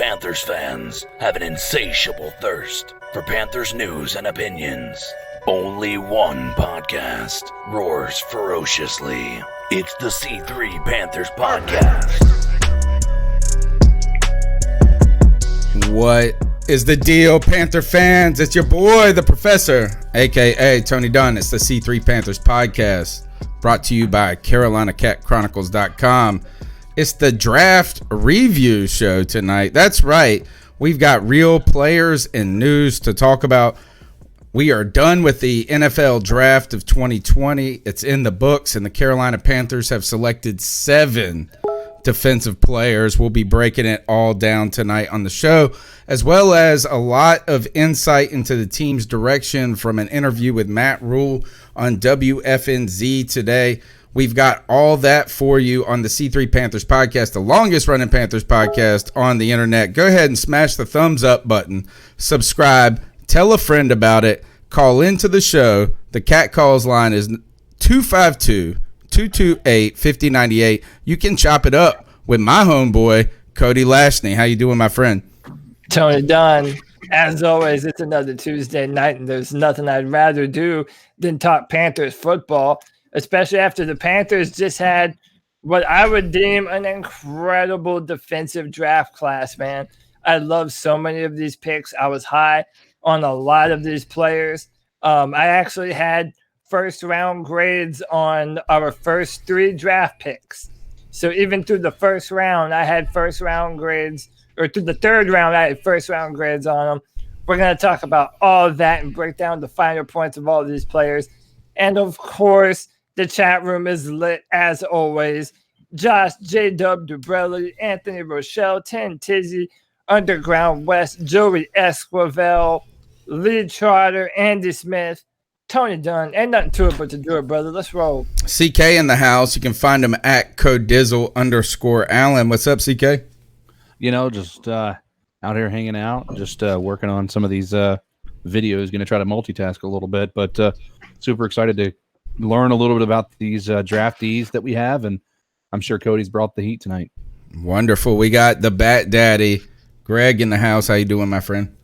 Panthers fans have an insatiable thirst for Panthers news and opinions. Only one podcast roars ferociously. It's the C3 Panthers Podcast. What is the deal, Panther fans? It's your boy, the Professor, a.k.a. Tony Dunn. It's the C3 Panthers Podcast, brought to you by CarolinaCatChronicles.com. It's the draft review show tonight. That's right. We've got real players and news to talk about. We are done with the NFL draft of 2020. It's in the books, and the Carolina Panthers have selected 7 defensive players. We'll be breaking it all down tonight on the show, as well as a lot of insight into the team's direction from an interview with Matt Rhule on WFNZ today. We've got all that for you on the C3 Panthers Podcast, the longest running Panthers podcast on the internet. Go ahead and smash the thumbs up button, subscribe, tell a friend about it, call into the show. The Cat Calls line is 252-228-5098. You can chop it up with my homeboy, Cody Lashney. How you doing, my friend? Tony Dunn. As always, it's another Tuesday night, and there's nothing I'd rather do than talk Panthers football, especially after the Panthers just had what I would deem an incredible defensive draft class, man. I love so many of these picks. I was high on a lot of these players. I actually had first-round grades on our first 3 draft picks. So even through the first round, I had first-round grades, or through the third round, I had first-round grades on them. We're going to talk about all of that and break down the finer points of all of these players. And, of course, the chat room is lit as always. Josh, J-Dub, Dubrelli, Anthony Rochelle, Ten Tizzy, Underground West, Joey Esquivel, Lee Trotter, Andy Smith, Tony Dunn. Ain't nothing to it but to do it, brother. Let's roll. CK in the house. You can find him at codizzle_Allen. What's up, CK? You know, just out here hanging out, just working on some of these videos. Going to try to multitask a little bit, but super excited to learn a little bit about these draftees that we have, and I'm sure Cody's brought the heat tonight. Wonderful. We got the Bat Daddy, Greg, in the house. How you doing, my friend?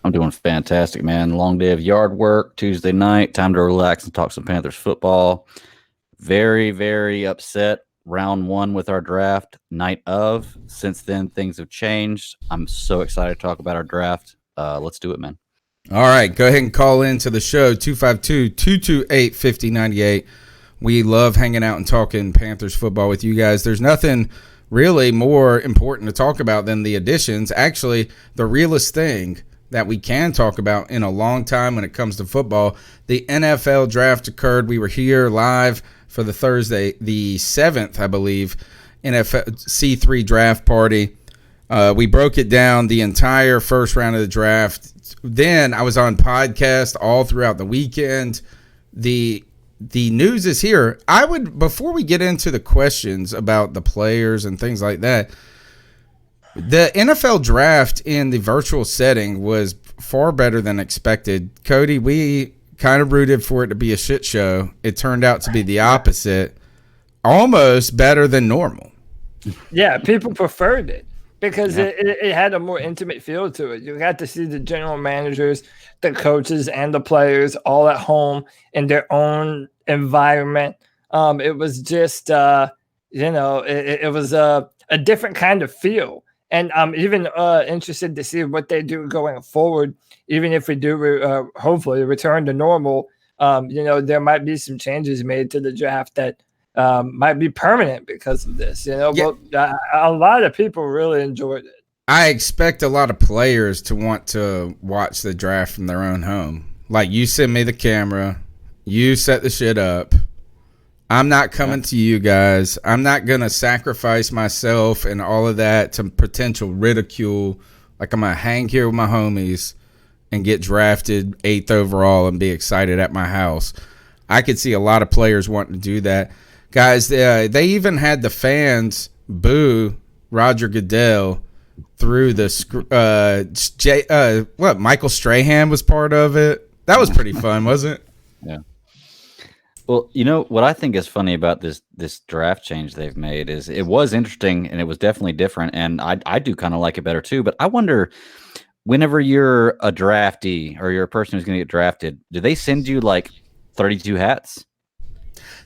I'm doing fantastic, man. Long day of yard work, Tuesday night, time to relax and talk some Panthers football. Very, very upset round 1 with our draft, night of. Since then, things have changed. I'm so excited to talk about our draft. Let's do it, man. All right, go ahead and call into the show, 252-228-5098. We love hanging out and talking Panthers football with you guys. There's nothing really more important to talk about than the additions. Actually, the realest thing that we can talk about in a long time when it comes to football, the NFL draft occurred. We were here live for the Thursday, the 7th, I believe, NFL C3 draft party. We broke it down, the entire first round of the draft. Then I was on podcast all throughout the weekend. The news is here. Before we get into the questions about the players and things like that, the NFL draft in the virtual setting was far better than expected. Cody, we kind of rooted for it to be a shit show. It turned out to be the opposite, almost better than normal. Yeah, people preferred it because it had a more intimate feel to it. You got to see the general managers, the coaches, and the players all at home in their own environment. It was just, it was a different kind of feel. And I'm even interested to see what they do going forward. Even if we do hopefully return to normal, there might be some changes made to the draft that might be permanent because of this. But a lot of people really enjoyed it. I expect a lot of players to want to watch the draft from their own home. Like, you send me the camera, you set the shit up. I'm not coming to you guys. I'm not going to sacrifice myself and all of that to potential ridicule. Like, I'm going to hang here with my homies and get drafted 8th overall and be excited at my house. I could see a lot of players wanting to do that. Guys, they even had the fans boo Roger Goodell through the Michael Strahan was part of it. That was pretty fun, wasn't it? Yeah. Well, you know what I think is funny about this draft change they've made is it was interesting and it was definitely different, and I do kind of like it better too. But I wonder, whenever you're a draftee or you're a person who's going to get drafted, do they send you like 32 hats?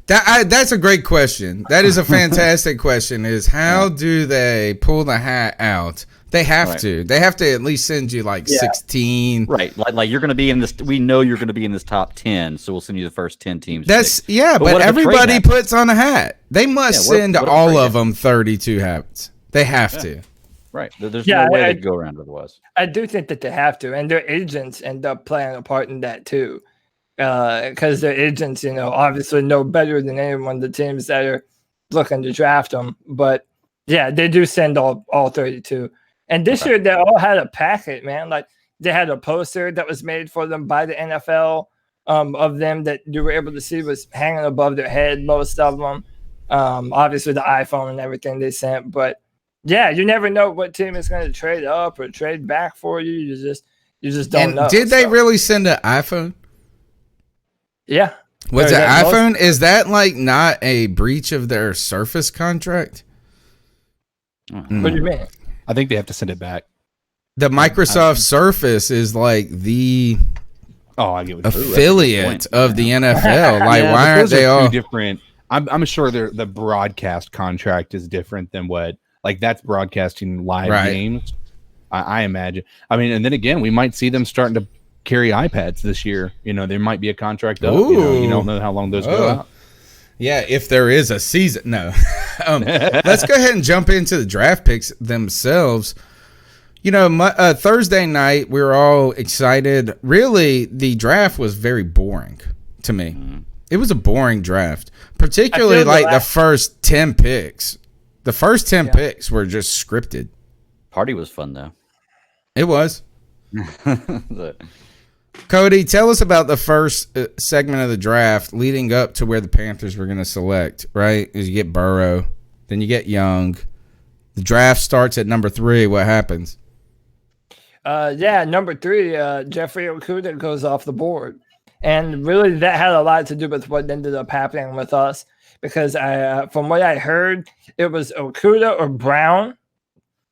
That's a great question. That is a fantastic question. Is how do they pull the hat out? They have to. They have to at least send you like 16. Right. Like you're going to be in this. We know you're going to be in this top 10, so we'll send you the first 10 teams. That's but everybody puts on a hat. They must send all of them 32 hats. They have to. Right. There's no way to go around otherwise. I do think that they have to, and their agents end up playing a part in that too, because their agents, obviously know better than anyone the teams that are looking to draft them. But yeah, they do send all 32. And this year, they all had a packet, man. Like, they had a poster that was made for them by the NFL of them that you were able to see was hanging above their head, most of them. Obviously, the iPhone and everything they sent. But, yeah, you never know what team is going to trade up or trade back for you. You just don't know. Did they really send an iPhone? Yeah. Was it iPhone? Is that, like, not a breach of their Surface contract? What do you mean? I think they have to send it back. The Microsoft Surface is like the affiliate of the NFL. Like, why aren't they all different? I'm sure the broadcast contract is different than what, like, that's broadcasting live games. I imagine. I mean, and then again, we might see them starting to carry iPads this year. There might be a contract up. You don't know how long those go out. Yeah, if there is a season. No. Let's go ahead and jump into the draft picks themselves. Thursday night, we were all excited. Really, the draft was very boring to me. It was a boring draft, particularly like the first 10 picks. The first 10 picks were just scripted. Party was fun, though. It was. Cody, tell us about the first segment of the draft leading up to where the Panthers were going to select, right? Is you get Burrow, then you get Young. The draft starts at number 3. What happens? Number 3, Jeffrey Okudah goes off the board. And really that had a lot to do with what ended up happening with us because from what I heard, it was Okudah or Brown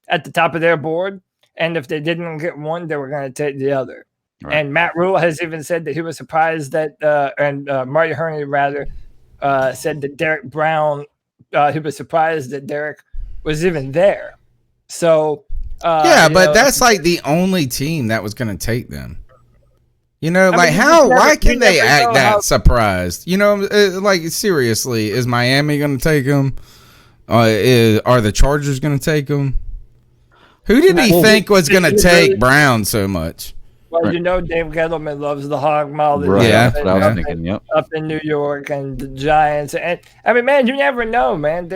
at the top of their board. And if they didn't get one, they were going to take the other. Right. And Matt Rhule has even said that he was surprised that, Marty Herney rather, said that Derrick Brown, he was surprised that Derrick was even there. So, but that's like the only team that was going to take them. Why can they act that surprised? Like, seriously, is Miami going to take them? Are the Chargers going to take them? Who did he think was going to take Brown so much? Well, Dave Gettleman loves the hog molly. Right. Yeah, that's what I was thinking. Yep. Up in New York and the Giants. And I mean, man, you never know, man.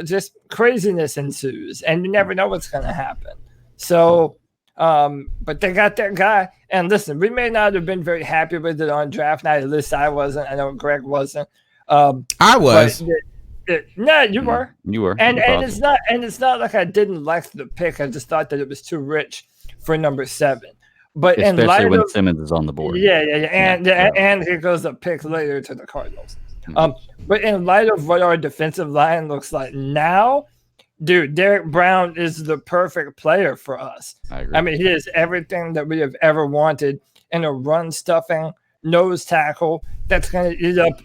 Just craziness ensues, and you never know what's going to happen. So, but they got their guy. And listen, we may not have been very happy with it on draft night. At least I wasn't. I know Greg wasn't. I was. No, you were. You were. And it's not like I didn't like the pick. I just thought that it was too rich for number 7. But especially when Simmons is on the board. And he goes a pick later to the Cardinals. But in light of what our defensive line looks like now, dude, Derrick Brown is the perfect player for us. I agree. I mean, he is everything that we have ever wanted in a run-stuffing nose tackle that's going to eat up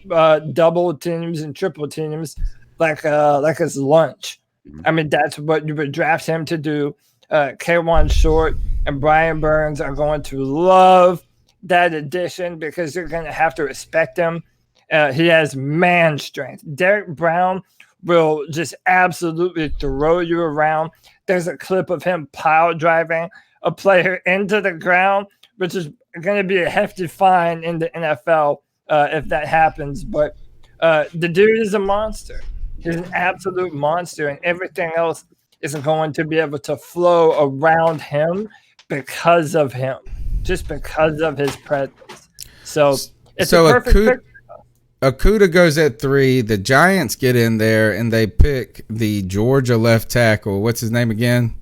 double teams and triple teams like it's lunch. I mean, that's what you would draft him to do. K1 Short and Brian Burns are going to love that addition because you're going to have to respect him. He has man strength. Derrick Brown will just absolutely throw you around. There's a clip of him pile driving a player into the ground, which is going to be a hefty fine in the NFL if that happens. But the dude is a monster. He's an absolute monster, and everything else isn't going to be able to flow around him because of him, just because of his presence. So it's a perfect pick. Okudah goes at 3. The Giants get in there, and they pick the Georgia left tackle. What's his name again?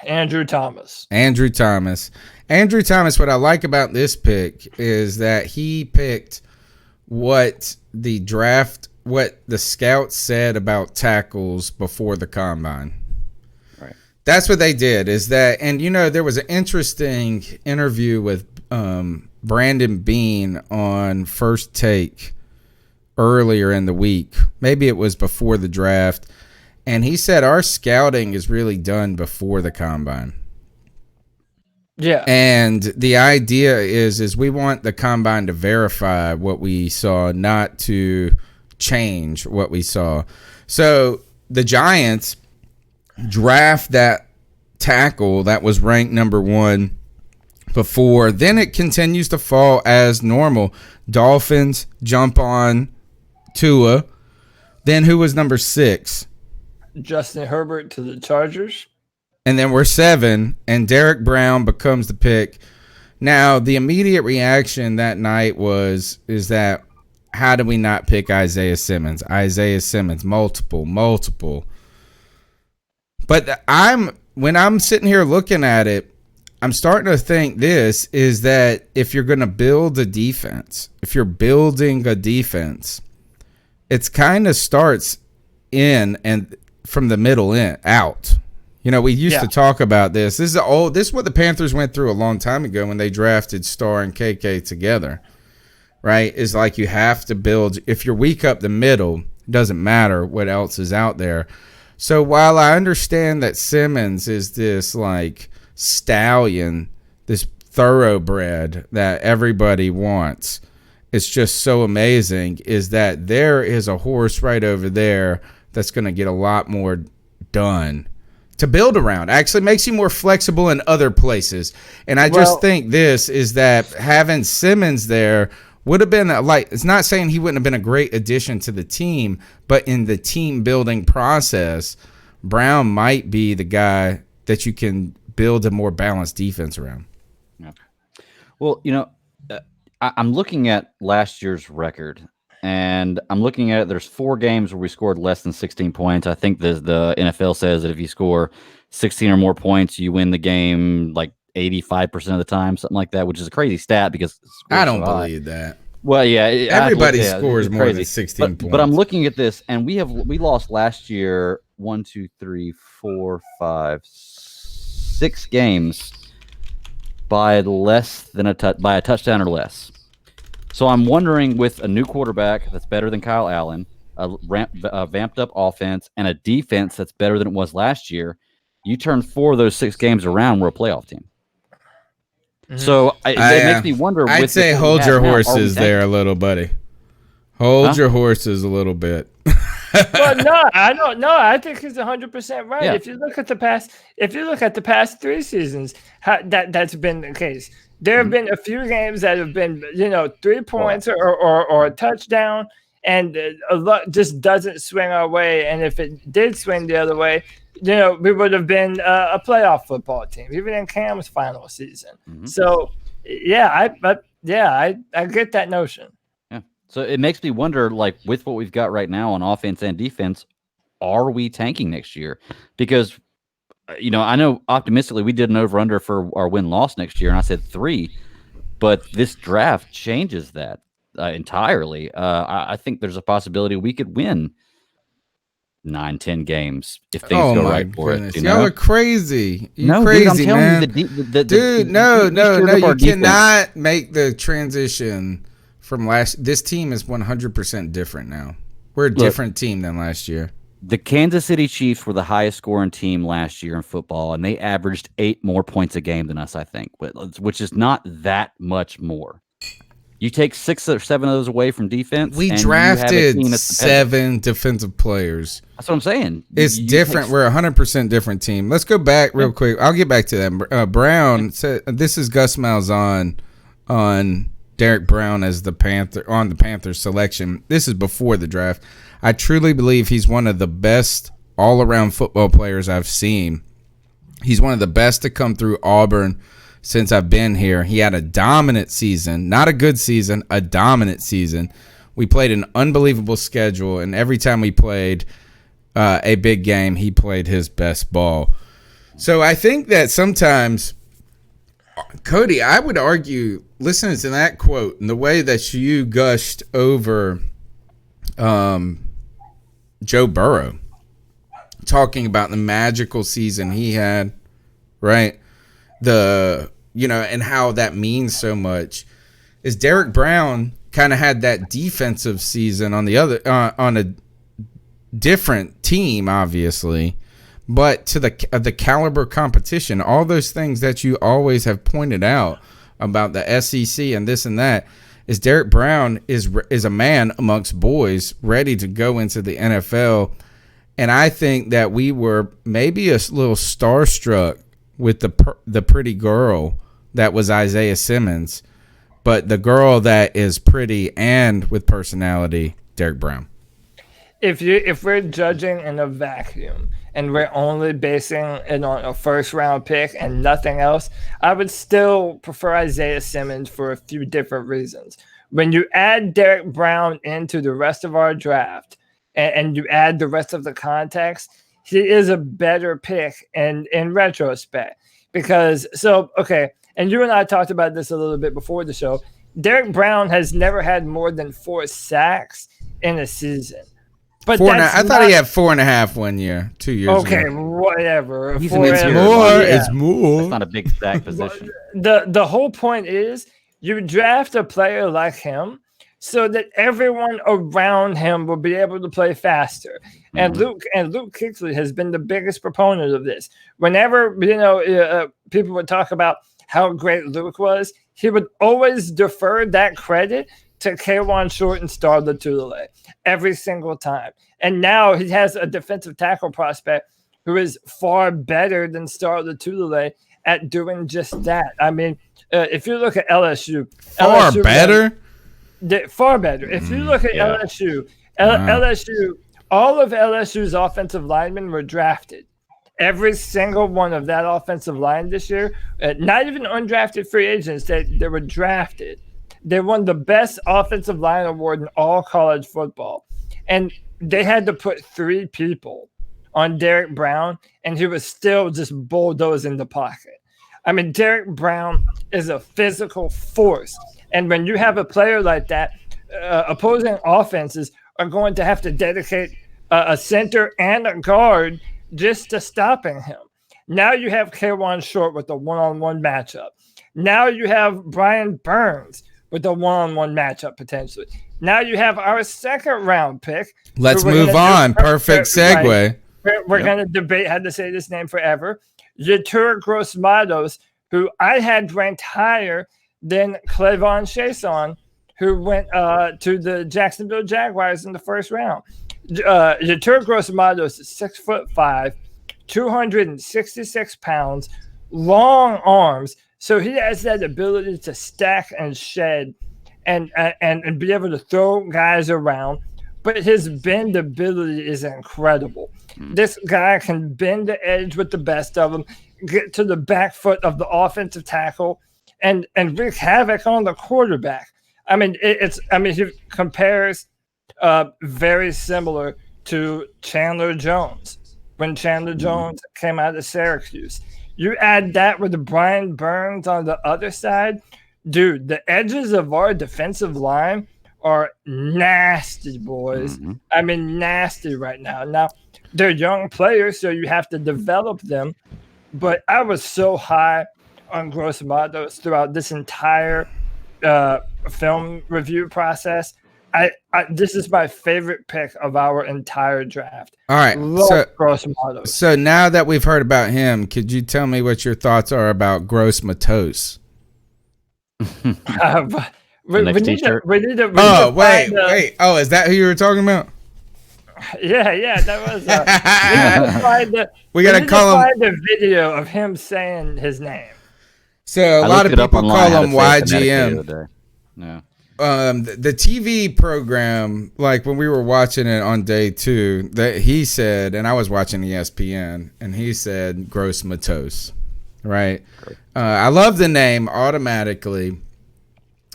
Andrew Thomas. What I like about this pick is that he picked what the scouts said about tackles before the combine. Right. That's what they did, is that, and there was an interesting interview with Brandon Bean on First Take earlier in the week. Maybe it was before the draft. And he said our scouting is really done before the combine. Yeah. And the idea is we want the combine to verify what we saw, not to change what we saw. So the Giants draft that tackle that was ranked number 1 before. Then it continues to fall as normal. Dolphins jump on Tua. Then who was number 6? Justin Herbert to the Chargers. And then we're 7, and Derrick Brown becomes the pick. Now, the immediate reaction that night is that how do we not pick Isaiah Simmons? Isaiah Simmons, multiple. But when I'm sitting here looking at it, I'm starting to think this is that if you're going to build a defense, if you're building a defense, it's kind of starts in and from the middle in out. We used to talk about this. This is what the Panthers went through a long time ago when they drafted Starr and KK together, right? Is like you have to build. If you're weak up the middle, it doesn't matter what else is out there. So while I understand that Simmons is this like stallion, this thoroughbred that everybody wants, it's just so amazing is that there is a horse right over there that's going to get a lot more done to build around. Actually makes you more flexible in other places. And I just think this is that having Simmons there would have been it's not saying he wouldn't have been a great addition to the team, but in the team building process, Brown might be the guy that you can build a more balanced defense around. Yeah. Well, I'm looking at last year's record, and I'm looking at it. There's 4 games where we scored less than 16 points. I think the NFL says that if you score 16 or more points, you win the game like 85% of the time, something like that, which is a crazy stat because I don't believe that. Well, yeah, everybody scores more than 16 points. But I'm looking at this, and we lost last year 6 games by less than by a touchdown or less. So I'm wondering, with a new quarterback that's better than Kyle Allen, a vamped up offense, and a defense that's better than it was last year, you turn 4 of those 6 games around, we're a playoff team. Mm-hmm. So it makes me wonder. I'd say hold your horses there a little, buddy. Hold your horses a little bit. Well, no, I don't know. I think he's 100% right. Yeah. If you look at the past 3 seasons, that's been the case. There have been a few games that have been, 3 points or a touchdown, and a lot just doesn't swing our way. And if it did swing the other way, we would have been a playoff football team, even in Cam's final season. Mm-hmm. So, I get that notion. Yeah. So it makes me wonder, like, with what we've got right now on offense and defense, are we tanking next year? Because I know optimistically we did an over-under for our win-loss next year, and I said 3. But this draft changes that entirely. I think there's a possibility we could win 9-10 games if things go right for it. Y'all are crazy. Crazy, dude, I'm telling man. Dude, no. You cannot make the transition from last. This team is 100% different now. We're a different team than last year. The Kansas City Chiefs were the highest scoring team last year in football, and they averaged 8 more points a game than us, I think, which is not that much more. You take 6 or 7 of those away from defense. We drafted 7 defensive players. That's what I'm saying. It's different. We're a 100% different team. Let's go back real quick. I'll get back to that. Brown said, this is Gus Malzahn on Derrick Brown as the Panthers selection. This is before the draft. I truly believe he's one of the best all-around football players I've seen. He's one of the best to come through Auburn since I've been here. He had a dominant season, not a good season, a dominant season. We played an unbelievable schedule, and every time we played a big game, he played his best ball. So I think that sometimes, Cody, I would argue listening to that quote and the way that you gushed over Joe Burrow, talking about the magical season he had, right? And how that means so much, is Derrick Brown kind of had that defensive season on the other on a different team, obviously, but to the caliber competition, all those things that you always have pointed out about the SEC and this and that, is Derrick Brown is a man amongst boys ready to go into the NFL. And I think that we were maybe a little starstruck with the pretty girl that was Isaiah Simmons, but the girl that is pretty and with personality, Derrick Brown. If we're judging in a vacuum and we're only basing it on a first round pick and nothing else, I would still prefer Isaiah Simmons for a few different reasons. When you add Derrick Brown into the rest of our draft and you add the rest of the context, he is a better pick in retrospect. And you and I talked about this a little bit before the show. Derrick Brown has never had more than 4 sacks in a season. But I thought he had 4.5 1 year, 2 years ago. Okay, whatever. He's an interior More, lineman. it's more. That's not a big sack position. The whole point is you draft a player like him so that everyone around him will be able to play faster. And Luke Kuechly has been the biggest proponent of this. Whenever people would talk about how great Luke was, he would always defer that credit to K'Wan Short and Star Lotulelei every single time. And now he has a defensive tackle prospect who is far better than Star Lotulelei at doing just that. I mean, if you look at LSU, far better. If you look at LSU, all of LSU's offensive linemen were drafted. Every single one of that offensive line this year, not even undrafted free agents, they were drafted. They won the best offensive line award in all college football. And they had to put 3 people on Derrick Brown, and he was still just bulldozing the pocket. I mean, Derrick Brown is a physical force. And when you have a player like that, opposing offenses are going to have to dedicate a center and a guard just to stopping him. Now you have K'Wan Short with a one-on-one matchup. Now you have Brian Burns with a one-on-one matchup potentially. Now you have our second round pick. Let's move on. Perfect segue. We're going to debate how to say this name forever. Yetur Gross-Matos, who I had ranked higher than Clevon Chason, who went to the Jacksonville Jaguars in the first round. Yetur Gross-Matos is 6'5", 266 pounds, long arms. So he has that ability to stack and shed and be able to throw guys around. But his bendability is incredible. This guy can bend the edge with the best of them, get to the back foot of the offensive tackle, and wreak havoc on the quarterback. I mean, he compares very similar to Chandler Jones when Chandler Jones came out of Syracuse. You add that with Brian Burns on the other side, dude, the edges of our defensive line are nasty, boys. I mean, nasty right now. Now, they're young players, so you have to develop them. But I was so high on Gross-Matos throughout this entire film review process. This is my favorite pick of our entire draft. All right. Gross-Matos. So now that we've heard about him, could you tell me what your thoughts are about Gross-Matos? We need to wait. Oh, is that who you were talking about? Yeah, that was. We gotta find a video of him saying his name. So a lot of people call him YGM. Yeah. The TV program, like when we were watching it on day 2, that he said, and I was watching ESPN, and he said Gross-Matos, right? I love the name automatically.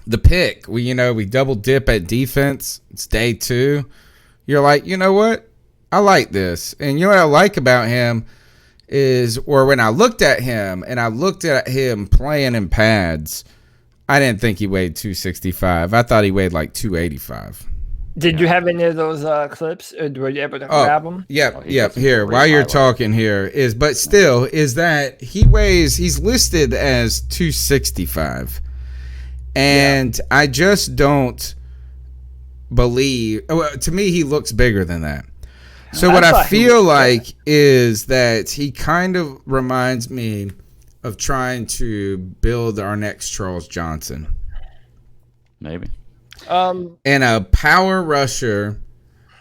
The pick, we double dip at defense. It's day 2. You're like, you know what? I like this. And you know what I like about him is, or when I looked at him and I looked at him playing in pads, I didn't think he weighed 265. I thought he weighed like 285. Did you have any of those clips? Or were you able to grab them? Yep. Here, while you're talking here is that he's listed as 265. And I just don't believe, to me, he looks bigger than that. So what I feel like is that he kind of reminds me of trying to build our next Charles Johnson. Maybe. And a power rusher.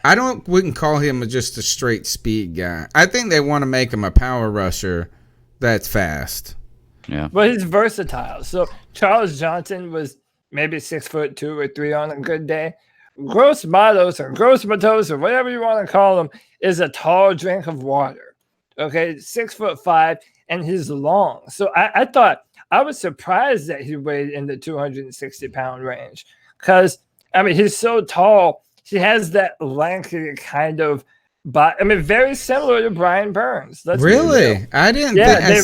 I wouldn't call him just a straight speed guy. I think they want to make him a power rusher that's fast. Yeah. But he's versatile. So Charles Johnson was maybe 6'2" or 3" on a good day. Gross-Matos or whatever you want to call him is a tall drink of water. Okay, 6'5", and he's long. So I thought, I was surprised that he weighed in the 260-pound range, because I mean he's so tall. He has that lanky kind of body. I mean, very similar to Brian Burns. Really? I didn't. Yeah,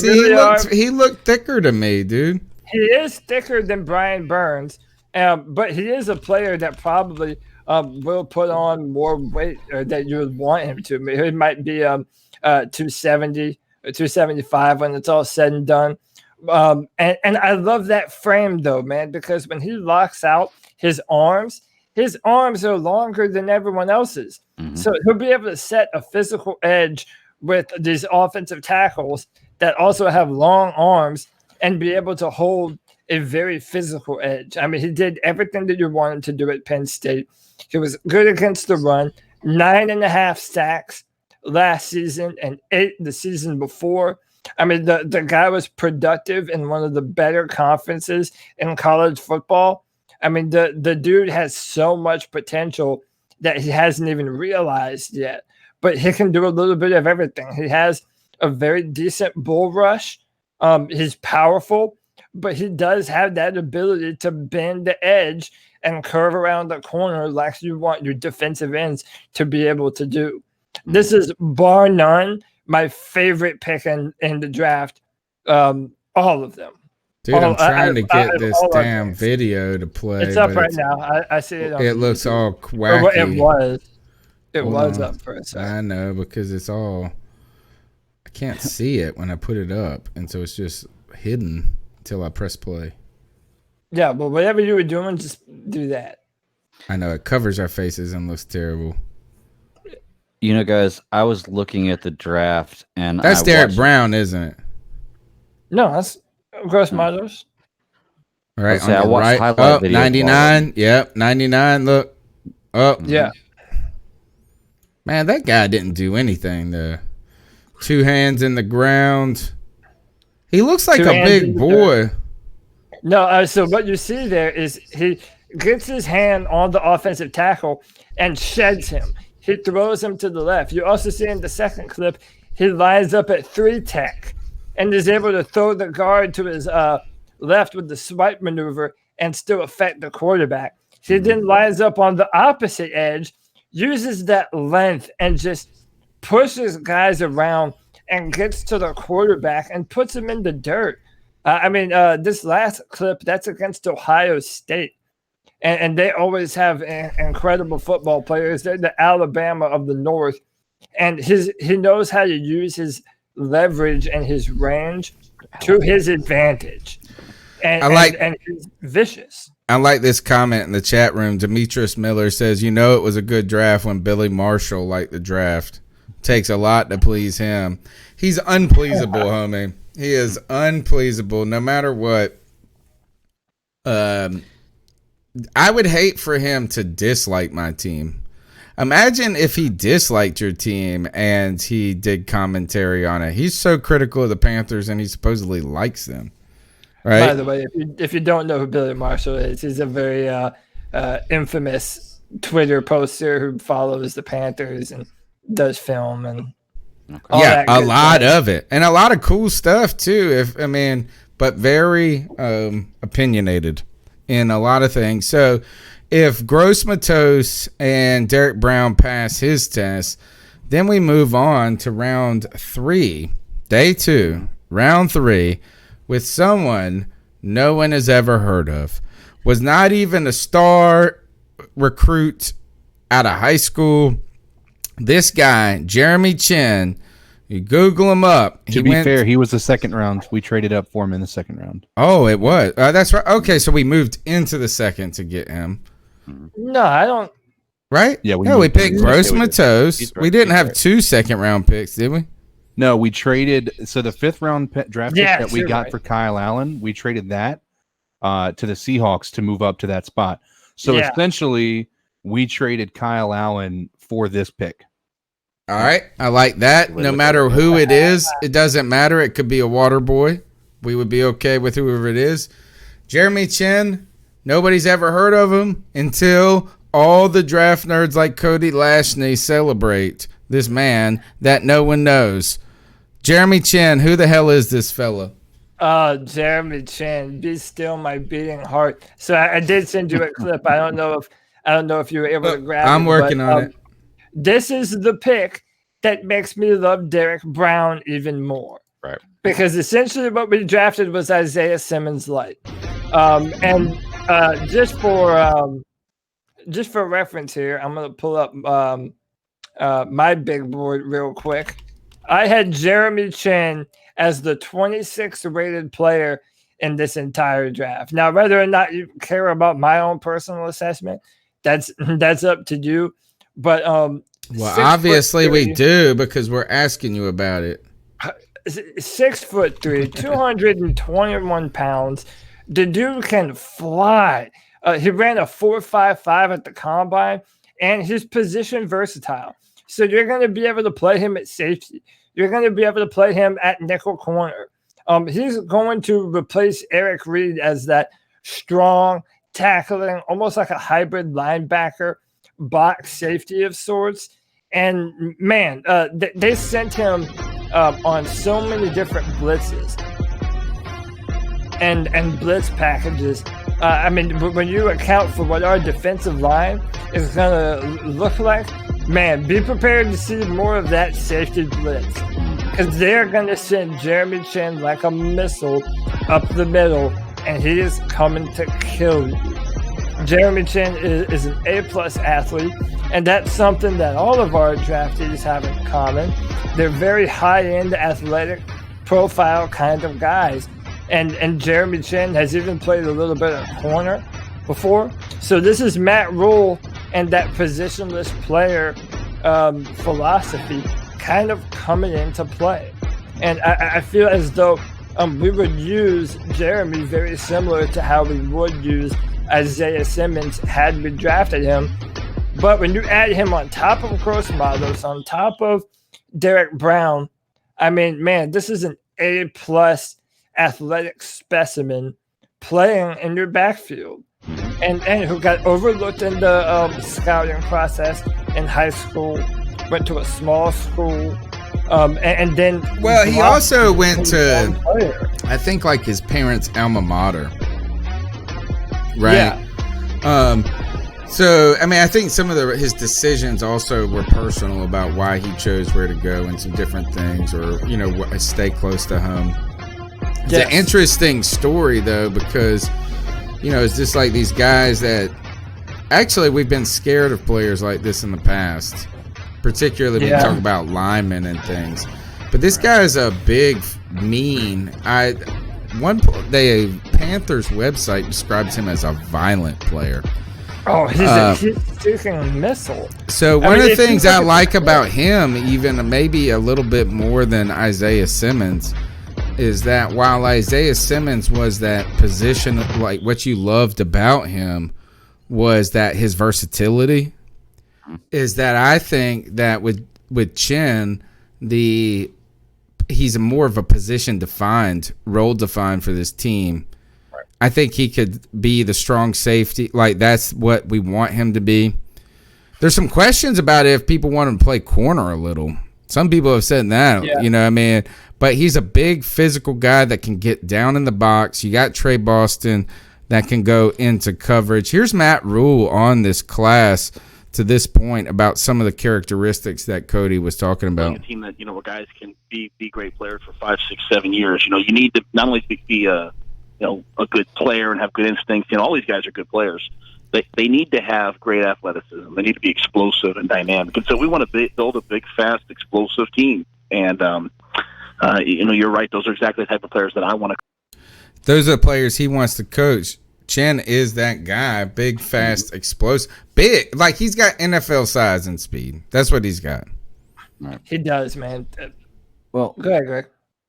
he looked thicker to me, dude. He is thicker than Brian Burns. But he is a player that probably will put on more weight that you would want him to. He might be 270 or 275 when it's all said and done. And I love that frame, though, man, because when he locks out his arms are longer than everyone else's. Mm-hmm. So he'll be able to set a physical edge with these offensive tackles that also have long arms and be able to hold a very physical edge. I mean, he did everything that you want him to do at Penn State. He was good against the run, 9.5 sacks last season and 8 the season before. I mean, the guy was productive in one of the better conferences in college football. I mean, the dude has so much potential that he hasn't even realized yet. But he can do a little bit of everything. He has a very decent bull rush. He's powerful. But he does have that ability to bend the edge and curve around the corner like you want your defensive ends to be able to do. This is, bar none, my favorite pick in the draft. All of them. Dude, I'm trying to get this damn video to play. It's up right now. I see it. It looks all wacky. It was up for a second. I know, because it's all... I can't see it when I put it up, and so it's just hidden until I press play. Yeah, but whatever you were doing, just do that. I know, it covers our faces and looks terrible. You know, guys, I was looking at the draft, and that's Derrick Brown, isn't it? No, that's Gross-Matos. All right, I watched highlight videos. 99. Yep, 99. Look. Oh, yeah. Man, that guy didn't do anything there. 2 hands in the ground. He looks like a big boy. No, so what you see there is he gets his hand on the offensive tackle and sheds him. He throws him to the left. You also see in the second clip, he lines up at 3 tech and is able to throw the guard to his left with the swipe maneuver and still affect the quarterback. He then lines up on the opposite edge, uses that length and just pushes guys around and gets to the quarterback and puts him in the dirt. This last clip, that's against Ohio State. And they always have incredible football players. They're the Alabama of the North. And he knows how to use his leverage and his range to his advantage. And he's vicious. I like this comment in the chat room. Demetrius Miller says, it was a good draft when Billy Marshall liked the draft. Takes a lot to please him. He's unpleasable, homie. He is unpleasable no matter what. I would hate for him to dislike my team. Imagine if he disliked your team and he did commentary on it. He's so critical of the Panthers and he supposedly likes them. Right? By the way, if you don't know who Billy Marshall is, he's a very infamous Twitter poster who follows the Panthers and does film and all that a lot stuff. of it, and a lot of cool stuff too. But very opinionated in a lot of things. So if Gross-Matos and Derrick Brown pass his test, then we move on to round 3, day 2, round 3, with someone no one has ever heard of. Was not even a star recruit out of high school. This guy, Jeremy Chinn, you Google him up. To be fair, he was the second round. We traded up for him in the second round. Oh, it was. That's right. Okay, so we moved into the second to get him. No, I don't. Right? Yeah, we picked Gross-Matos. We didn't have 2 second-round picks, did we? No, we traded. So the 5th round draft pick that we got right. for Kyle Allen, we traded that to the Seahawks to move up to that spot. So essentially, we traded Kyle Allen for this pick. All right. I like that. No matter who it is, it doesn't matter. It could be a water boy. We would be okay with whoever it is. Jeremy Chinn, nobody's ever heard of him until all the draft nerds like Cody Lashney celebrate this man that no one knows. Jeremy Chinn, who the hell is this fella? Jeremy Chinn, be still my beating heart. So I did send you a clip. I don't know if you were able to grab it. I'm working on it. This is the pick that makes me love Derrick Brown even more. Right. Because essentially what we drafted was Isaiah Simmons light. And just for reference here, I'm going to pull up my big board real quick. I had Jeremy Chinn as the 26th rated player in this entire draft. Now, whether or not you care about my own personal assessment, that's up to you. But well, obviously we do because we're asking you about it. 6'3", 221 pounds. The dude can fly. He ran a 4.55 at the combine, and he's position versatile. So you're going to be able to play him at safety. You're going to be able to play him at nickel corner. He's going to replace Eric Reed as that strong, tackling, almost like a hybrid linebacker, box safety of sorts. And man, they sent him on so many different blitzes and blitz packages. I mean, when you account for what our defensive line is going to look like, man, be prepared to see more of that safety blitz because they're going to send Jeremy Chinn like a missile up the middle, and he is coming to kill you. Jeremy Chinn is an A-plus athlete, and that's something that all of our draftees have in common. They're very high-end athletic profile kind of guys. And Jeremy Chinn has even played a little bit of corner before. So this is Matt Rhule and that positionless player philosophy kind of coming into play. And I feel as though we would use Jeremy very similar to how we would use Isaiah Simmons had we drafted him. But when you add him on top of Gross-Matos, on top of Derrick Brown, I mean, man, this is an A-plus athletic specimen playing in your backfield and who got overlooked in the scouting process in high school, went to a small school, and then he also went to I think like his parents' alma mater, right? So I mean I think some of his decisions also were personal about why he chose where to go and some different things, or stay close to home. It's an interesting story, though, because, it's just like these guys that actually we've been scared of players like this in the past, particularly when you talk about linemen and things. But this guy is a big, mean. The Panthers website describes him as a violent player. Oh, he's a sticking missile. So one of the things I like about him, even maybe a little bit more than Isaiah Simmons, is that while Isaiah Simmons was that position, like what you loved about him was that his versatility, is that I think that with Chinn, he's more of a position defined, role defined for this team. Right. I think he could be the strong safety. Like that's what we want him to be. There's some questions about if people want him to play corner a little. Some people have said that, but he's a big physical guy that can get down in the box. You got Trey Boston that can go into coverage. Here's Matt Rhule on this class to this point about some of the characteristics that Cody was talking about. A team that, where guys can be great players for 5, 6, 7 years. You need to not only be a good player and have good instincts. All these guys are good players. They need to have great athleticism. They need to be explosive and dynamic. And so we want to build a big, fast, explosive team. And, you're right. Those are exactly the type of players that I want to. Those are the players he wants to coach. Chinn is that guy. Big, fast, explosive. Big. Like, he's got NFL size and speed. That's what he's got. He does, man. Well, Go ahead, Greg.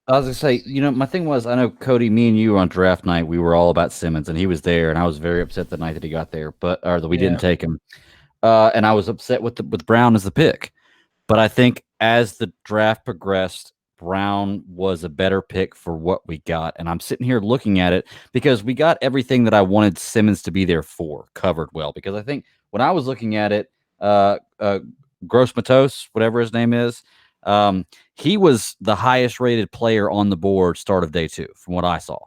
I was going to say, my thing was, I know, Cody, me and you were on draft night. We were all about Simmons, and he was there, and I was very upset the night that he got there, or that we didn't take him. And I was upset with Brown as the pick. But I think as the draft progressed, Brown was a better pick for what we got. And I'm sitting here looking at it because we got everything that I wanted Simmons to be there for, covered well. Because I think when I was looking at it, Gross-Matos, whatever his name is, he was the highest rated player on the board start of day 2 from what I saw.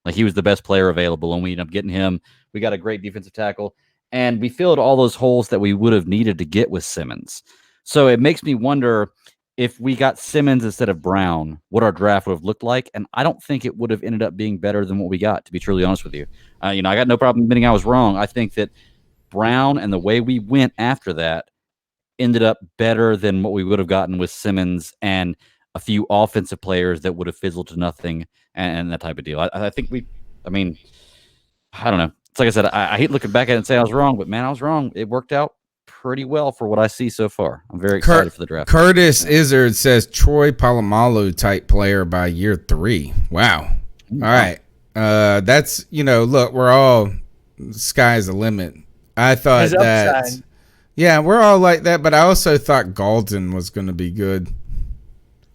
Like, he was the best player available, and we ended up getting him. We got a great defensive tackle, and we filled all those holes that we would have needed to get with Simmons. So it makes me wonder, if we got Simmons instead of Brown, what our draft would have looked like. And I don't think it would have ended up being better than what we got, to be truly honest with you. I got no problem admitting I was wrong. I think that Brown and the way we went after that ended up better than what we would have gotten with Simmons and a few offensive players that would have fizzled to nothing and that type of deal. I think I don't know. It's like I said, I hate looking back at it and say I was wrong, but man, I was wrong. It worked out pretty well for what I see so far. I'm very excited for the draft. Curtis Izzard says Troy Polamalu type player by year 3. Wow. All right. That's, look, we're all, sky's the limit. I thought that. Yeah, we're all like that, but I also thought Galton was going to be good.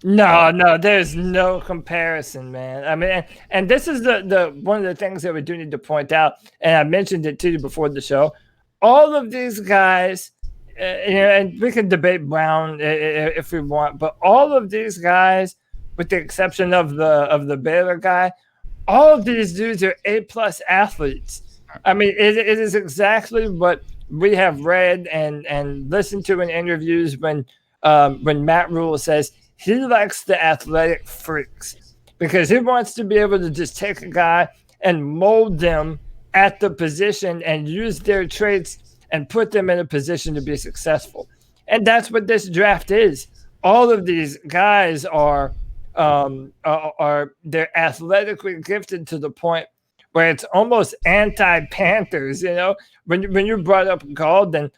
No, there's no comparison, man. I mean, and this is the one of the things that we do need to point out, and I mentioned it to you before the show. All of these guys, and we can debate Brown if we want, but all of these guys, with the exception of the Baylor guy, all of these dudes are A-plus athletes. I mean, it is exactly what we have read and listened to in interviews when Matt Rhule says he likes the athletic freaks because he wants to be able to just take a guy and mold them at the position and use their traits and put them in a position to be successful. And that's what this draft is. All of these guys are they're athletically gifted to the point where it's almost anti-Panthers. When you brought up Galton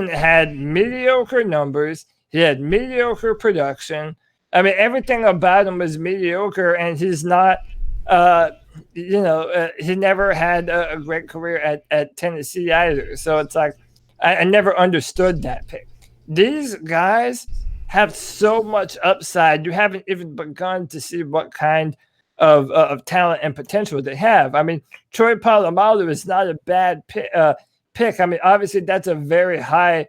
had mediocre numbers. He had mediocre production. I mean, everything about him was mediocre, and he's not he never had a great career at Tennessee either. So it's like, I never understood that pick. These guys have so much upside. You haven't even begun to see what kind of talent and potential they have. I mean, Troy Polamalu is not a bad pick. I mean, obviously that's a very high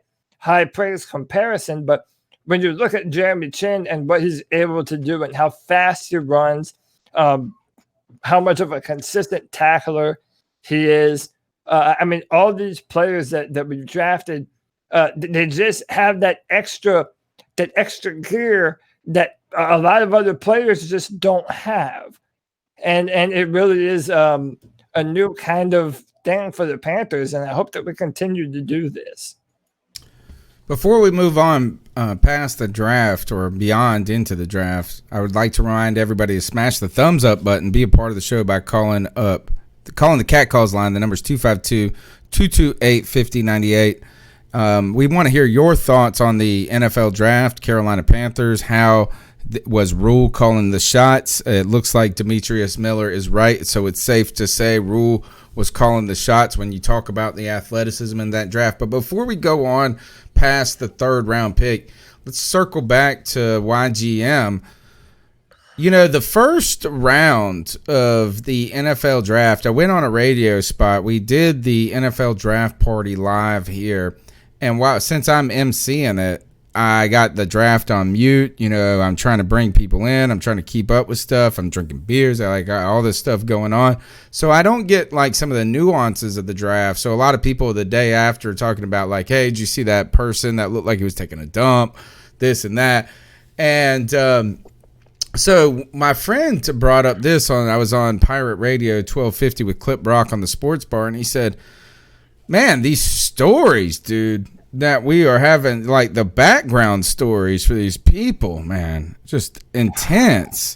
praise comparison, but when you look at Jeremy Chinn and what he's able to do and how fast he runs, how much of a consistent tackler he is. I mean, all these players that we drafted, they just have that extra gear that a lot of other players just don't have. And it really is a new kind of thing for the Panthers, and I hope that we continue to do this. Before we move on past the draft or beyond into the draft, I would like to remind everybody to smash the thumbs up button, be a part of the show by calling the Cat Calls line. The number is 252-228-5098. We want to hear your thoughts on the NFL draft, Carolina Panthers. How was Rhule calling the shots? It looks like Demetrius Miller is right, so it's safe to say Rhule was calling the shots when you talk about the athleticism in that draft. But before we go on past the 3rd round pick, let's circle back to YGM. The first round of the NFL draft, I went on a radio spot. We did the NFL draft party live here. And since I'm emceeing it, I got the draft on mute. I'm trying to bring people in. I'm trying to keep up with stuff. I'm drinking beers. I got all this stuff going on. So I don't get some of the nuances of the draft. So a lot of people the day after talking about hey, did you see that person that looked like he was taking a dump, this and that. And So my friend brought up this I was on Pirate Radio 1250 with Clip Brock on the sports bar, and he said, man, these stories, dude, that we are having, like the background stories for these people, man, just intense.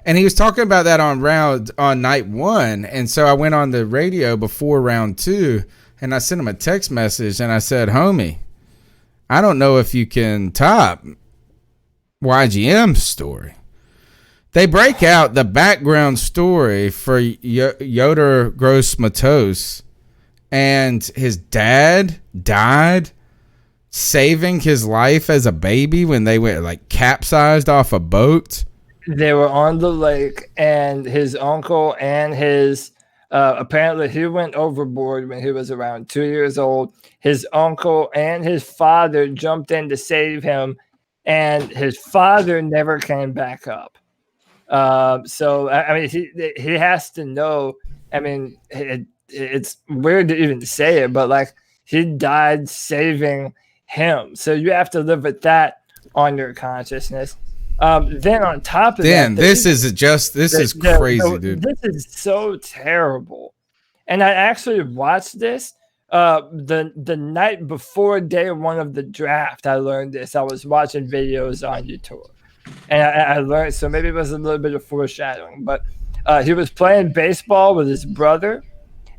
And he was talking about that on night one. And so I went on the radio before round 2, and I sent him a text message, and I said, homie, I don't know if you can top YGM's story. They break out the background story for Yoder Gross-Matos, and his dad died saving his life as a baby when they went like capsized off a boat. They were on the lake, and his uncle and his apparently he went overboard when he was around 2 years old. His uncle and his father jumped in to save him, and his father never came back up. So I mean, he has to know. I mean, it's weird to even say it, but like he died saving him. So you have to live with that on your consciousness. Then on top of that, this is crazy, dude. This is so terrible. And I actually watched this the night before day one of the draft. I learned this. I was watching videos on YouTube. And I learned, so maybe it was a little bit of foreshadowing, but he was playing baseball with his brother,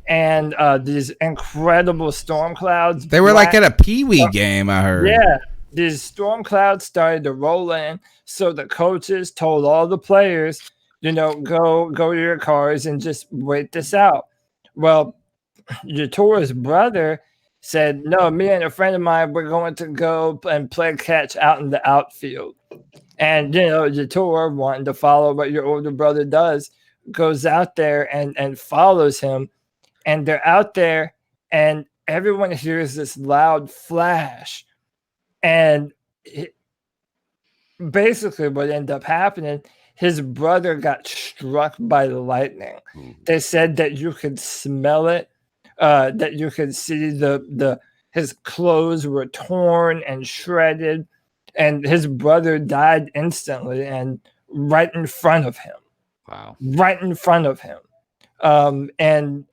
and these incredible storm clouds. They were like at a Pee-wee game, I heard. Yeah, these storm clouds started to roll in, so the coaches told all the players, go to your cars and just wait this out. Well, Yatora's brother said, no, me and a friend of mine, we're going to go and play catch out in the outfield. And, Yator, wanting to follow what your older brother does, goes out there and follows him. And they're out there, and everyone hears this loud flash. And basically what ended up happening, his brother got struck by the lightning. They said that you could smell it, that you could see his clothes were torn and shredded. And his brother died instantly and right in front of him. Wow. Right in front of him. Damn,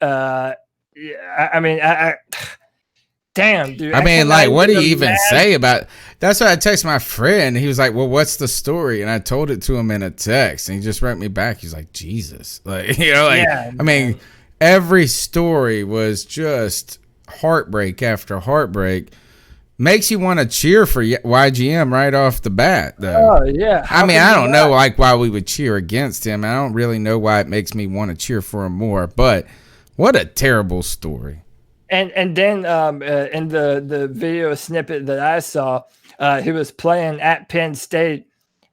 dude. I mean, like, what do you even say about it? That's why I texted my friend. He was like, well, what's the story? And I told it to him in a text, and he just wrote me back. He's like, Jesus. Like, I mean, every story was just heartbreak after heartbreak. Makes you want to cheer for YGM right off the bat, though. Oh, yeah. I mean, I don't know why we would cheer against him. I don't really know why it makes me want to cheer for him more. But what a terrible story. And then in the video snippet that I saw, he was playing at Penn State,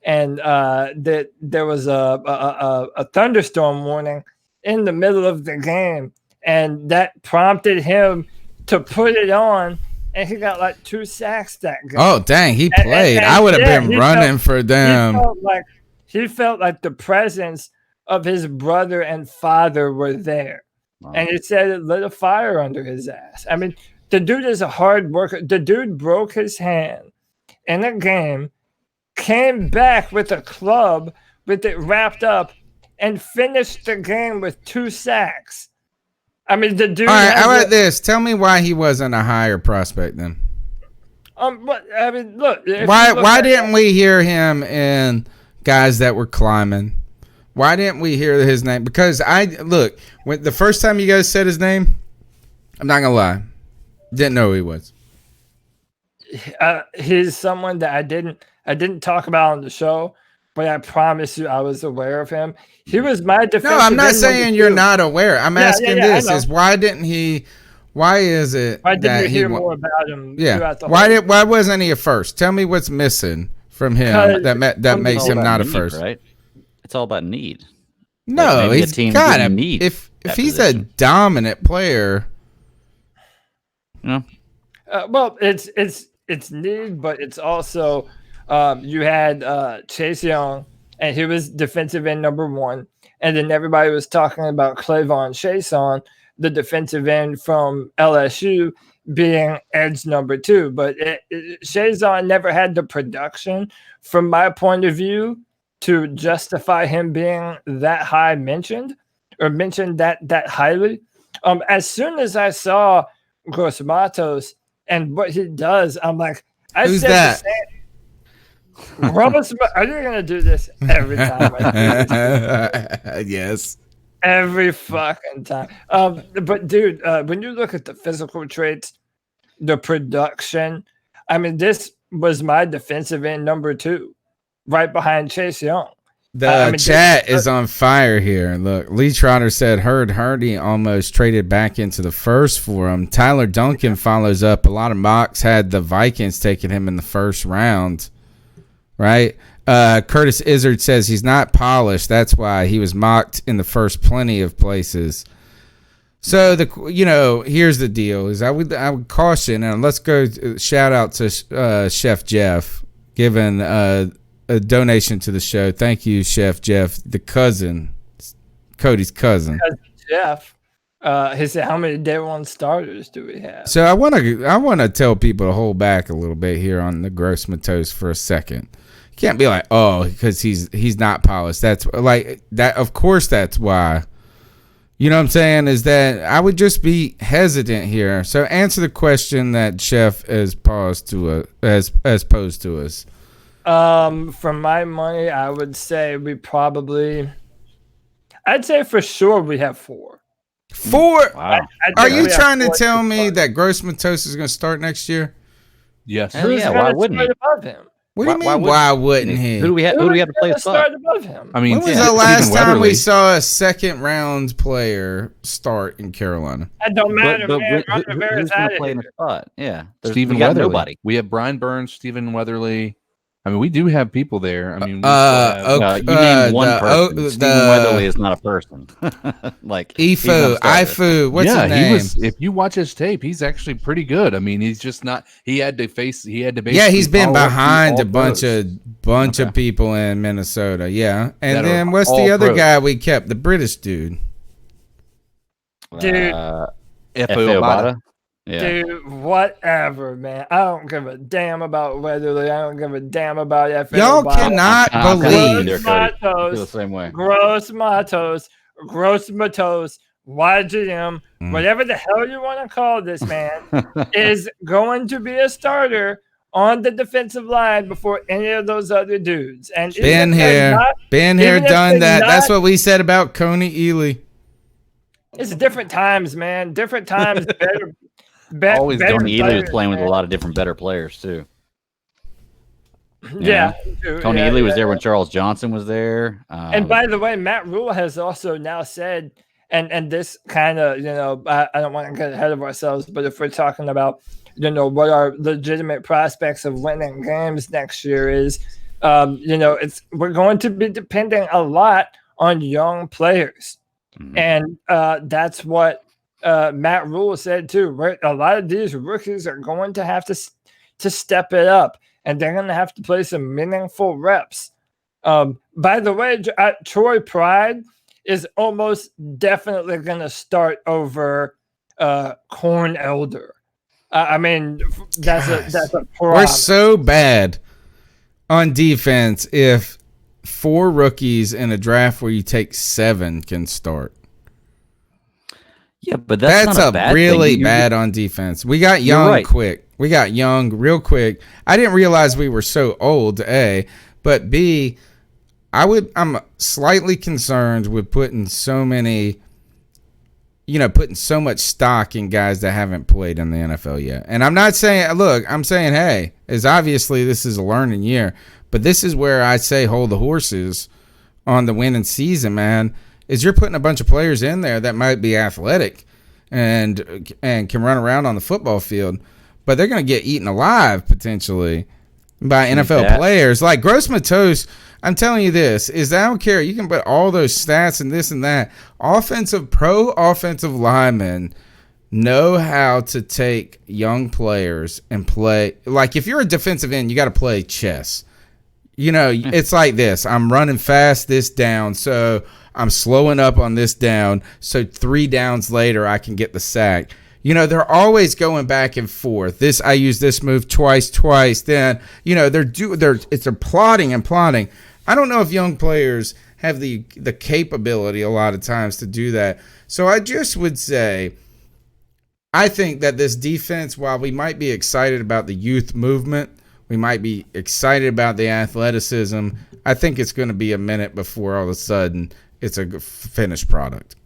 and that there was a thunderstorm warning in the middle of the game, and that prompted him to put it on. And he got like 2 sacks that game. Oh, dang. He played. I would have been running for them. He felt like the presence of his brother and father were there. Wow. And he said it lit a fire under his ass. I mean, the dude is a hard worker. The dude broke his hand in a game, came back with a club with it wrapped up, and finished the game with 2 sacks. I mean, the dude. All right, how about this? Tell me why he wasn't a higher prospect then. But I mean, look. Why didn't we hear him in guys that were climbing? Why didn't we hear his name? Because when the first time you guys said his name, I'm not gonna lie, didn't know who he was. He's someone that I didn't talk about on the show. But I promise you, I was aware of him. He was my defensive. No, I'm not saying you're not aware. I'm asking this: is why didn't he? Why is it? Why didn't you hear more about him? Yeah. Why wasn't he a first? Tell me what's missing from him that makes him not a first. Right? It's all about need. No, he's got him. If he's a dominant player, well, it's need, but it's also. You had Chase Young, and he was defensive end number 1. And then everybody was talking about Clavon Chason, the defensive end from LSU, being edge number 2. But Chason never had the production, from my point of view, to justify him being that high mentioned or mentioned that highly. As soon as I saw Gross-Matos and what he does, I'm like, Who's that? Gross, are you gonna do this every time? Yes. Every fucking time. But dude, when you look at the physical traits, the production, I mean, this was my defensive end number 2, right behind Chase Young. The chat is on fire here. Look, Lee Trotter said Hurd Hardy almost traded back into the first for him. Tyler Duncan follows up. A lot of mocks had the Vikings taking him in the first round, right? Curtis Izzard says he's not polished. That's why he was mocked in the first plenty of places. So here's the deal: is I would caution, and let's go shout out to Chef Jeff, giving a donation to the show. Thank you, Chef Jeff, the cousin, Cody's cousin. Jeff, he said, "How many day one starters do we have?" So I want to tell people to hold back a little bit here on the Gross-Matos for a second. You can't be like, oh, because he's not polished. That's like that. Of course, that's why. You know what I'm saying? Is that I would just be hesitant here. So answer the question that Chef has posed to us. For my money, I would say I'd say for sure we have 4. 4? Wow. Are you trying to tell me that Gross-Matos is going to start next year? Yes. Hell yeah, why wouldn't he? Above him? What do you mean? Why wouldn't he? Who do we have to play a spot? Start above him? I mean, When was the last time we saw a second round player start in Carolina? That don't matter, But man. who's going to play in a spot? Yeah, Stephen we got Weatherly. nobody. We have Brian Burns, Stephen Weatherly. I mean, we do have people there. I mean, You name one person. Stephen Weatherly is not a person. Like he's not a starter. Ifu, what's his name? He was. If you watch his tape, he's actually pretty good. I mean, he's just not. He had to basically. Yeah, he's been behind a bunch pros. of people in Minnesota. Yeah, and That then are what's all the other pros. guy we kept? The British dude. Dude. Efe Obata. Yeah. Dude, whatever, man. I don't give a damn about Weatherly. I don't give a damn about F. Y'all cannot believe. Gross-Matos, the same way. Gross-Matos, YGM, whatever the hell you want to call this man, is going to be a starter on the defensive line before any of those other dudes. And Been here, done that. That's what we said about Coney Ely. It's different times, man. Different times. Always better Tony Ely was players, playing with man. a lot of different better players too. Yeah. Tony Ely was there when Charles Johnson was there. And by the way, Matt Rhule has also now said, and this kind of, I don't want to get ahead of ourselves, but if we're talking about, what our legitimate prospects of winning games next year is, we're going to be depending a lot on young players. Mm-hmm. And that's what Matt Rhule said too. A lot of these rookies are going to have to step it up, and they're going to have to play some meaningful reps. By the way, Troy Pride is almost definitely going to start over Corn Elder. I mean, that's a promise. We're so bad on defense if 4 rookies in a draft where you take 7 can start. Yeah, but that's not a bad really thing. bad on defense. We got young right. quick. We got young real quick. I didn't realize we were so old, A, but B, I'm slightly concerned with putting so much stock in guys that haven't played in the NFL yet. And I'm not saying, I'm saying, hey, as obviously this is a learning year, but this is where I say hold the horses on the winning season, man. Is you're putting a bunch of players in there that might be athletic and can run around on the football field, but they're going to get eaten alive potentially by NFL players. Like Gross-Matos, I'm telling you this, is I don't care. You can put all those stats and this and that. Pro offensive linemen know how to take young players and play. Like if you're a defensive end, you got to play chess. It's like this. I'm running fast this down, so I'm slowing up on this down, so 3 downs later I can get the sack. They're always going back and forth. I use this move twice. Then they're plotting and plotting. I don't know if young players have the capability a lot of times to do that. So I just would say, I think that this defense, while we might be excited about the youth movement, we might be excited about the athleticism, I think it's going to be a minute before all of a sudden it's a finished product.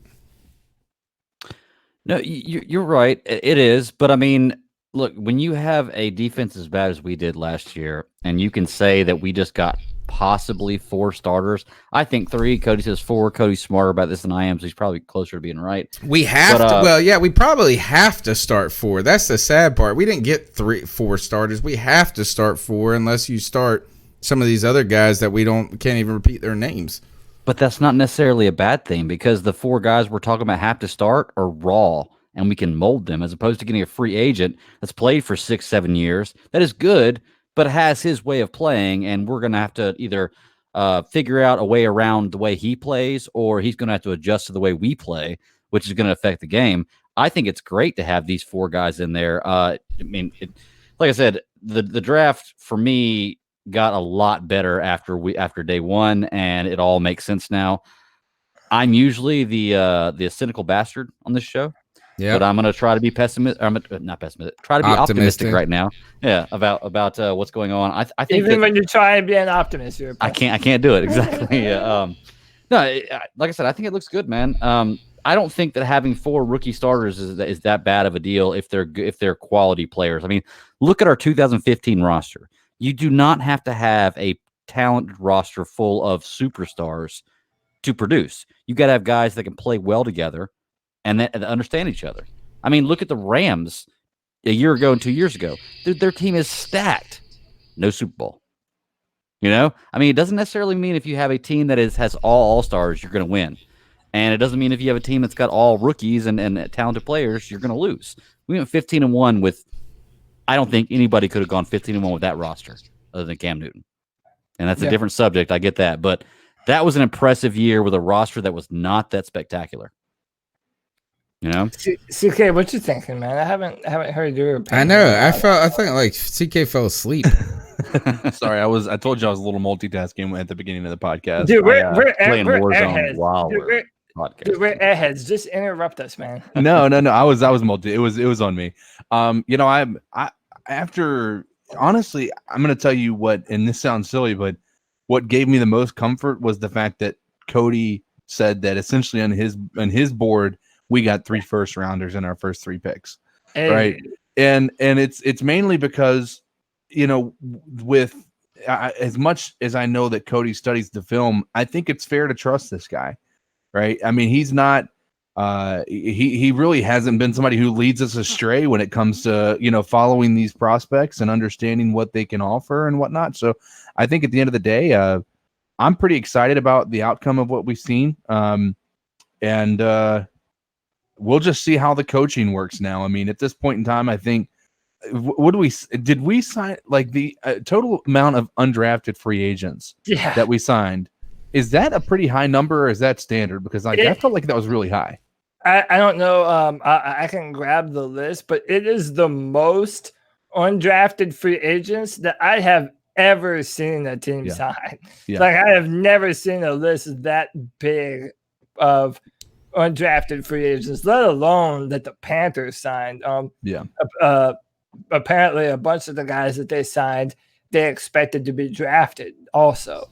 No, you're right. It is. But I mean, look, when you have a defense as bad as we did last year, and you can say that we just got possibly 4 starters. I think 3. Cody says 4. Cody's smarter about this than I am, so he's probably closer to being right. We have to. Well, yeah, we probably have to start 4. That's the sad part. We didn't get 4 starters. We have to start 4 unless you start some of these other guys that can't even repeat their names. But that's not necessarily a bad thing, because the 4 guys we're talking about have to start are raw, and we can mold them, as opposed to getting a free agent that's played for 6-7 years. That is good, but has his way of playing, and we're going to have to either figure out a way around the way he plays, or he's going to have to adjust to the way we play, which is going to affect the game. I think it's great to have these 4 guys in there. I mean, like I said, the draft for me got a lot better after day 1, and it all makes sense now. I'm usually the cynical bastard on this show. Yeah, but I'm going to try to be pessimistic. Not pessimistic. Try to be optimistic right now. Yeah, about what's going on. I think even when you try and be an optimist, you're I can't do it exactly. Yeah. No, like I said, I think it looks good, man. I don't think that having 4 rookie starters is that bad of a deal if they're quality players. I mean, look at our 2015 roster. You do not have to have a talented roster full of superstars to produce. You got to have guys that can play well together and that understand each other. I mean, look at the Rams a year ago and 2 years ago. Their team is stacked. No Super Bowl. You know? I mean, it doesn't necessarily mean if you have a team that has all All-Stars, you're going to win. And it doesn't mean if you have a team that's got all rookies and talented players, you're going to lose. We went 15-1 with, I don't think anybody could have gone 15-1 with that roster other than Cam Newton. And that's a different subject. I get that. But that was an impressive year with a roster that was not that spectacular. You know, CK, what you thinking, man? I haven't heard your opinion. I know. I think like CK fell asasleep. Sorry, I told you I was a little multitasking at the beginning of the podcast. Dude, we're playing Warzone while we're airheads. Just interrupt us, man. No. I was multi. It was on me. You know, I after honestly, I'm gonna tell you what, and this sounds silly, but what gave me the most comfort was the fact that Cody said that essentially on his board, we got 3 first-rounders in our first 3 picks, right? And it's mainly because, you know, with as much as I know that Cody studies the film, I think it's fair to trust this guy, right? I mean, he's not he really hasn't been somebody who leads us astray when it comes to, you know, following these prospects and understanding what they can offer and whatnot. So I think at the end of the day, I'm pretty excited about the outcome of what we've seen, and we'll just see how the coaching works now. I mean, at this point in time, I think, did we sign like the total amount of undrafted free agents that we signed? Is that a pretty high number, or is that standard? Because I felt like that was really high. I don't know. I can grab the list, but it is the most undrafted free agents that I have ever seen a team sign. Yeah. Like, I have never seen a list that big of undrafted free agents, let alone that the Panthers signed. Apparently a bunch of the guys that they signed, they expected to be drafted also.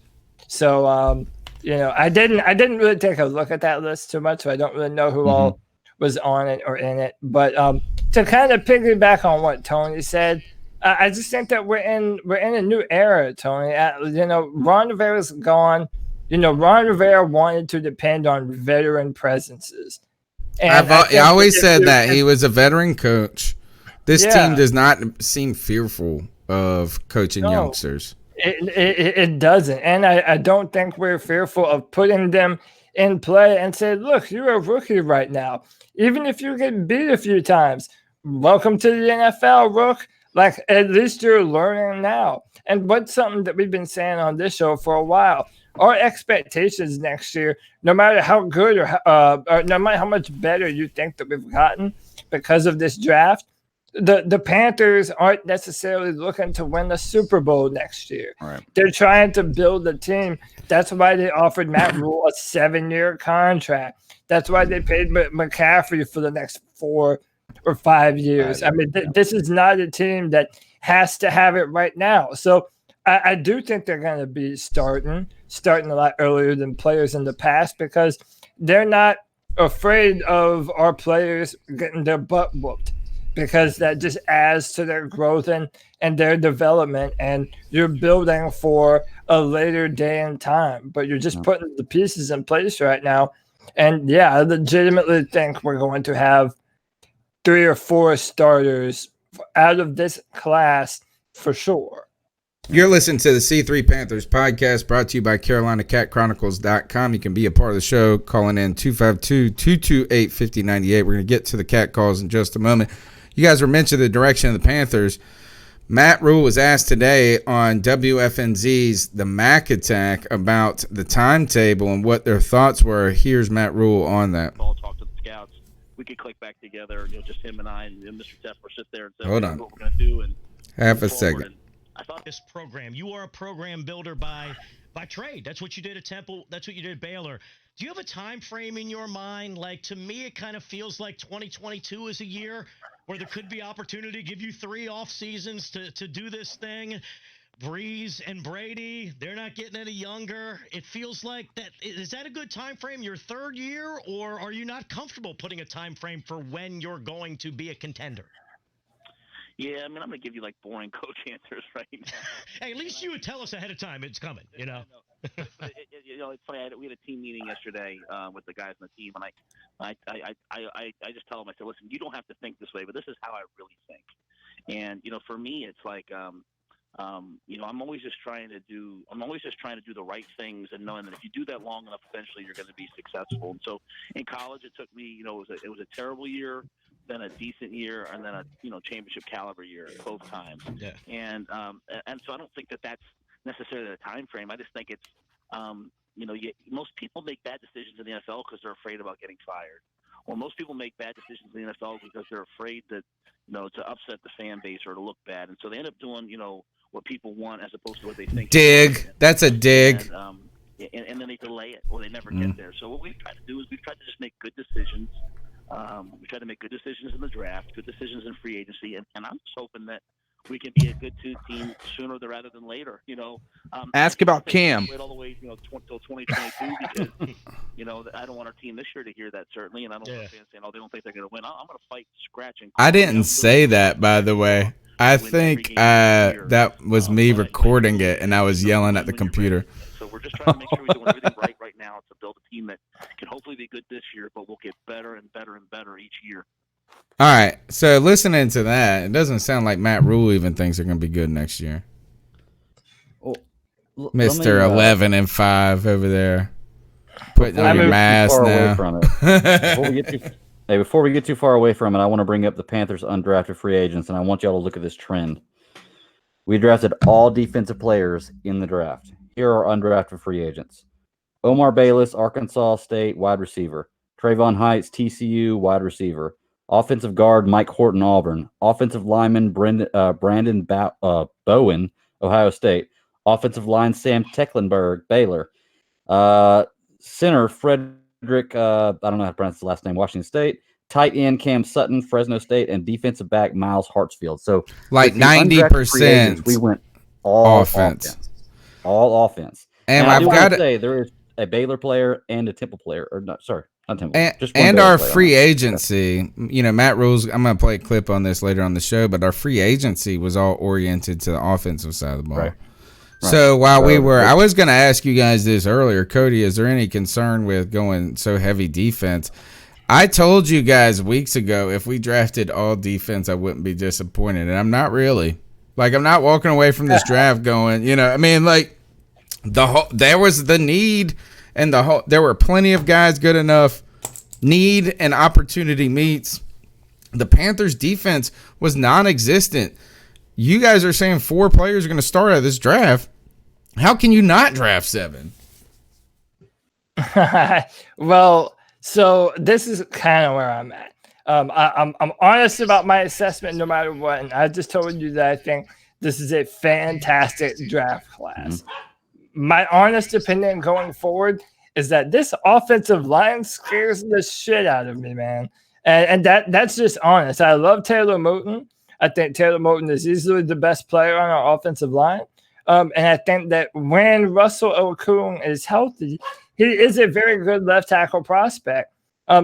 So you know, I didn't really take a look at that list too much, so I don't really know who all was on it or in it. But to kind of piggyback on what Tony said, I just think that we're in a new era, Tony. You know, Ron Rivera's gone. You know, Ron Rivera wanted to depend on veteran presences. And I always said that he was a veteran coach. This team does not seem fearful of coaching youngsters. It doesn't. And I don't think we're fearful of putting them in play and say, look, you're a rookie right now. Even if you get beat a few times, welcome to the NFL, Rook. Like, at least you're learning now. And what's something that we've been saying on this show for a while, our expectations next year, no matter how good or no matter how much better you think that we've gotten because of this draft, the Panthers aren't necessarily looking to win the Super Bowl next year. Right. They're trying to build a team. That's why they offered Matt Rhule a 7-year contract. That's why they paid McCaffrey for the next 4 or 5 years. I mean, this is not a team that has to have it right now. So I do think they're going to be starting a lot earlier than players in the past because they're not afraid of our players getting their butt whooped, because that just adds to their growth and their development, and you're building for a later day and time, but you're just putting the pieces in place right now. And yeah, I legitimately think we're going to have 3 or 4 starters out of this class for sure. You're listening to the C3 Panthers podcast, brought to you by CarolinaCatChronicles.com. You can be a part of the show calling in 252-228-5098. We're going to get to the cat calls in just a moment. You guys were mentioning the direction of the Panthers. Matt Rhule was asked today on WFNZ's The Mac Attack about the timetable and what their thoughts were. Here's Matt Rhule on that. I'll talk to the scouts. We could click back together, just him and I and Mr. Tepper sit there and say, Hold on. what we're going to do. And half a second. I thought this program, you are a program builder by trade. That's what you did at Temple. That's what you did at Baylor. Do you have a time frame in your mind? Like, to me, it kind of feels like 2022 is a year where there could be opportunity to give you 3 off seasons to do this thing. Breeze and Brady, they're not getting any younger. It feels like that. Is that a good time frame, your 3rd year, or are you not comfortable putting a time frame for when you're going to be a contender? Yeah, I mean, I'm going to give you boring coach answers right now. Hey, at least you would tell us ahead of time it's coming, It's funny. We had a team meeting yesterday with the guys on the team, and I just tell them, I said, listen, you don't have to think this way, but this is how I really think. And for me, it's I'm always just trying to do the right things, and knowing that if you do that long enough, eventually you're going to be successful. And so in college, it took me, it was a terrible year, then a decent year, and then a championship caliber year both times. Yeah. And so I don't think that that's necessarily the time frame. I just think it's most people make bad decisions in the NFL because they're afraid about getting fired, or most people make bad decisions in the NFL because they're afraid that to upset the fan base or to look bad, and so they end up doing what people want as opposed to what they think. Dig. That's a dig. And then they delay it, or they never get there. So what we've tried to do is we've tried to just make good decisions. We try to make good decisions in the draft, good decisions in free agency, and I'm just hoping that we can be a good team sooner rather than later. Ask about Cam. Wait all the way, till 2022 because I don't want our team this year to hear that, certainly, and I don't want fans saying, "Oh, they don't think they're going to win." I'm going to fight, scratch, and I didn't say that, by the way. I think that was me recording it, and I was yelling at the computer. So we're just trying to make sure we're doing everything right now to build a team that can hopefully be good this year, but we'll get better and better and better each year. All right, so listening to that, it doesn't sound like Matt Rhule even thinks they're going to be good next year. Well, Mr. 11-5 over there, putting on your mask now. Before we get too far away from it, I want to bring up the Panthers' undrafted free agents, and I want y'all to look at this trend. We drafted all defensive players in the draft. Here are undrafted free agents: Omar Bayless, Arkansas State, wide receiver; Trayvon Heights, TCU, wide receiver; offensive guard Mike Horton, Auburn; offensive lineman Brandon Bowen, Ohio State; offensive line Sam Tecklenburg, Baylor; center Frederick, I don't know how to pronounce his last name, Washington State; tight end Cam Sutton, Fresno State; and defensive back Miles Hartsfield. So 90%. We went all offense. All offense. And I've got to say there is a Baylor player and a Temple player, or not? Sorry, not Temple. And our free agency. Matt Rhule's. I'm going to play a clip on this later on the show, but our free agency was all oriented to the offensive side of the ball. Right. So while I was going to ask you guys this earlier, Cody, is there any concern with going so heavy defense? I told you guys weeks ago if we drafted all defense, I wouldn't be disappointed, and I'm not really. I'm not walking away from this draft going, there was the need, and there were plenty of guys good enough. Need and opportunity meets. The Panthers' defense was non-existent. You guys are saying 4 players are going to start out of this draft. How can you not draft 7? Well, so this is kind of where I'm at. I'm honest about my assessment no matter what, and I just told you that I think this is a fantastic draft class. My honest opinion going forward is that this offensive line scares the shit out of me, man. And that's just honest. I love Taylor Moton. I think Taylor Moton is easily the best player on our offensive line. And I think that when Russell Okung is healthy, he is a very good left tackle prospect.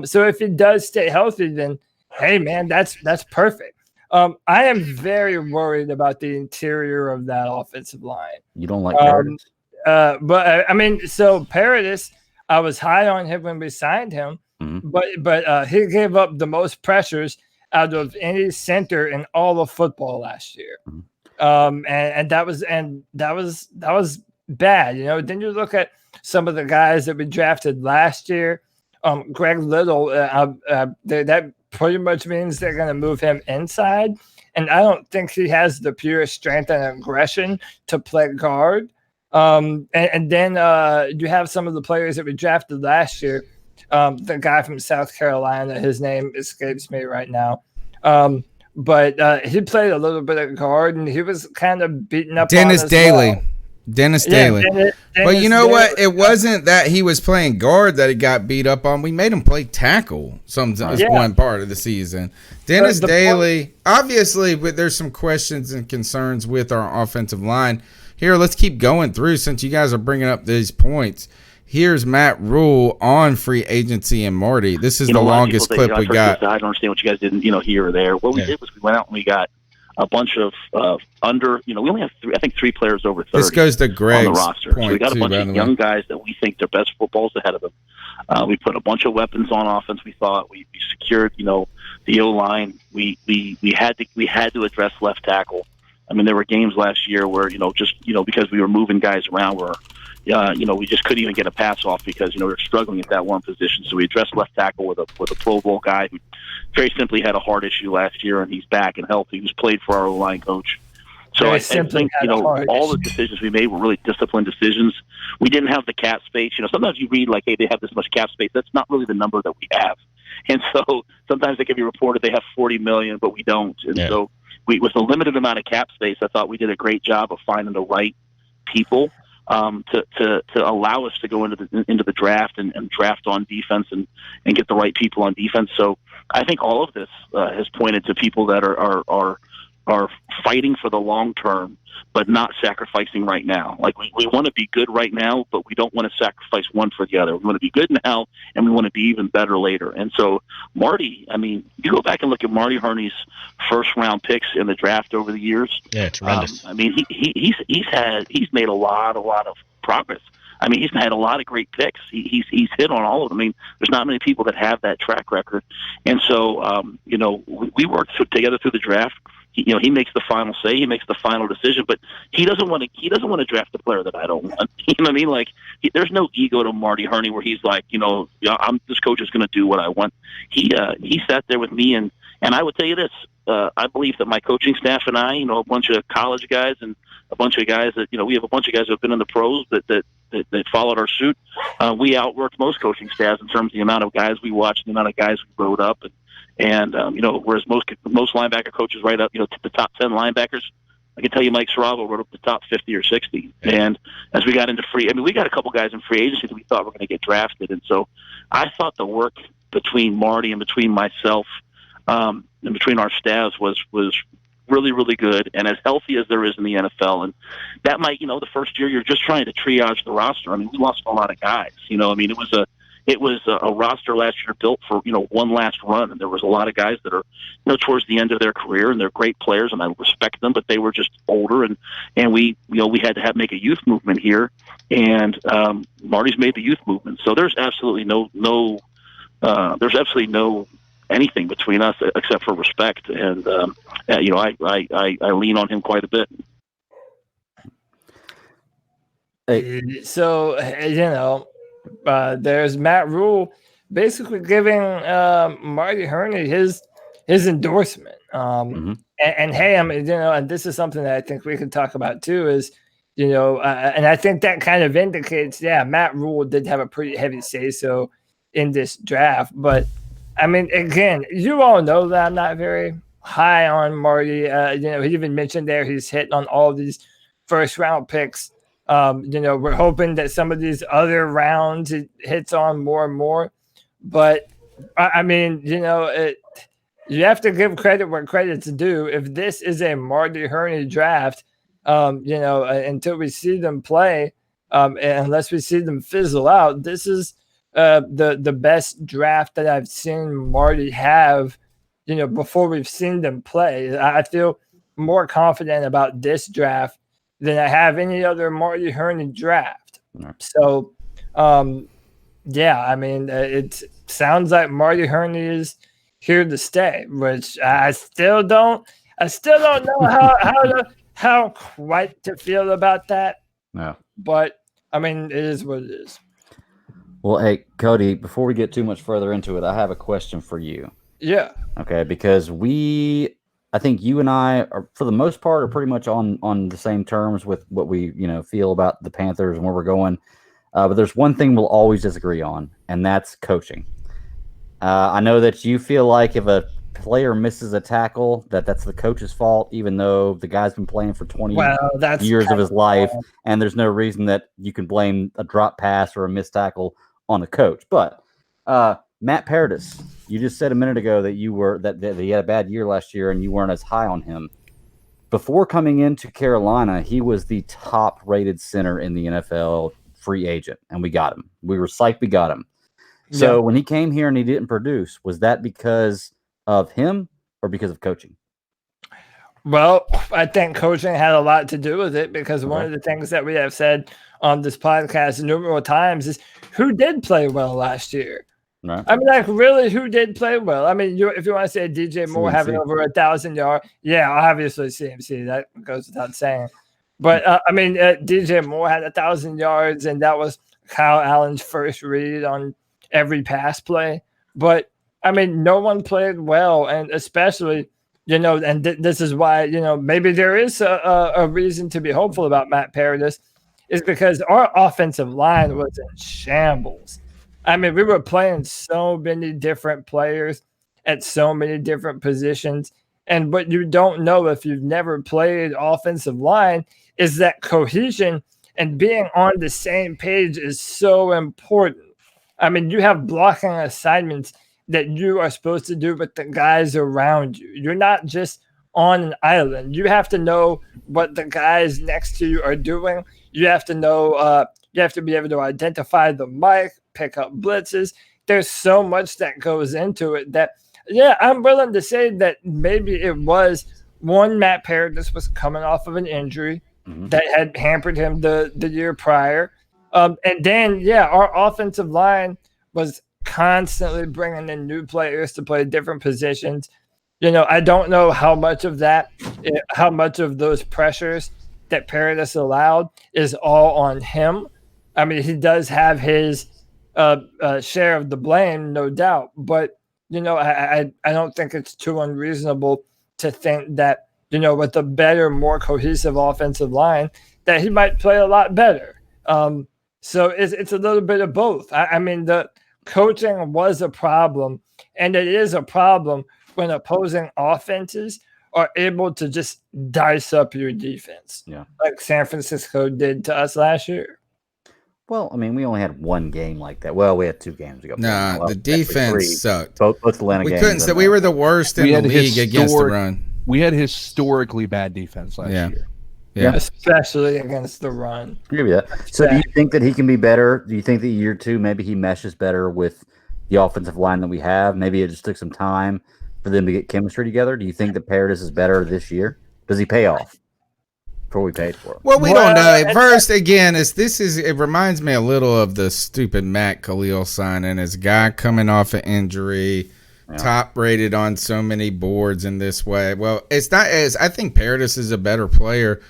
So if he does stay healthy, then hey, man, that's perfect. I am very worried about the interior of that offensive line. You don't like Paradis? But I mean, so Paradis, I was high on him when we signed him, but he gave up the most pressures out of any center in all of football last year. And that was bad. You know, then you look at some of the guys that we drafted last year. Greg Little, that pretty much means they're going to move him inside. And I don't think he has the pure strength and aggression to play guard. And then you have some of the players that we drafted last year. The guy from South Carolina, his name escapes me right now. But he played a little bit of guard, and he was kind of beaten up. Dennis Daly. Well. Dennis Daly. But you know what? It wasn't that he was playing guard that he got beat up on. We made him play tackle one part of the season. Dennis Daly, obviously, there's some questions and concerns with our offensive line. Here, let's keep going through since you guys are bringing up these points. Here's Matt Rhule on free agency and Marty. This is the longest clip we got. I don't understand what you guys didn't, here or there. What we did was we went out and we got a bunch of under, we only have three players over 30. This goes to Greg's on the roster. point so we got a bunch of young way. guys that we think their best football's ahead of them. We put a bunch of weapons on offense. We thought we secured, the O-line. We had to address left tackle. I mean, there were games last year where, because we were moving guys around where, we just couldn't even get a pass off because, we were struggling at that one position. So we addressed left tackle with a Pro Bowl guy who very simply had a heart issue last year, and he's back and healthy. He was played for our O-line coach. So I think, all the decisions we made were really disciplined decisions. We didn't have the cap space. Sometimes you read like, hey, they have this much cap space. That's not really the number that we have. And so sometimes it can be reported they have $40 million, but we don't. And so with a limited amount of cap space, I thought we did a great job of finding the right people to allow us to go into the draft and draft on defense and get the right people on defense. So I think all of this has pointed to people that are fighting for the long term, but not sacrificing right now. Like we want to be good right now, but we don't want to sacrifice one for the other. We want to be good now, and we want to be even better later. And so Marty, I mean, you go back and look at Marty Herney's first round picks in the draft over the years. Yeah, tremendous. I mean, he's made a lot of progress. I mean, he's had a lot of great picks. He's hit on all of them. I mean, there's not many people that have that track record. And so, we worked together through the draft. He makes the final say. He makes the final decision. But he doesn't want to draft a player that I don't want. You know what I mean? Like, there's no ego to Marty Herney where he's like, this coach is going to do what I want. He sat there with me, and I would tell you this. I believe that my coaching staff and I, a bunch of college guys and a bunch of guys that, we have a bunch of guys who have been in the pros that followed our suit. We outworked most coaching staffs in terms of the amount of guys we watched, the amount of guys we wrote up, and whereas most linebacker coaches write up, to the top 10 linebackers, I can tell you Mike Saravo wrote up the top 50 or 60. And as we got into we got a couple guys in free agency that we thought were going to get drafted. And so I thought the work between Marty and between myself and between our staffs was really, really good and as healthy as there is in the NFL. And that might, the first year you're just trying to triage the roster. I mean, we lost a lot of guys. It was a roster last year built for, one last run. And there was a lot of guys that are, towards the end of their career, and they're great players and I respect them, but they were just older and we had to make a youth movement here. And Marty's made the youth movement. So there's absolutely no anything between us except for respect. And, I lean on him quite a bit. So, there's Matt Rhule basically giving Marty Herney his endorsement. And hey, I mean, and this is something that I think we could talk about too is, and I think that kind of indicates, Matt Rhule did have a pretty heavy say-so in this draft, but I mean, again, you all know that I'm not very high on Marty. He even mentioned there he's hitting on all these first round picks. We're hoping that some of these other rounds it hits on more and more. But I mean, you have to give credit where credit's due. If this is a Marty Hurney draft, until we see them play, unless we see them fizzle out, this is the best draft that I've seen Marty have, before we've seen them play. I feel more confident about this draft than I have any other Marty Hurney draft. So, I mean, it sounds like Marty Hurney is here to stay, which I still don't know how quite to feel about that. No. But I mean, it is what it is. Well, hey, Cody, before we get too much further into it, I have a question for you. Yeah. Okay, because I think you and I are, for the most part, are pretty much on the same terms with what we, feel about the Panthers and where we're going. But there's one thing we'll always disagree on, and that's coaching. I know that you feel like if a player misses a tackle, that's the coach's fault, even though the guy's been playing for 20 years of his life, and there's no reason that you can blame a drop pass or a missed tackle on the coach. But Matt Paradis, you just said a minute ago that that he had a bad year last year and you weren't as high on him. Before coming into Carolina, he was the top-rated center in the NFL free agent, and we got him. We were psyched we got him. So when he came here and he didn't produce, was that because of him or because of coaching? Well, I think coaching had a lot to do with it, because one of the things that we have said on this podcast numerous times is who did play well last year. Right. I mean, like, really, who did play well? I mean, if you want to say DJ Moore having over 1,000 yards, obviously CMC, that goes without saying. But DJ Moore had 1,000 yards, and that was Kyle Allen's first read on every pass play. But I mean, no one played well, and especially, this is why, maybe there is a reason to be hopeful about Matt Paradis, is because our offensive line was in shambles. I mean, we were playing so many different players at so many different positions. And what you don't know if you've never played offensive line is that cohesion and being on the same page is so important. I mean, you have blocking assignments that you are supposed to do with the guys around you. You're not just on an island. You have to know what the guys next to you are doing. You have to know, you have to be able to identify the mic, pick up blitzes. There's so much that goes into it that, I'm willing to say that maybe it was one, Matt Paradis was coming off of an injury that had hampered him the year prior. And then, our offensive line was constantly bringing in new players to play different positions. I don't know how much of those pressures that Paradis allowed is all on him. I mean, he does have his share of the blame, no doubt. But, I don't think it's too unreasonable to think that, with a better, more cohesive offensive line, that he might play a lot better. So it's a little bit of both. I mean, the coaching was a problem, and it is a problem when opposing offenses are able to just dice up your defense, like San Francisco did to us last year. Well, I mean, we only had one game like that. Well, we had 2 games ago. Nah, the defense sucked. Both Atlanta games. We couldn't say we were the worst in the league against the run. We had historically bad defense last year. Yeah, especially against the run. I'll give you that. So do you think that he can be better? Do you think that year 2, maybe he meshes better with the offensive line that we have? Maybe it just took some time for them to get chemistry together. Do you think that Paradis is better this year? Does he pay off before we paid for him? Well, we don't know. First, again, it reminds me a little of the stupid Matt Khalil signing. As a guy coming off an injury, top rated on so many boards in this way. Well, it's not as I think Paradis is a better player.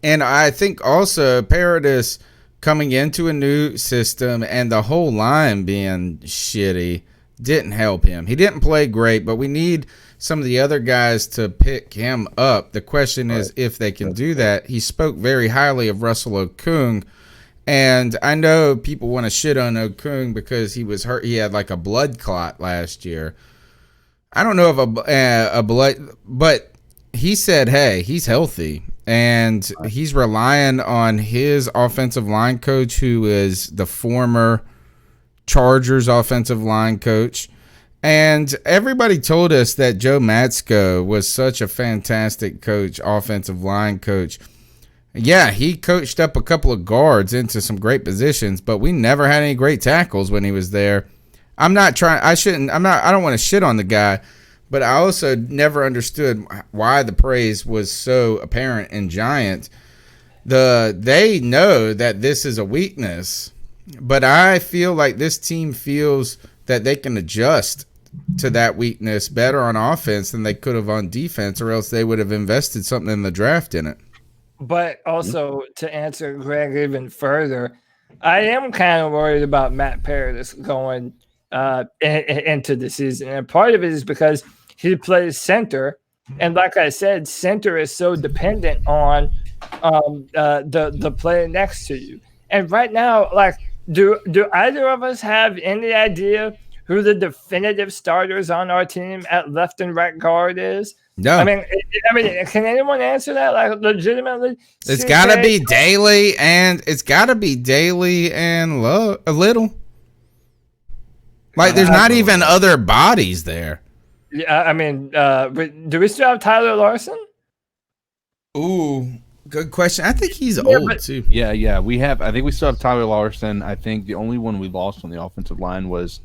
And I think also Paradis coming into a new system and the whole line being shitty didn't help him. He didn't play great, but we need some of the other guys to pick him up. The question is if they can do that. He spoke very highly of Russell Okung, and I know people want to shit on Okung because he was hurt. He had like a blood clot last year. I don't know if a but he said, hey, he's healthy. And he's relying on his offensive line coach, who is the former Chargers offensive line coach. And everybody told us that Joe Matsko was such a fantastic coach, offensive line coach. Yeah, he coached up a couple of guards into some great positions, but we never had any great tackles when he was there. I don't want to shit on the guy, but I also never understood why the praise was so apparent in Giants. They know that this is a weakness, but I feel like this team feels that they can adjust to that weakness better on offense than they could have on defense, or else they would have invested something in the draft in it. But also, to answer Greg even further, I am kind of worried about Matt Paradis going into the season. And part of it is because he plays center. And like I said, center is so dependent on the player next to you. And right now, like, do either of us have any idea who the definitive starters on our team at left and right guard is? No. I mean, can anyone answer that? Like, legitimately, it's got to be Daly and Little. Like, there's not even other bodies there. Yeah, I mean, do we still have Tyler Larson? Ooh, good question. I think he's old too. Yeah. We have. I think we still have Tyler Larson. I think the only one we lost on the offensive line was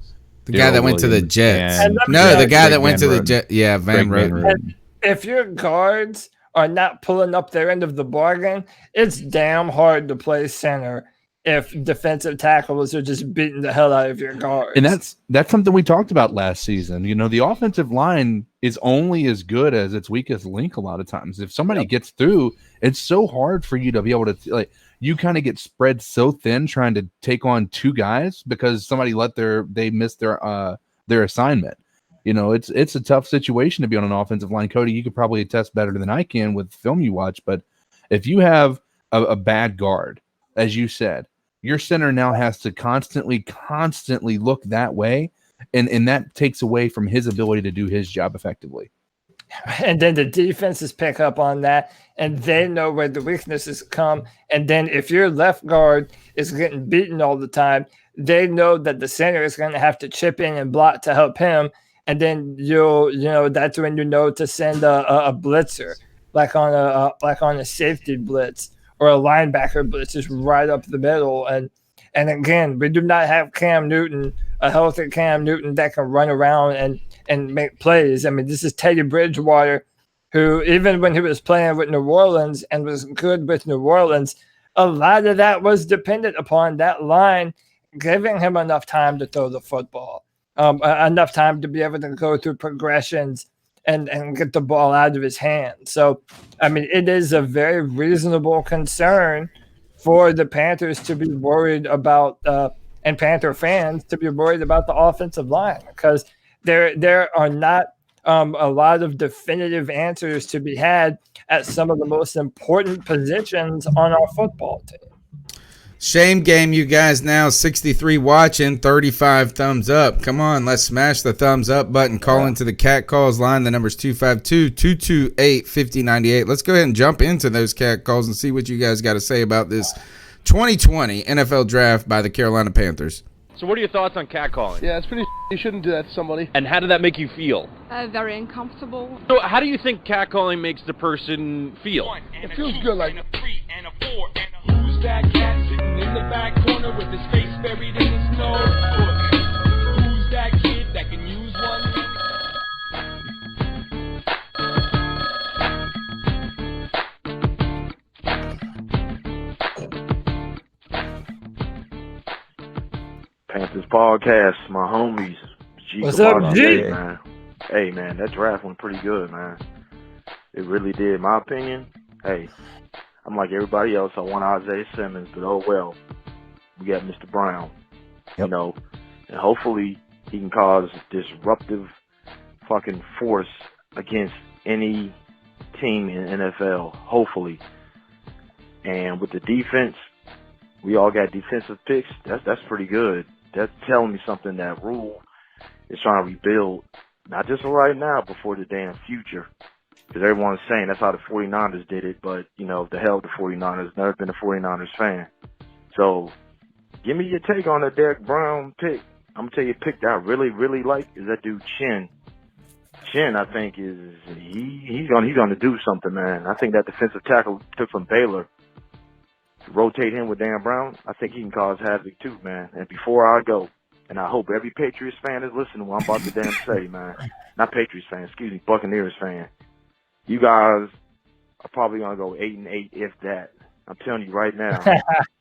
the guy that went to the Jets. The guy that went to the Jets. Yeah, Van Roten. If your guards are not pulling up their end of the bargain, it's damn hard to play center if defensive tackles are just beating the hell out of your guards. And that's something we talked about last season. You know, the offensive line is only as good as its weakest link a lot of times. If somebody gets through, it's so hard for you to be able to, like, you kind of get spread so thin trying to take on two guys because somebody they missed their assignment. You know, it's a tough situation to be on an offensive line. Cody, you could probably attest better than I can with film you watch, but if you have a bad guard, as you said, your center now has to constantly look that way, and that takes away from his ability to do his job effectively. And then the defenses pick up on that, and they know where the weaknesses come. And then if your left guard is getting beaten all the time, they know that the center is going to have to chip in and block to help him. And then that's when you know to send a blitzer, like on a safety blitz or a linebacker blitz, just right up the middle. And again, we do not have a healthy Cam Newton that can run around and make plays. I mean, this is Teddy Bridgewater, who even when he was playing with New Orleans and was good with New Orleans, a lot of that was dependent upon that line giving him enough time to throw the football. Enough time to be able to go through progressions and get the ball out of his hand. So, I mean, it is a very reasonable concern for the Panthers to be worried about, and Panther fans to be worried about the offensive line, because there are not a lot of definitive answers to be had at some of the most important positions on our football team. Shame game, you guys. Now 63 watching, 35 thumbs up. Come on, let's smash the thumbs up button. Call into the Cat Calls line. The number's 252-228-5098. Let's go ahead and jump into those Cat Calls and see what you guys got to say about this 2020 NFL Draft by the Carolina Panthers. So what are your thoughts on catcalling? Yeah, it's pretty you shouldn't do that to somebody. And how did that make you feel? Very uncomfortable. So how do you think catcalling makes the person feel? It feels good, like... Who's that cat sitting in the back corner with his face buried in the snow? Who's that kid that can use one? Panthers podcast, my homies. What's up, G? Man. Hey, man, that draft went pretty good, man. It really did. In my opinion, hey, I'm like everybody else. I want Isaiah Simmons, but oh well. We got Mr. Brown, you know, and hopefully he can cause disruptive fucking force against any team in NFL, hopefully. And with the defense, we all got defensive picks. That's pretty good. That's telling me something that Rhule is trying to rebuild Not just for right now, but for the damn future. Because everyone's saying that's how the 49ers did it, but, you know, the hell with the 49ers. Never been a 49ers fan. So, give me your take on the Derrick Brown pick. I'm going to tell you a pick that I really, really like is that dude Chinn. Chinn, I think, he's gonna do something, man. I think that defensive tackle took from Baylor, rotate him with Dan Brown, I think he can cause havoc too, man. And before I go, and I hope every Patriots fan is listening to what I'm about to damn say, man. Not Patriots fan, excuse me, Buccaneers fan. You guys are probably going to go 8-8 if that. I'm telling you right now,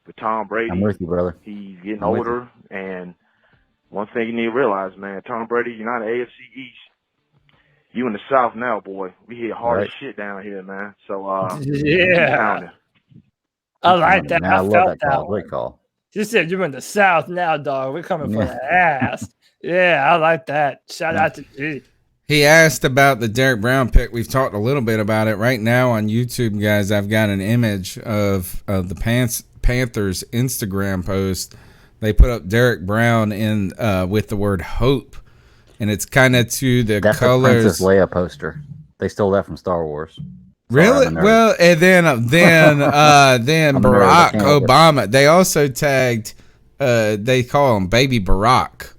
with Tom Brady, I'm with you, brother. He's getting older, and one thing you need to realize, man, Tom Brady, you're not an AFC East. You in the South now, boy. We hit hard as shit down here, man. So, yeah. I like that. Man, I love felt that call. one. Great call. You said you're in the South now, dog. We're coming for the ass. Yeah, I like that. Shout out to G. He asked about the Derrick Brown pick. We've talked a little bit about it. Right now on YouTube, guys, I've got an image of the Panthers Instagram post. They put up Derrick Brown in with the word hope, and it's kind of to the That's colors. a Princess Leia poster. They stole that from Star Wars. Really? Well, and then Barack Obama. They also tagged. They call him Baby Barack.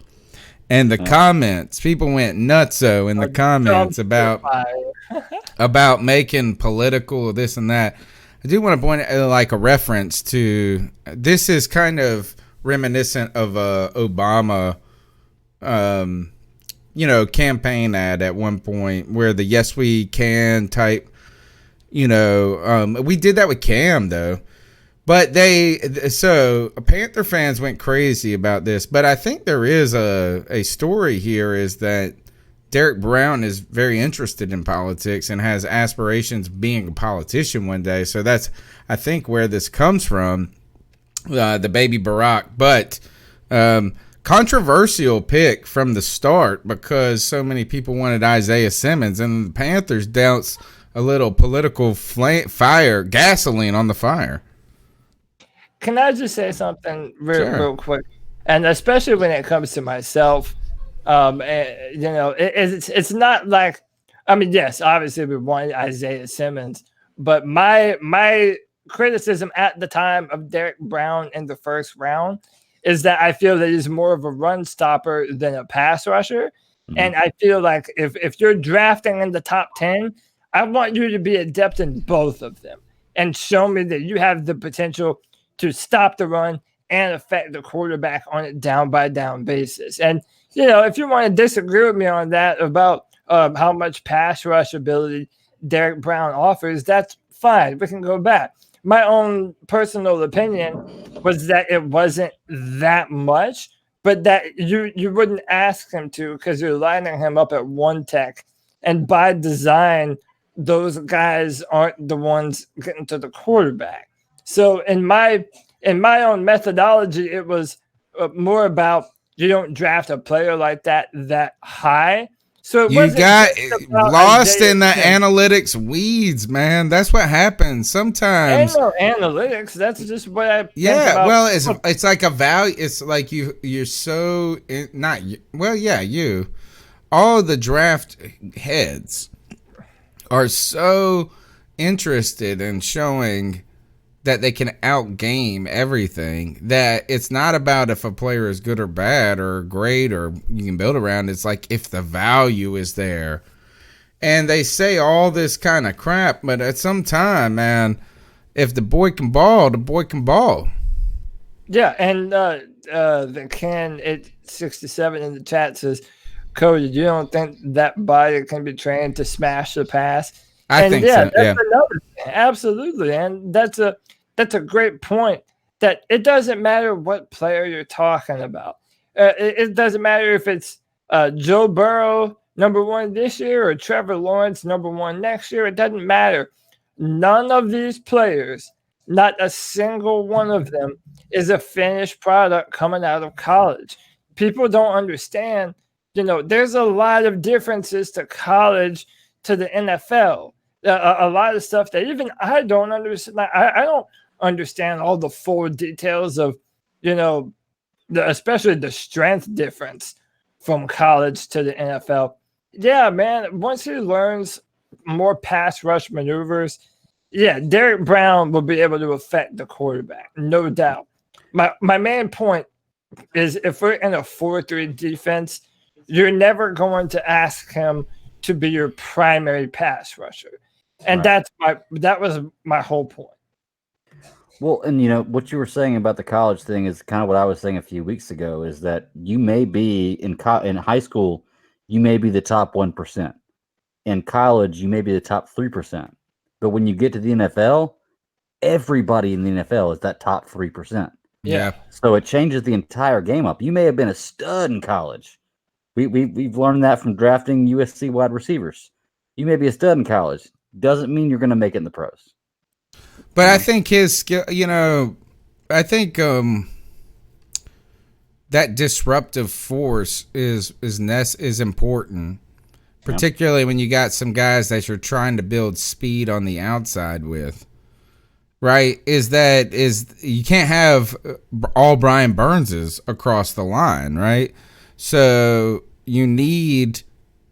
And the comments, people went nutso in the comments about making political this and that. I do want to point out like a reference to this is kind of reminiscent of Obama, campaign ad at one point where the "Yes We Can" type. We did that with Cam though. But Panther fans went crazy about this. But I think there is a story here is that Derrick Brown is very interested in politics and has aspirations of being a politician one day. So that's, I think, where this comes from, the Baby Barack. But controversial pick from the start because so many people wanted Isaiah Simmons. And the Panthers doused a little political gasoline on the fire. Can I just say something real quick? And especially when it comes to myself, it's not like, yes, obviously we wanted Isaiah Simmons, but my criticism at the time of Derrick Brown in the first round is that I feel that he's more of a run stopper than a pass rusher. Mm-hmm. And I feel like if you're drafting in the top 10, I want you to be adept in both of them and show me that you have the potential to stop the run and affect the quarterback on a down-by-down basis. And, if you want to disagree with me on that about how much pass rush ability Derrick Brown offers, that's fine. We can go back. My own personal opinion was that it wasn't that much, but that you wouldn't ask him to because you're lining him up at one tech. And by design, those guys aren't the ones getting to the quarterback. So in my own methodology, it was more about you don't draft a player like that high. So you got lost in the analytics weeds, man. That's what happens sometimes. I know analytics. That's just what I. Yeah, well, it's like a value. It's like you're so not. Well, yeah, you. All the draft heads are so interested in showing that they can outgame everything, that it's not about if a player is good or bad or great or you can build around. It's like if the value is there. And they say all this kind of crap, but at some time, man, if the boy can ball, the boy can ball. Yeah, and the Ken at 67 in the chat says, Cody, you don't think that body can be trained to smash the pass? I think so. That's another thing. Absolutely. And that's a great point, that it doesn't matter what player you're talking about. It doesn't matter if it's Joe Burrow, number 1 this year, or Trevor Lawrence, number 1 next year. It doesn't matter. None of these players, not a single one of them, is a finished product coming out of college. People don't understand, there's a lot of differences to college to the NFL. A lot of stuff that even I don't understand. I don't understand all the full details of, especially the strength difference from college to the NFL. Yeah, man. Once he learns more pass rush maneuvers, yeah, Derrick Brown will be able to affect the quarterback, no doubt. My main point is if we're in a 4-3 defense, you're never going to ask him to be your primary pass rusher. And Right. that was my whole point. Well, and you know what you were saying about the college thing is kind of what I was saying a few weeks ago. Is that you may be in high school, you may be the top 1%. In college, you may be the top 3%. But when you get to the NFL, everybody in the NFL is that top 3%. Yeah. So it changes the entire game up. You may have been a stud in college. We've learned that from drafting USC wide receivers. You may be a stud in college. Doesn't mean you're going to make it in the pros. But I think his skill, I think that disruptive force is important, particularly when you got some guys that you're trying to build speed on the outside with. Right? Is you can't have all Brian Burnses across the line, right? So you need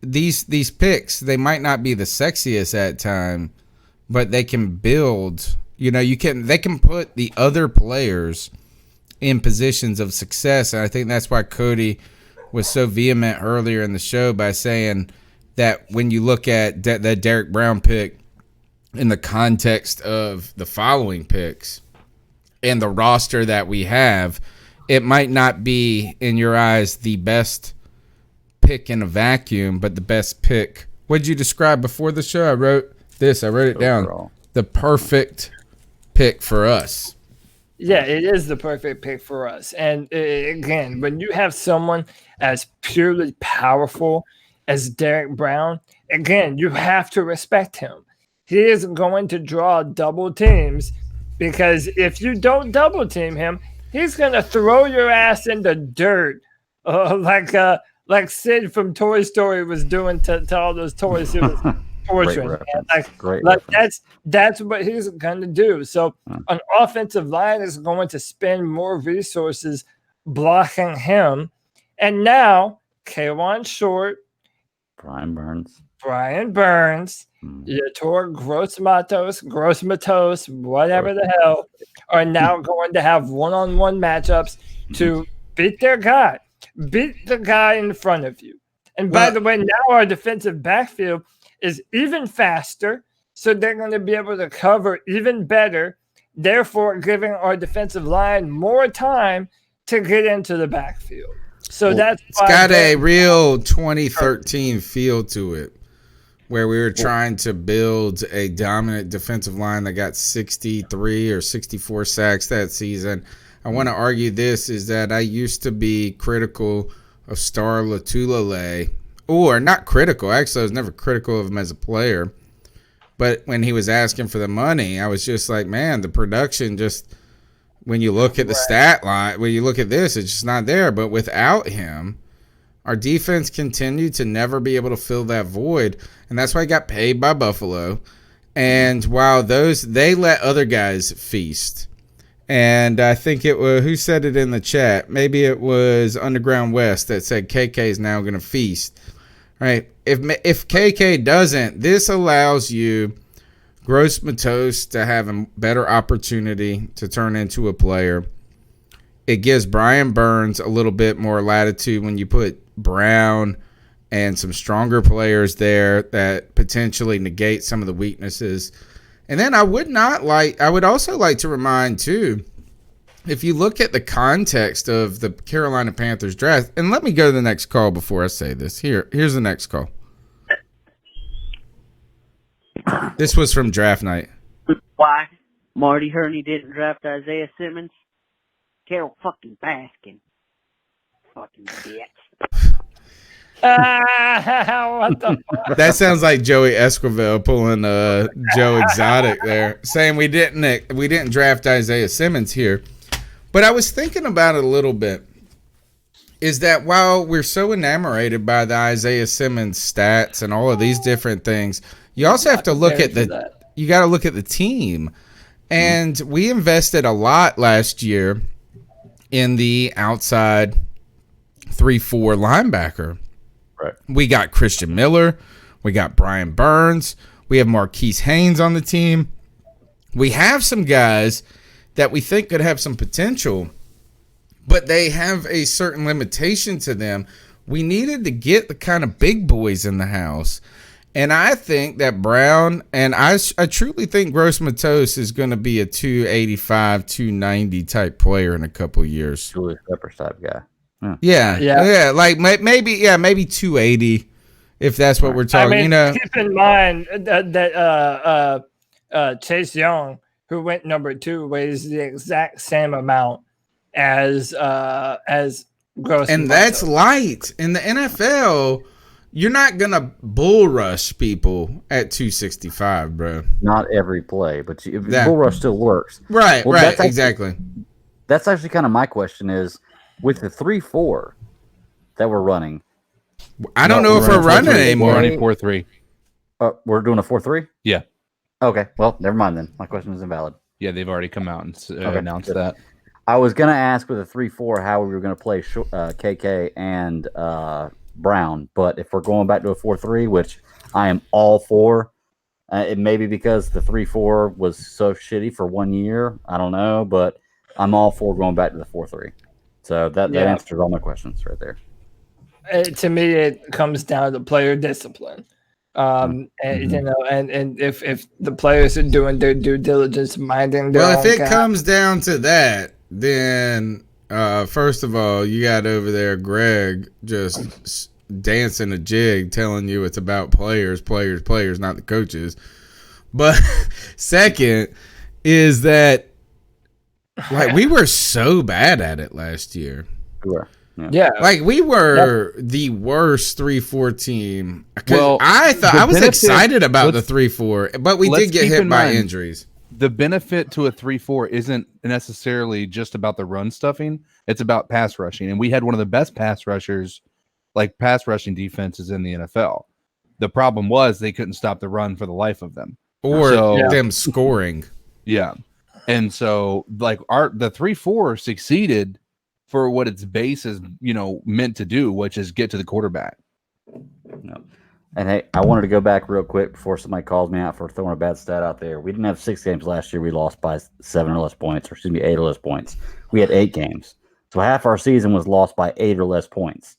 these picks. They might not be the sexiest at time, but they can build. They can put the other players in positions of success. And I think that's why Cody was so vehement earlier in the show by saying that when you look at that Derrick Brown pick in the context of the following picks and the roster that we have, it might not be, in your eyes, the best pick in a vacuum, but the best pick. What did you describe before the show? I wrote it down. The perfect pick for us. Yeah, it is the perfect pick for us. And again, when you have someone as purely powerful as Derrick Brown, again, you have to respect him. He is going to draw double teams because if you don't double team him, he's going to throw your ass in the dirt like Sid from Toy Story was doing to all those toys he was torturing. That's what he's going to do. So an offensive line is going to spend more resources blocking him. And now, K'Wan Short, Brian Burns, Yator Gross-Matos, whatever the hell, are now going to have one-on-one matchups to beat their guy. Beat the guy in front of you. And by the way, now our defensive backfield is even faster, so they're going to be able to cover even better, therefore giving our defensive line more time to get into the backfield. So that's it's got a real 2013 feel to it, where we were trying to build a dominant defensive line that got 63 or 64 sacks that season. I want to argue this is that I used to be critical of Star Lotulelei, or not critical. Actually, I was never critical of him as a player. But when he was asking for the money, I was just like, man, the production just, when you look at the stat line, when you look at this, it's just not there. But without him, our defense continued to never be able to fill that void. And that's why he got paid by Buffalo. And while they let other guys feast. And I think it was, who said it in the chat? Maybe it was Underground West that said KK is now going to feast. Right? If KK doesn't, this allows you, Gross-Matos, to have a better opportunity to turn into a player. It gives Brian Burns a little bit more latitude when you put Brown and some stronger players there that potentially negate some of the weaknesses. And then I would also like to remind, too, if you look at the context of the Carolina Panthers draft, and let me go to the next call before I say this. Here's the next call. This was from draft night. Why Marty Herney didn't draft Isaiah Simmons? Carol fucking Baskin. Fucking bitch. What the fuck? That sounds like Joey Esquivel pulling Joe Exotic there, saying we didn't draft Isaiah Simmons here. But I was thinking about it a little bit. Is that while we're so enamored by the Isaiah Simmons stats and all of these different things, you also have to look at you got to look at the team. And we invested a lot last year in the outside 3-4 linebacker. Right. We got Christian Miller. We got Brian Burns. We have Marquise Haynes on the team. We have some guys that we think could have some potential, but they have a certain limitation to them. We needed to get the kind of big boys in the house. And I think that Brown, and I truly think Gross-Matos is going to be a 285, 290 type player in a couple of years. Julius Peppers type guy. Yeah. Like maybe 280, if that's what we're talking. Keep in mind that Chase Young, who went number 2, weighs the exact same amount as Gross-Matos. And that's light. In the NFL, you're not going to bull rush people at 265, bro. Not every play, but bull rush still works. Right, exactly. That's actually kind of my question is, with the 3-4 that we're running. I don't know if we're running anymore. We're running 4-3. We're doing a 4-3? Yeah. Okay, well, never mind then. My question is invalid. Yeah, they've already come out and announced that. I was going to ask with a 3-4 how we were going to play KK and Brown, but if we're going back to a 4-3, which I am all for, it may be because the 3-4 was so shitty for 1 year. I don't know, but I'm all for going back to the 4-3. So that answers all my questions right there. To me, it comes down to player discipline. And if the players are doing their due diligence, minding their own it comes down to that, then first of all, you got over there Greg just dancing a jig, telling you it's about players, not the coaches. But second is that we were so bad at it last year. We were. Yeah. Like we were the worst 3-4 team. Well, I was excited about the 3-4, but we did get hit by injuries. The benefit to a 3-4 isn't necessarily just about the run stuffing. It's about pass rushing. And we had one of the best pass rushers, like pass rushing defenses in the NFL. The problem was they couldn't stop the run for the life of them. Or them scoring. Yeah. And so the 3-4 succeeded for what its base is, meant to do, which is get to the quarterback. No. And hey, I wanted to go back real quick before somebody calls me out for throwing a bad stat out there. We didn't have 6 games last year. We lost by 7 or less points, or 8 or less points. We had 8 games. So half our season was lost by 8 or less points.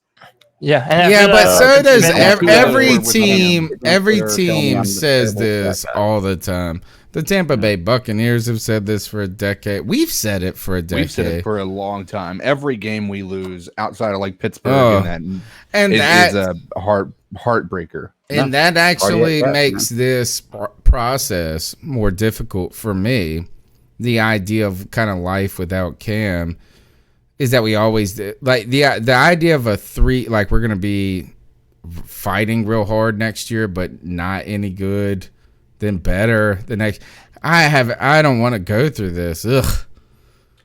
Yeah, but so does every team. Every team says this all the time. The Tampa Bay Buccaneers have said this for a decade. We've said it for a decade. We've said it for a long time. Every game we lose outside of Pittsburgh and that is a heartbreaker. And that actually makes this process more difficult for me. The idea of kind of life without Cam is that we always the idea of a 3, we're going to be fighting real hard next year, but not any good. Then better the next. I don't want to go through this. Ugh.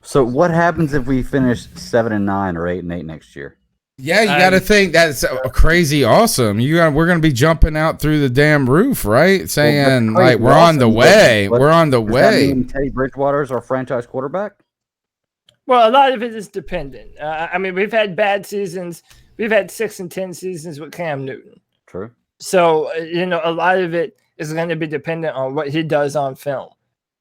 So what happens if we finish 7-9 or 8-8 next year? Yeah, you got to think that's crazy awesome. We're going to be jumping out through the damn roof, right? Saying we're on the way. We're on the way. That mean Teddy Bridgewater is our franchise quarterback? Well, a lot of it is dependent. We've had bad seasons. We've had 6 and 10 seasons with Cam Newton. True. So a lot of it is going to be dependent on what he does on film.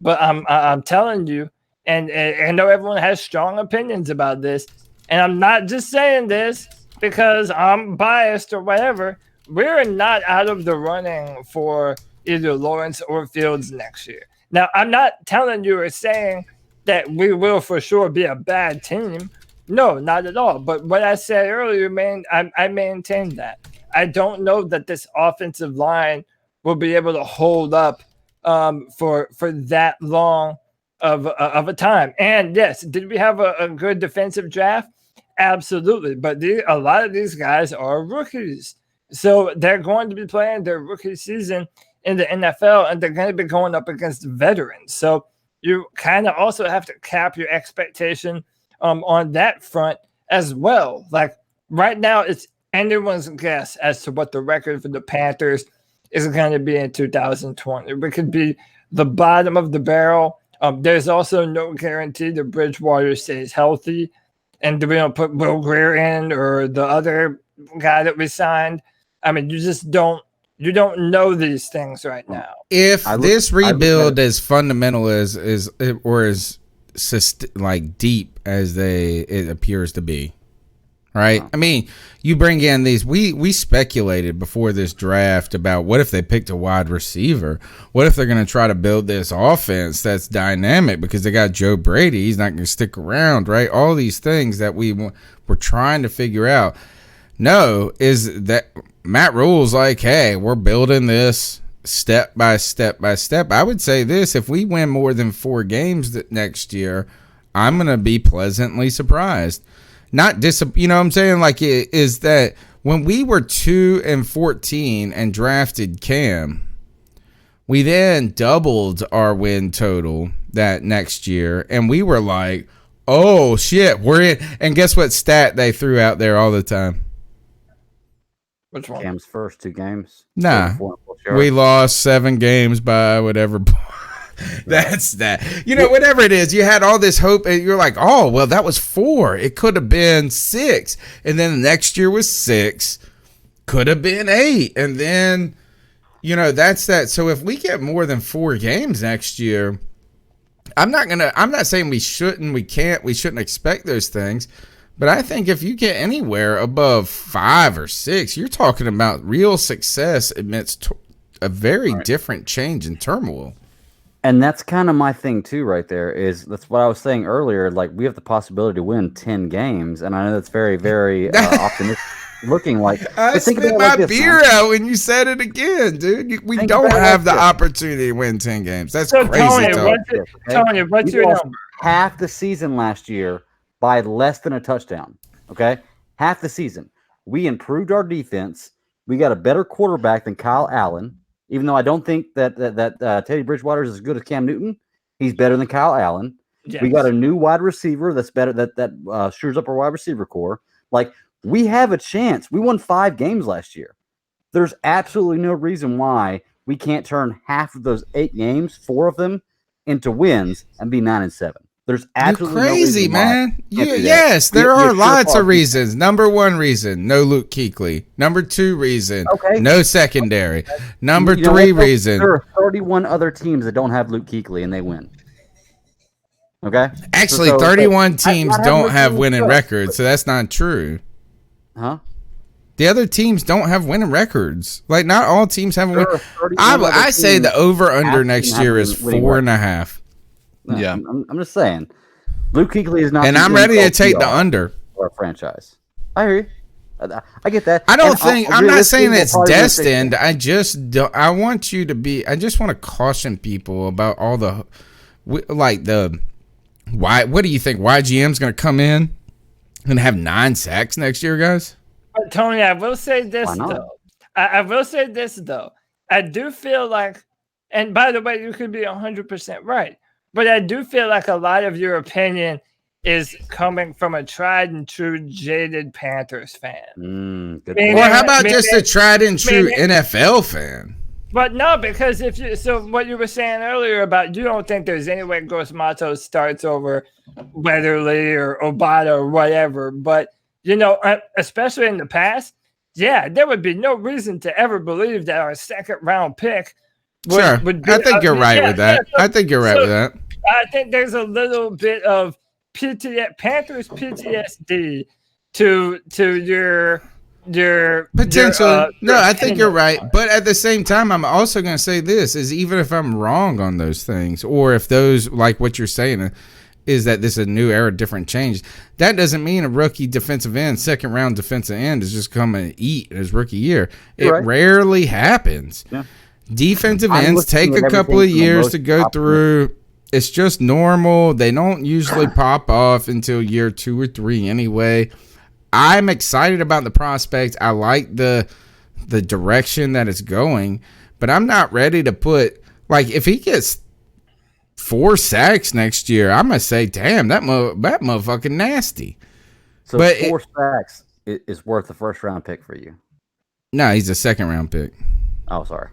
But I'm telling you, and I know everyone has strong opinions about this, and I'm not just saying this because I'm biased or whatever. We're not out of the running for either Lawrence or Fields next year. Now, I'm not telling you or saying that we will for sure be a bad team. No, not at all. But what I said earlier, man, I maintain that. I don't know that this offensive line will be able to hold up for that long of a time. And yes, did we have a good defensive draft? Absolutely. But a lot of these guys are rookies. So they're going to be playing their rookie season in the NFL, and they're going to be going up against veterans. So you kind of also have to cap your expectation on that front as well. Like right now, it's anyone's guess as to what the record for the Panthers is going to be in 2020. It could be the bottom of the barrel. There's also no guarantee that Bridgewater stays healthy, and we don't put Will Greer in or the other guy that we signed. I mean, you don't know these things right now. If this rebuild is fundamental as like deep as it appears to be, right? I mean, you bring in these. We speculated before this draft about what if they picked a wide receiver? What if they're going to try to build this offense that's dynamic because they got Joe Brady? He's not going to stick around, right? All these things that we're trying to figure out. No, is that Matt Rhule's like, hey, we're building this step by step by step. I would say this: if we win more than 4 games next year, I'm going to be pleasantly surprised. Not you know what I'm saying? Like, is that when we were 2-14 and drafted Cam, we then doubled our win total that next year, and we were like, oh shit, we're in. And guess what stat they threw out there all the time? Which one? Cam's first 2 games. Nah, we lost 7 games by whatever. That's that. You know, whatever it is, you had all this hope, and you're like, oh, well, that was 4. It could have been 6, and then the next year was 6. Could have been 8, and then, you know, that's that. So if we get more than 4 games next year, I'm not saying we shouldn't expect those things. But I think if you get anywhere above 5 or 6, you're talking about real success amidst a very different change in turmoil. And that's kind of my thing too, right there. That's what I was saying earlier. Like, we have the possibility to win 10 games, and I know that's very, very optimistic looking. Like, I spit my beer out when you said it again, dude. We don't have the opportunity to win 10 games. That's crazy. Tony, what's your number? Half the season last year by less than a touchdown. Okay, half the season. We improved our defense. We got a better quarterback than Kyle Allen. Even though I don't think that Teddy Bridgewater is as good as Cam Newton, he's better than Kyle Allen. Yes. We got a new wide receiver that's better. That shores up our wide receiver core. Like, we have a chance. We won 5 games last year. There's absolutely no reason why we can't turn half of those 8 games, 4 of them, into wins and be 9-7. There's absolutely crazy, no man. Yes, there are lots of reasons. Number 1 reason, no Luke Kuechly. Number 2 reason, no secondary. Number 3 reason, there are 31 other teams that don't have Luke Kuechly and they win. Okay. Actually, 31 teams don't have winning records, so that's not true. Huh? The other teams don't have winning records. Like, not all teams have a win. I say the over/under next year is 4.5. No, yeah, I'm just saying. Luke Kuechly is not, and I'm ready to take the under for a franchise. I hear you. I get that. I don't think I'm not saying it's destined. I just don't. I want you to be. I just want to caution people about all the why. What do you think? YGM's going to come in and have 9 sacks next year, guys? But Tony, I will say this though. I will say this though. I do feel like, and by the way, you could be 100% right. But I do feel like a lot of your opinion is coming from a tried and true jaded Panthers fan. Or how about just a tried and true NFL fan? But no, because what you were saying earlier about you don't think there's any way Gross-Matos starts over Weatherly or Obata or whatever. But, you know, especially in the past, yeah, there would be no reason to ever believe that our 2nd round pick would be, I think you're right with that. I think you're right with that. I think there's a little bit of Panthers PTSD to your potential. I think you're right. But at the same time, I'm also going to say this is even if I'm wrong on those things, or if those, like what you're saying, is that this is a new era, different change, that doesn't mean a rookie defensive end, 2nd round defensive end is just coming to eat in his rookie year. It rarely happens. Yeah. Defensive ends take a couple of years to go through. It's just normal. They don't usually pop off until year 2 or 3 anyway. I'm excited about the prospect. I like the direction that it's going, but I'm not ready to put, like, if he gets 4 sacks next year, I'm going to say, damn, that motherfucking nasty. So but 4 sacks is worth a 1st round pick for you? No, he's a 2nd round pick. Oh, sorry.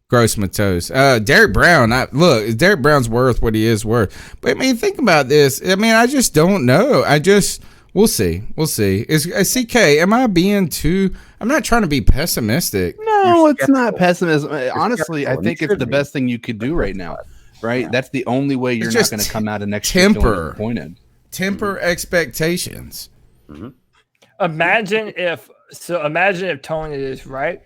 Gross-Matos. Derrick Brown. Derrick Brown's worth what he is worth. But I mean, think about this. I mean, I just don't know. We'll see. Is CK? Am I being too? I'm not trying to be pessimistic. No, it's not pessimism. Honestly, I think it's the best thing you could do right now. Right? Yeah. That's the only way you're not going to come out of next year feeling disappointed. Temper expectations. Mm-hmm. Imagine if Tony is right,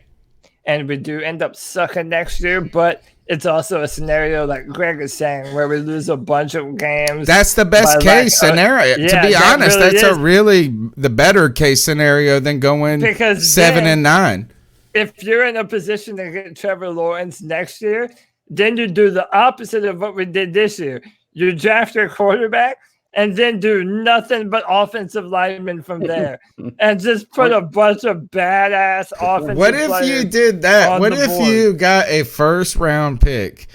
and we do end up sucking next year, but it's also a scenario like Greg is saying where we lose a bunch of games. That's the best case scenario. To be honest, that's a really the better case scenario than going 7-9. If you're in a position to get Trevor Lawrence next year, then you do the opposite of what we did this year. You draft your quarterback and then do nothing but offensive linemen from there, and just put a bunch of badass offensive. What if you did that? What if you got a first-round pick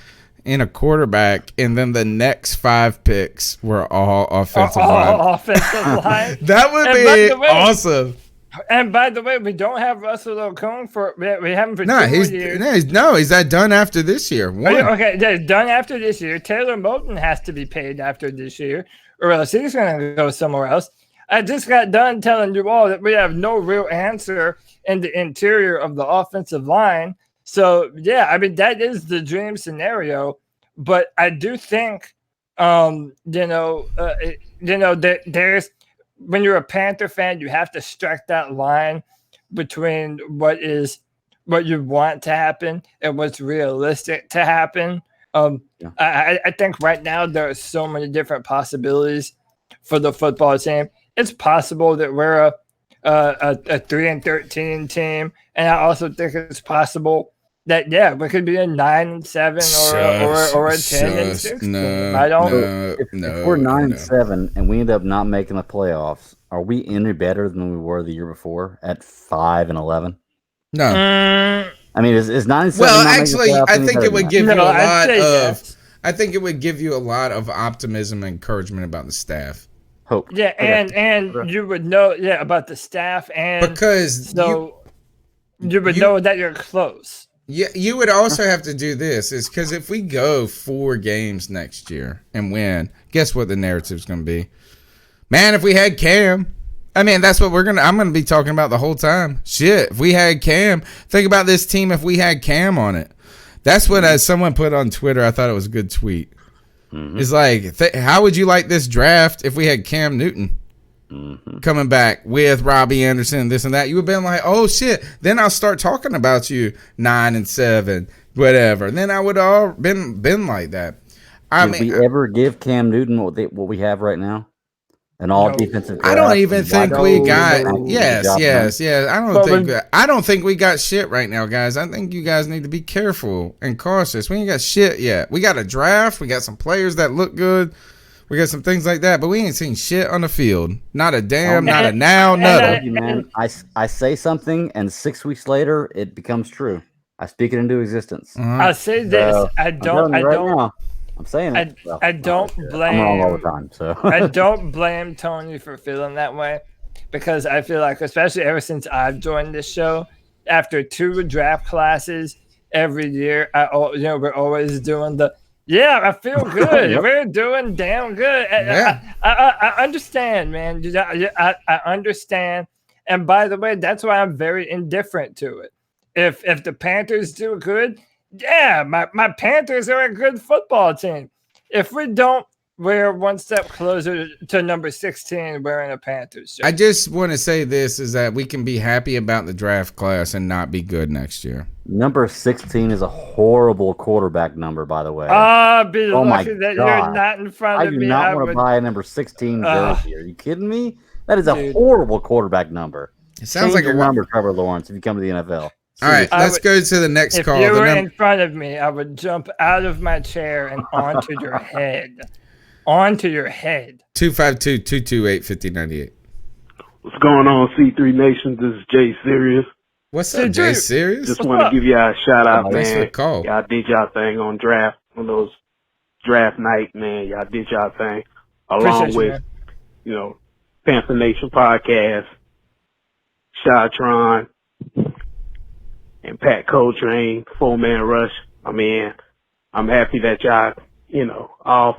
in a quarterback, and then the next 5 picks were all offensive line? Offensive line. That would be awesome. And by the way, we don't have Russell Okung we haven't for 2 years. He's not done after this year. Okay, he's done after this year. Taylor Moton has to be paid after this year, or else he's going to go somewhere else. I just got done telling you all that we have no real answer in the interior of the offensive line. So, yeah, I mean, that is the dream scenario. But I do think, there's when you're a Panther fan, you have to strike that line between what you want to happen and what's realistic to happen. I think right now there are so many different possibilities for the football team. It's possible that we're a 3-13 team, and I also think it's possible that we could be a 9-7 or a 10-6. No, if we're 9-7 and we end up not making the playoffs, are we any better than we were the year before at 5-11? No. I mean, is 9-7? Well, actually, I think it would give you a lot of. I think it would give you a lot of optimism and encouragement about the staff. Hope. Yeah, and you would know about the staff, and because you would know that you're close. Yeah, you would also have to do this is because if we go 4 games next year and win, guess what the narrative's going to be? Man, if we had Cam, I mean, that's what I'm going to be talking about the whole time. Shit, if we had Cam, think about this team if we had Cam on it. That's what someone put on Twitter. I thought it was a good tweet. Mm-hmm. It's like, how would you like this draft if we had Cam Newton coming back with Robbie Anderson, this and that? You would have been like, oh, shit. Then I'll start talking about you 9-7, whatever. Then I would all been like that. Did we ever give Cam Newton what we have right now? An all defensive. I don't even think we got. Yes. I don't think we got shit right now, guys. I think you guys need to be careful and cautious. We ain't got shit yet. We got a draft. We got some players that look good. We got some things like that, but we ain't seen shit on the field. Not a damn, not a now, nothing. Man, I say something, and 6 weeks later, it becomes true. I speak it into existence. I'll say this: I'm saying it. I don't blame. I'm wrong all the time, so I don't blame Tony for feeling that way, because I feel like, especially ever since I've joined this show, after 2 draft classes every year, we're always doing the. Yeah, I feel good. Yep. We're doing damn good. I understand, man. I understand. And by the way, that's why I'm very indifferent to it. If the Panthers do good, my Panthers are a good football team. If we don't, we're one step closer to number 16 wearing a Panthers shirt. I just want to say this is that we can be happy about the draft class and not be good next year. Number 16 is a horrible quarterback number, by the way. Be lucky that you're not in front of me. I do not want to buy a number 16 jersey. Are you kidding me? That is a horrible quarterback number. It sounds like a number, Trevor Lawrence, if you come to the NFL. All right, let's go to the next call. If you were in front of me, I would jump out of my chair and onto your head. Onto your head. 252-228-5098. What's going on, C3 Nation? This is Jay Serious. What's up, Jay Serious? Just want to give y'all a shout out, Thanks man. for the call. Y'all did y'all thing on those draft night, man. Y'all did y'all thing along with, Panther Nation podcast, Shatron, and Pat Coltrane, 4-man rush. I'm happy that y'all, all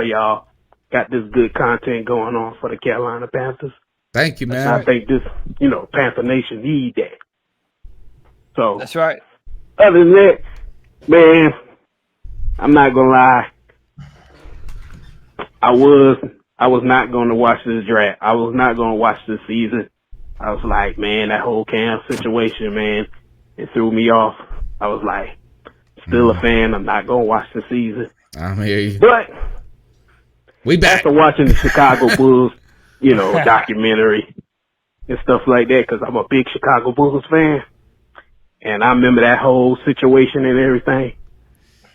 of y'all got this good content going on for the Carolina Panthers. Thank you, man. I think this, Panther Nation need that. So that's right. Other than that, man, I'm not gonna lie. I was not gonna watch this draft. I was not gonna watch this season. I was like, man, that whole Cam situation, man, it threw me off. I was like, still a fan. I'm not gonna watch the season. I hear you. But we back after watching the Chicago Bulls, documentary and stuff like that, because I'm a big Chicago Bulls fan, and I remember that whole situation and everything,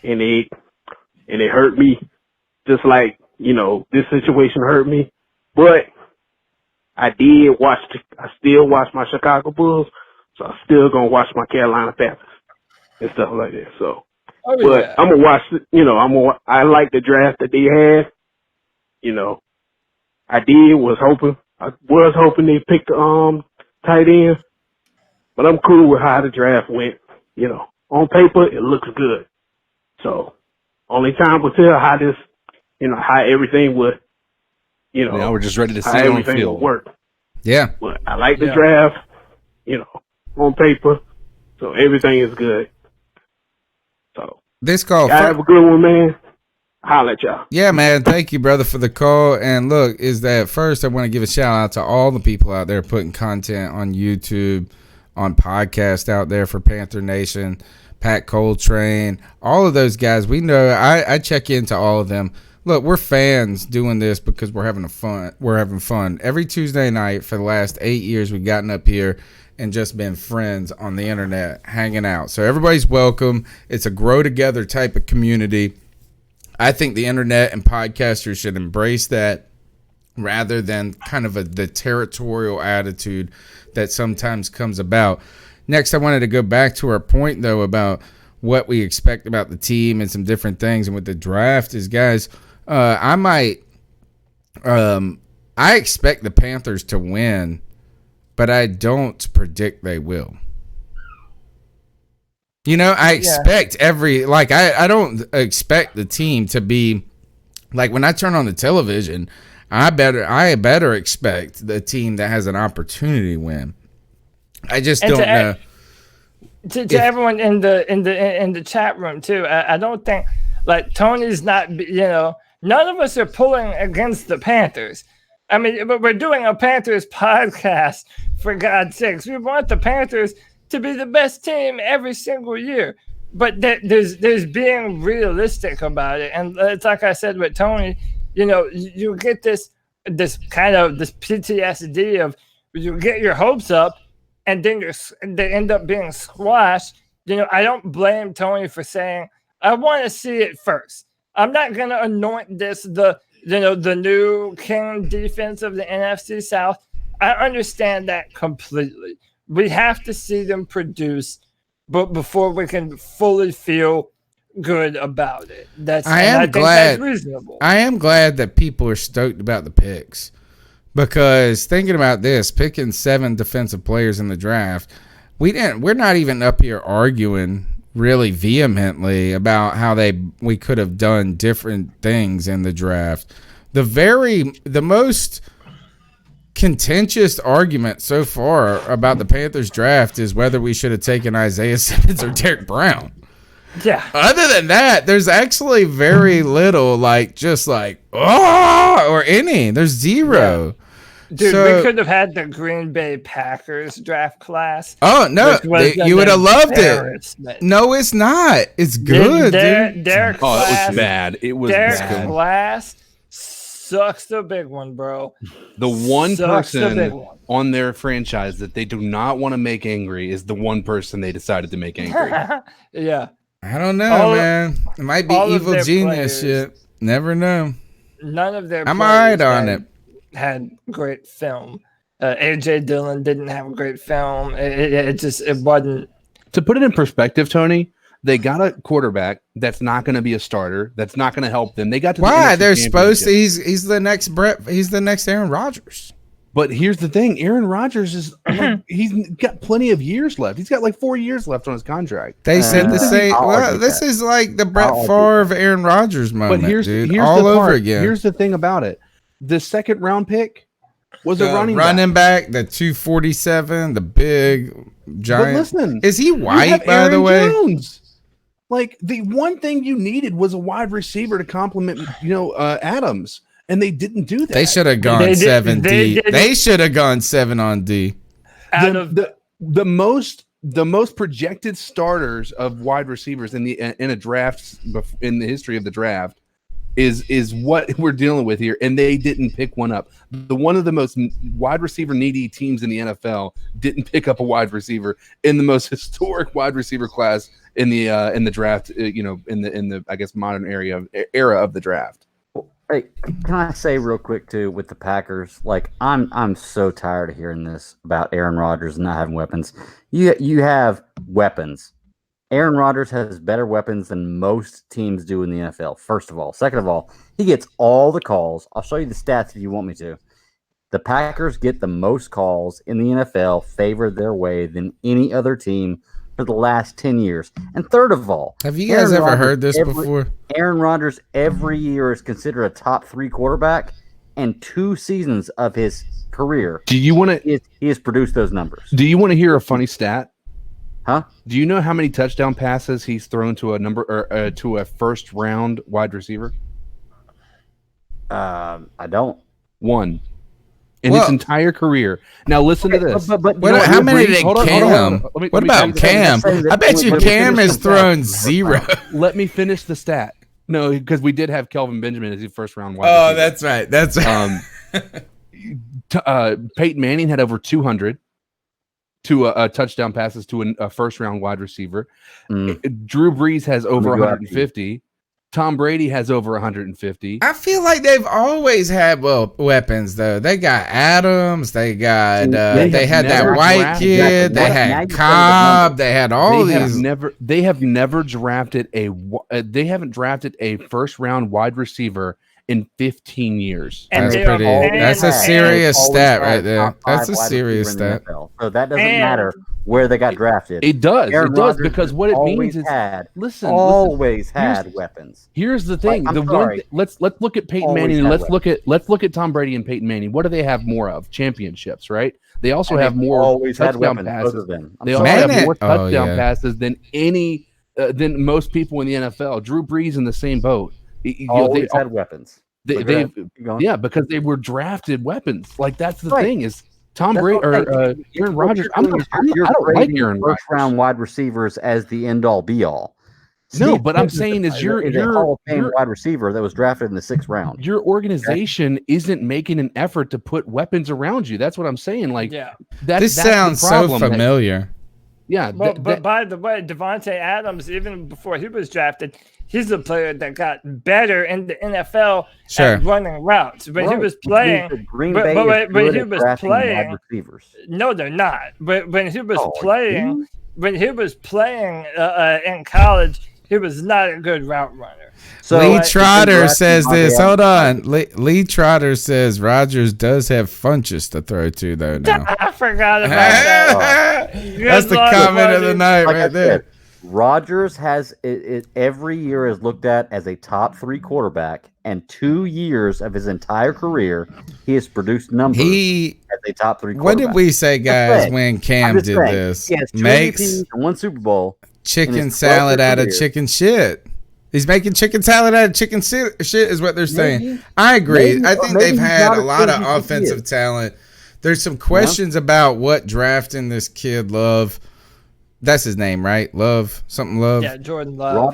and it hurt me, just like this situation hurt me. But I still watch my Chicago Bulls, so I'm still gonna watch my Carolina Panthers and stuff like that. So, I'm gonna watch. I like the draft that they had. I was hoping they picked tight end, but I'm cool with how the draft went. On paper it looks good. So, only time will tell how this, how everything would. Now we're just ready to see how it on the everything field. will work. Yeah. But I like the draft, on paper, so everything is good. So this call. Y'all have a good one, man. Holla at y'all. Yeah, man. Thank you, brother, for the call. And look, first I want to give a shout out to all the people out there putting content on YouTube, on podcast out there for Panther Nation, Pat Coltrane, all of those guys. We know I check into all of them. Look, we're fans doing this because we're having fun. We're having fun. Every Tuesday night for the last 8 years, we've gotten up here and just been friends on the internet, hanging out. So everybody's welcome. It's a grow together type of community. I think the internet and podcasters should embrace that rather than kind of the territorial attitude that sometimes comes about. Next, I wanted to go back to our point, though, about what we expect about the team and some different things. And with the draft is, guys, I expect the Panthers to win, but I don't predict they will. I expect I don't expect the team to be like, when I turn on the television, I better expect the team that has an opportunity to win. I just don't know. To everyone in the chat room too, I don't think Tony's not. None of us are pulling against the Panthers. I mean, but we're doing a Panthers podcast, for God's sakes. We want the Panthers to be the best team every single year. But there's being realistic about it. And it's like I said with Tony, you get this PTSD of, you get your hopes up and then they end up being squashed. I don't blame Tony for saying, I want to see it first. I'm not going to anoint this the new king defense of the NFC South. I understand that completely. We have to see them produce, but before we can fully feel good about it. I think that's reasonable. I am glad that people are stoked about the picks, because thinking about this, picking 7 defensive players in the draft, we're not even up here arguing really vehemently about how we could have done different things in the draft. The most contentious argument so far about the Panthers draft is whether we should have taken Isaiah Simmons or Derrick Brown. Yeah. Other than that, there's actually very little or any. There's zero. Yeah. Dude, we could have had the Green Bay Packers draft class. Oh, no. You would have loved it. No, it's not. It's good, dude. Derrick it was bad. It was Derrick bad. Class sucks the big one, bro. The one person on their franchise that they do not want to make angry is the one person they decided to make angry. Yeah. I don't know, man. It might be evil genius shit. Never know. None of their I'm all right on it. Had great film. AJ Dillon didn't have a great film. It wasn't. To put it in perspective, Tony, they got a quarterback that's not going to be a starter. That's not going to help them. They got to why? They're supposed to. He's the next Brett. He's the next Aaron Rodgers. But here's the thing: Aaron Rodgers is he's got plenty of years left. He's got like 4 years left on his contract. They said the same. Well, this is like the Brett Favre Aaron Rodgers moment, but here's all the over part. again. Here's the thing about it: the second round pick was a running back, the 247, the big giant. But listen, is he white, by Aaron the way? Jones. Like the one thing you needed was a wide receiver to complement, Adams, and they didn't do that. They should have gone 7 D. They should have gone 7 on D. The most projected starters of wide receivers in a draft in the history of the draft is what we're dealing with here, and they didn't pick one up. One of the most wide receiver needy teams in the NFL didn't pick up a wide receiver in the most historic wide receiver class in the draft. In the I guess modern era of the draft. Hey, can I say real quick too with the Packers? Like I'm so tired of hearing this about Aaron Rodgers and not having weapons. You have weapons. Aaron Rodgers has better weapons than most teams do in the NFL, first of all. Second of all, he gets all the calls. I'll show you the stats if you want me to. The Packers get the most calls in the NFL favored their way than any other team for the last 10 years. And third of all, have you guys ever heard this before? Aaron Rodgers every year is considered a top 3 quarterback, and 2 seasons of his career, do you want to? He has produced those numbers. Do you want to hear a funny stat? Huh? Do you know how many touchdown passes he's thrown to a first round wide receiver? I don't. 1 in his entire career. Now listen to this. How many did Cam? What about Cam? I bet you Cam has thrown 0. Let me finish the stat. No, because we did have Kelvin Benjamin as his first round wide receiver. That's right. That's right. Peyton Manning had over 200 touchdown passes to a first round wide receiver. Drew Brees has over 150. Tom Brady has over 150. I feel like they've always had weapons though. They got Adams. They got they had that white kid. They had Cobb. They had all these. They have never drafted they haven't drafted a first round wide receiver in 15 years. And that's a serious stat right there. That's a serious stat. So that doesn't matter where they got drafted. It does. It does, because what it means is always had weapons. Here's the thing. Let's look at Peyton Manning and let's look at Tom Brady and Peyton Manning. What do they have more of? Championships, right? They also have more touchdown passes. They also have more touchdown passes than than most people in the NFL. Drew Brees in the same boat. They had weapons. Because they were drafted weapons. Like that's the thing is Tom Brady or Aaron Rodgers. I don't like Aaron Rodgers. First round wide receivers as the end all be all. No, but I'm saying is you're a Hall of Fame wide receiver that was drafted in the 6th round. Your organization isn't making an effort to put weapons around you. That's what I'm saying. Like this sounds so familiar. But by the way, Devontae Adams, even before he was drafted, he's a player that got better in the NFL at running routes. When he was playing, when he was playing, no, they're not. But when he was playing, in college, he was not a good route runner. So Lee Trotter says this. Hold on. Lee Trotter says Rodgers does have Funchess to throw to, though, now. I forgot about that. That's the comment of the night right there. Rodgers has every year is looked at as a top 3 quarterback, and 2 years of his entire career, he has produced numbers as a top 3 quarterback. What did we say, guys, when Cam did this? He has 2 MVPs and 1 Super Bowl. Chicken salad out of chicken shit. He's making chicken salad out of chicken shit is what they're saying. I agree. I think they've had a lot of offensive talent. There's some questions about what drafting this kid Love. That's his name, right? Love. Yeah, Jordan Love.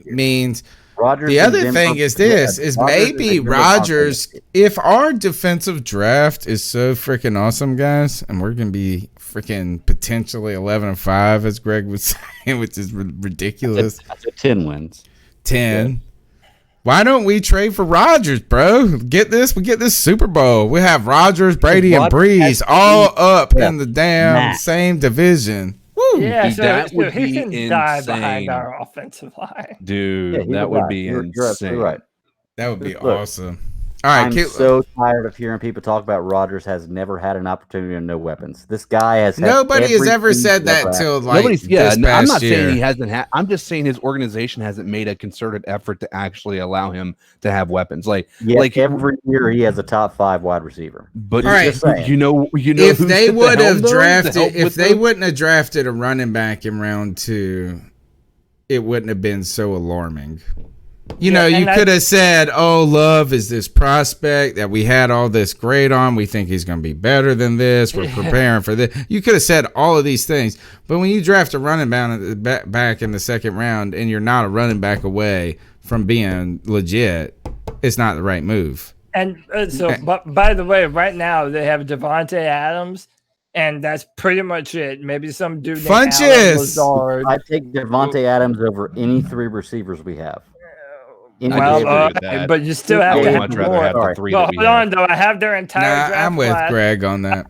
Means. The other thing is this, is maybe Rodgers, if our defensive draft is so freaking awesome, guys, and we're going to be freaking potentially 11-5, as Greg was saying, which is ridiculous. That's 10 wins. 10. Yeah. Why don't we trade for Rodgers, bro? We get this Super Bowl. We have Rodgers, Brady, and Breeze all up in the damn same division. Woo. Yeah, that would he be can insane. die behind our offensive line. Dude, that would be insane. You're absolutely right. That would be awesome. All right, I'm so tired of hearing people talk about Rodgers has never had an opportunity and no weapons. This guy has had nobody has ever everything said that ever till happened. like this I'm past not saying year. he hasn't had. I'm just saying his organization hasn't made a concerted effort to actually allow him to have weapons. Like Every year he has a top 5 wide receiver. But All right, just saying. you know, if who's they at the would helm, have though, to drafted, help if with they the- wouldn't have drafted a running back in round 2, it wouldn't have been so alarming. You know, you could have said, "Oh, Love is this prospect that we had all this grade on. We think he's going to be better than this. We're preparing for this." You could have said all of these things, but when you draft a running back in the second round and you're not a running back away from being legit, it's not the right move. And but by the way, right now they have Devontae Adams, and that's pretty much it. Maybe some dude named Allen Lazard. I take Devontae Adams over any 3 receivers we have. But you still have to have more. Hold on, though. I have their entire draft I'm with class. Greg on that.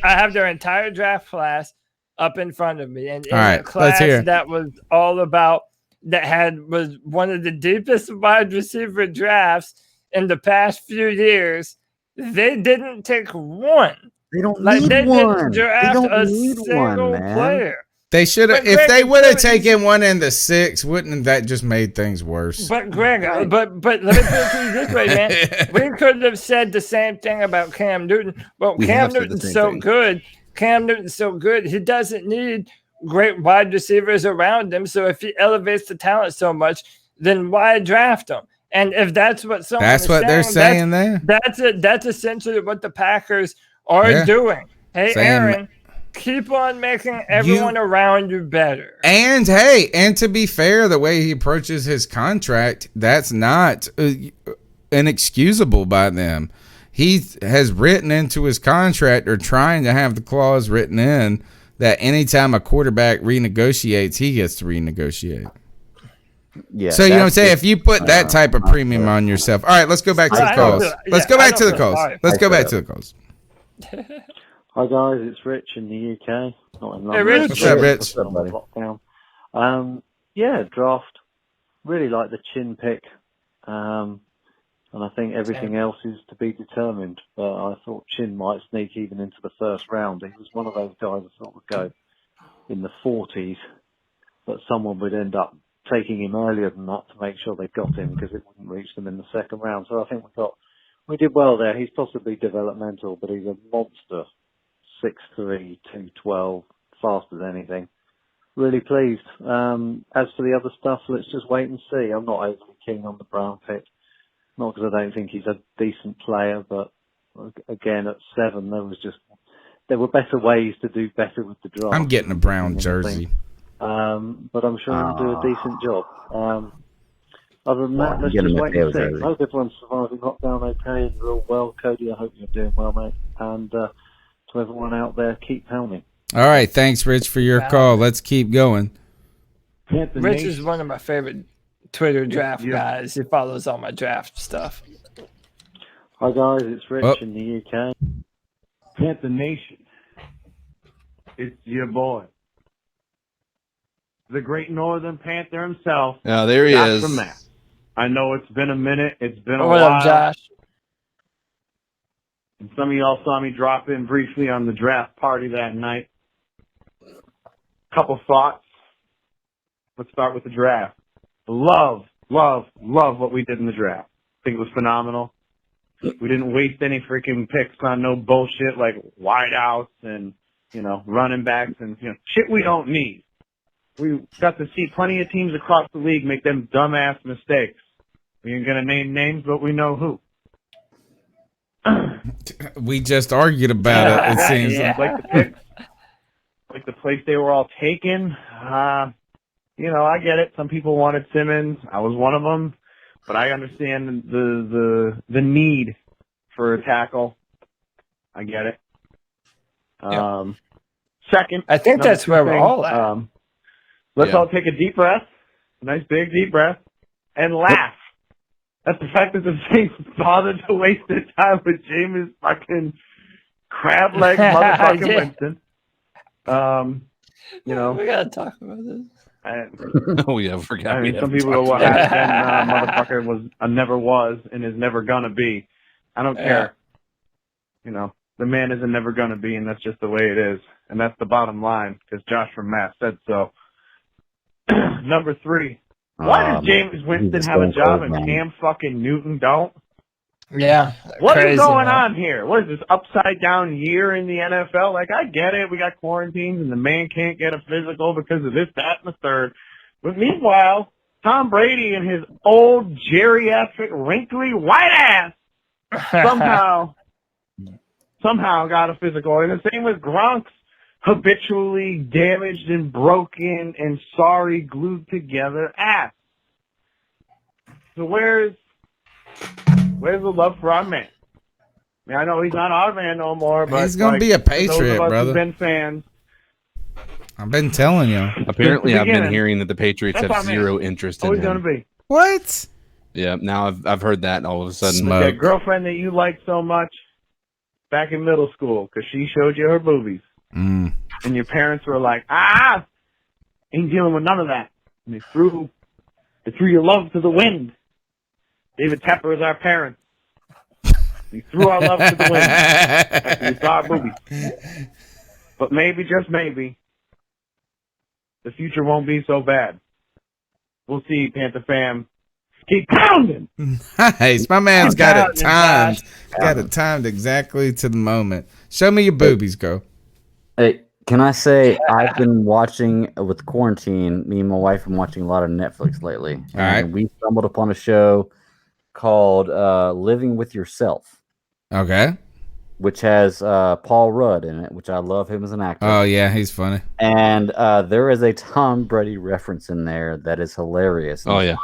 I have their entire draft class up in front of me, and in all right, a class let's hear. that was all about was one of the deepest wide receiver drafts in the past few years. They didn't take one. They don't They need didn't one. draft They don't a need single one, man. player. They should have. But If Greg, they would have taken one in the 6, wouldn't that just made things worse? But Greg, but let me put it to you this way, man. We could have said the same thing about Cam Newton. Well, Cam Newton's so good. Cam Newton's so good. He doesn't need great wide receivers around him. So if he elevates the talent so much, then why draft him? And if that's what they're saying there. That's essentially what the Packers are doing. Hey, Aaron. Keep on making everyone around you better. And hey, and to be fair, the way he approaches his contract, that's not inexcusable by them. He has written into his contract, or trying to have the clause written in, that anytime a quarterback renegotiates, he gets to renegotiate. Yeah. So you know what I'm saying? If you put that type of premium on yourself. All right, let's go back to the calls. Let's go back to the calls. Let's go back to the calls. Hi guys, it's Rich in the UK. Not in London. Hey Rich. What's up, Rich? Lockdown. Yeah, draft. Really like the Chinn pick. And I think everything else is to be determined. But I thought Chinn might sneak even into the first round. He was one of those guys that sort of go in the 40s, but someone would end up taking him earlier than that to make sure they got him, because it wouldn't reach them in the second round. So I think we did well there. He's possibly developmental, but he's a monster. 6'3", 212, fast as anything. Really pleased. As for the other stuff, let's just wait and see. I'm not overly keen on the Brown pick. Not because I don't think he's a decent player, but again, at 7, there were better ways to do better with the draft. I'm getting a Brown jersey. But I'm sure he'll do a decent job. Other than that, let's just wait and see. I hope everyone's surviving lockdown okay and real well. Cody, I hope you're doing well, mate. And to everyone out there, keep pounding. All right, thanks, Rich, for your call. Let's keep going. Rich is one of my favorite Twitter draft guys. He follows all my draft stuff. Hi guys, it's Rich in the UK. Panther Nation, it's your boy, the Great Northern Panther himself. Oh, there he is. Dr. Matt. I know it's been a minute. It's been a what while. Up, Josh? And some of y'all saw me drop in briefly on the draft party that night. Couple thoughts. Let's start with the draft. Love what we did in the draft. I think it was phenomenal. We didn't waste any freaking picks on no bullshit like wideouts and, running backs and, shit we don't need. We got to see plenty of teams across the league make them dumbass mistakes. We ain't gonna name names, but we know who. We just argued about it, it seems. Like the picks, like the place they were all taken. I get it. Some people wanted Simmons. I was one of them. But I understand the need for a tackle. I get it. Second, I think that's where we're all at. Let's all take a deep breath, a nice big deep breath, and laugh at the fact that the Saints bothered to waste their time with Jameis fucking crab leg motherfucking Winston. We gotta talk about this. Oh yeah, forgot. I mean, some people go, "Well, that motherfucker never was and is never gonna be." I don't care. You know, the man isn't never going to be, and that's just the way it is. And that's the bottom line, because Josh from Mass said so. Number 3. Why does James Winston have a job and Cam fucking Newton don't? Yeah. What crazy, is going man. on here? What is this upside down year in the NFL? Like, I get it. We got quarantines and the man can't get a physical because of this, that, and the third. But meanwhile, Tom Brady and his old geriatric, wrinkly, white ass somehow got a physical. And the same with Gronk's habitually damaged and broken and sorry glued together ass. So where's the love for our man? I mean, I know he's not our man no more, but he's gonna be a Patriot, those of us brother. who've been fans. I've been telling you. Apparently, I've been hearing that the Patriots That's have our man. zero interest in Always him. gonna be. What? Yeah, now I've heard that all of a sudden. Smoke. That girlfriend that you liked so much back in middle school because she showed you her boobies. Mm. And your parents were like, ain't dealing with none of that. And they threw your love to the wind. David Tepper is our parents. We threw our love to the wind after we saw our boobies. But maybe, just maybe, the future won't be so bad. We'll see, Panther fam. Keep pounding! Nice. My man's got it timed. Got it timed exactly to the moment. Show me your boobies, go. Hey, can I say I've been watching with quarantine? Me and my wife have been watching a lot of Netflix lately. All right. We stumbled upon a show called "Living with Yourself." Okay. Which has Paul Rudd in it, which I love him as an actor. Oh yeah, he's funny. And there is a Tom Brady reference in there that is hilarious. Oh yeah.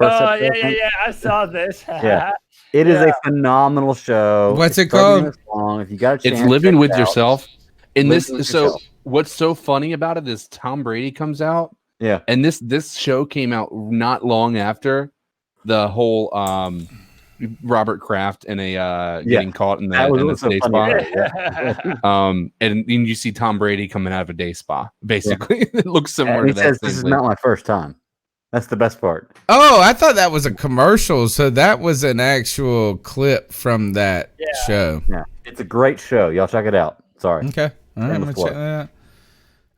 Yeah. I saw this. Yeah. It is a phenomenal show. What's It's it called? 30 minutes long. If you got a chance, It's Living check with it out. Yourself. And Living with Yourself. What's so funny about it is Tom Brady comes out. Yeah. And this show came out not long after the whole Robert Kraft and getting caught in the so day funny. spa. And you see Tom Brady coming out of a day spa. Basically, it looks similar And to he that. says, "This is not my first time." That's the best part. Oh, I thought that was a commercial. So that was an actual clip from that show. Yeah, it's a great show. Y'all check it out. Sorry. Okay. All right, I'm Shameless gonna check plug.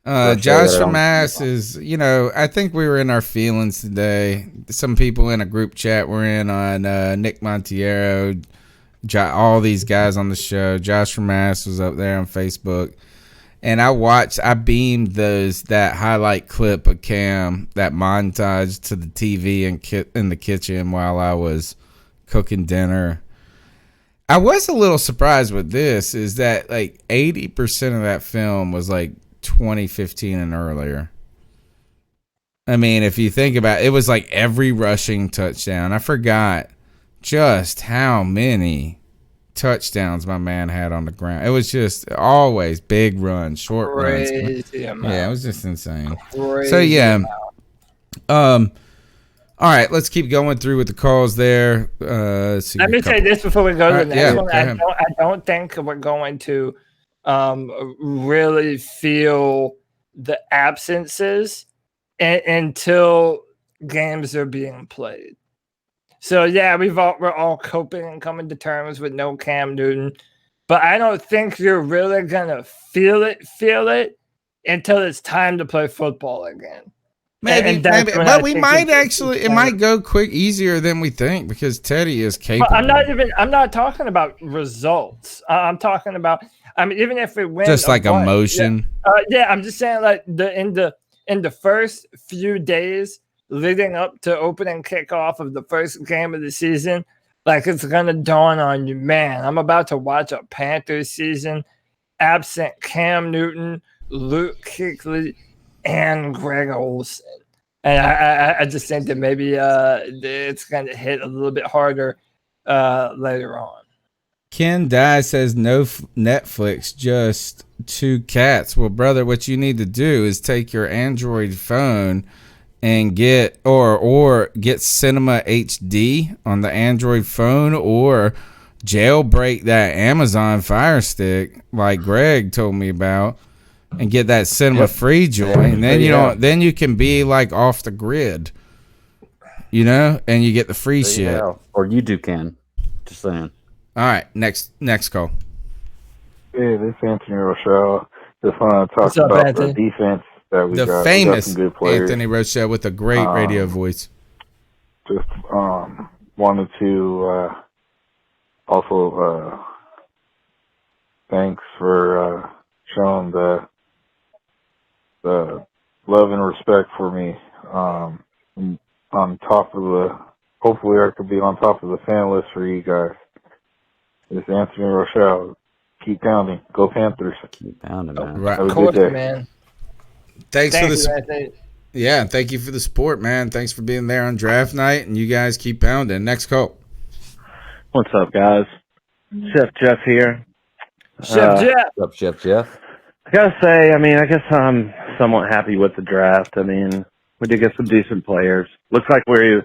that out. Josh that from on- Mass is, I think we were in our feelings today. Some people in a group chat were in on Nick Montiero, all these guys on the show. Josh from Mass was up there on Facebook. And I beamed that highlight clip of Cam, that montage to the TV in the kitchen while I was cooking dinner. I was a little surprised with this, is that like 80% of that film was like 2015 and earlier. I mean, if you think about it, it was like every rushing touchdown. I forgot just how many touchdowns my man had on the ground. It was just always big runs, short runs. Yeah, it was just insane. So yeah. All right, let's keep going through with the calls there. Let me say this before we go to the next one. go ahead. I don't think we're going to really feel the absences until games are being played. So yeah, we're all coping and coming to terms with no Cam Newton, but I don't think you're really gonna feel it until it's time to play football again. Maybe, but we might actually. It might go easier than we think because Teddy is capable. I'm not talking about results. I'm talking about. I mean, even if it wins, just like emotion. Yeah, I'm just saying, like in the first few days leading up to opening kickoff of the first game of the season, like it's gonna dawn on you, man. I'm about to watch a Panthers season absent Cam Newton, Luke Kuechly, and Greg Olsen. And I just think that maybe it's going to hit a little bit harder later on. Ken Dye says no Netflix, just 2 cats. Well, brother, what you need to do is take your Android phone and get get Cinema HD on the Android phone, or jailbreak that Amazon Fire Stick like Greg told me about, and get that Cinema free joint. And then then you can be like off the grid, and you get the free shit. Or you do, Ken. Just saying. All right, next call. Hey, this is Anthony Rochelle. Just want to talk What's up, about Anthony? the defense that we The got. We got famous some good players. Anthony Rochelle with a great radio voice. Just wanted to also thanks for showing the love and respect for me. On top of the, hopefully I could be on top of the fan list for you guys. It's Anthony Rochelle. Keep pounding. Go Panthers. Keep pounding, man. Right. Have a Of course, good day. man. Thanks for the Anthony. Yeah, thank you for the support, man. Thanks for being there on draft night, and you guys keep pounding. Next call. What's up, guys? Chef Jeff here. Chef Jeff. What's up, Chef Jeff? I gotta say, I guess I'm somewhat happy with the draft. We did get some decent players. Looks like to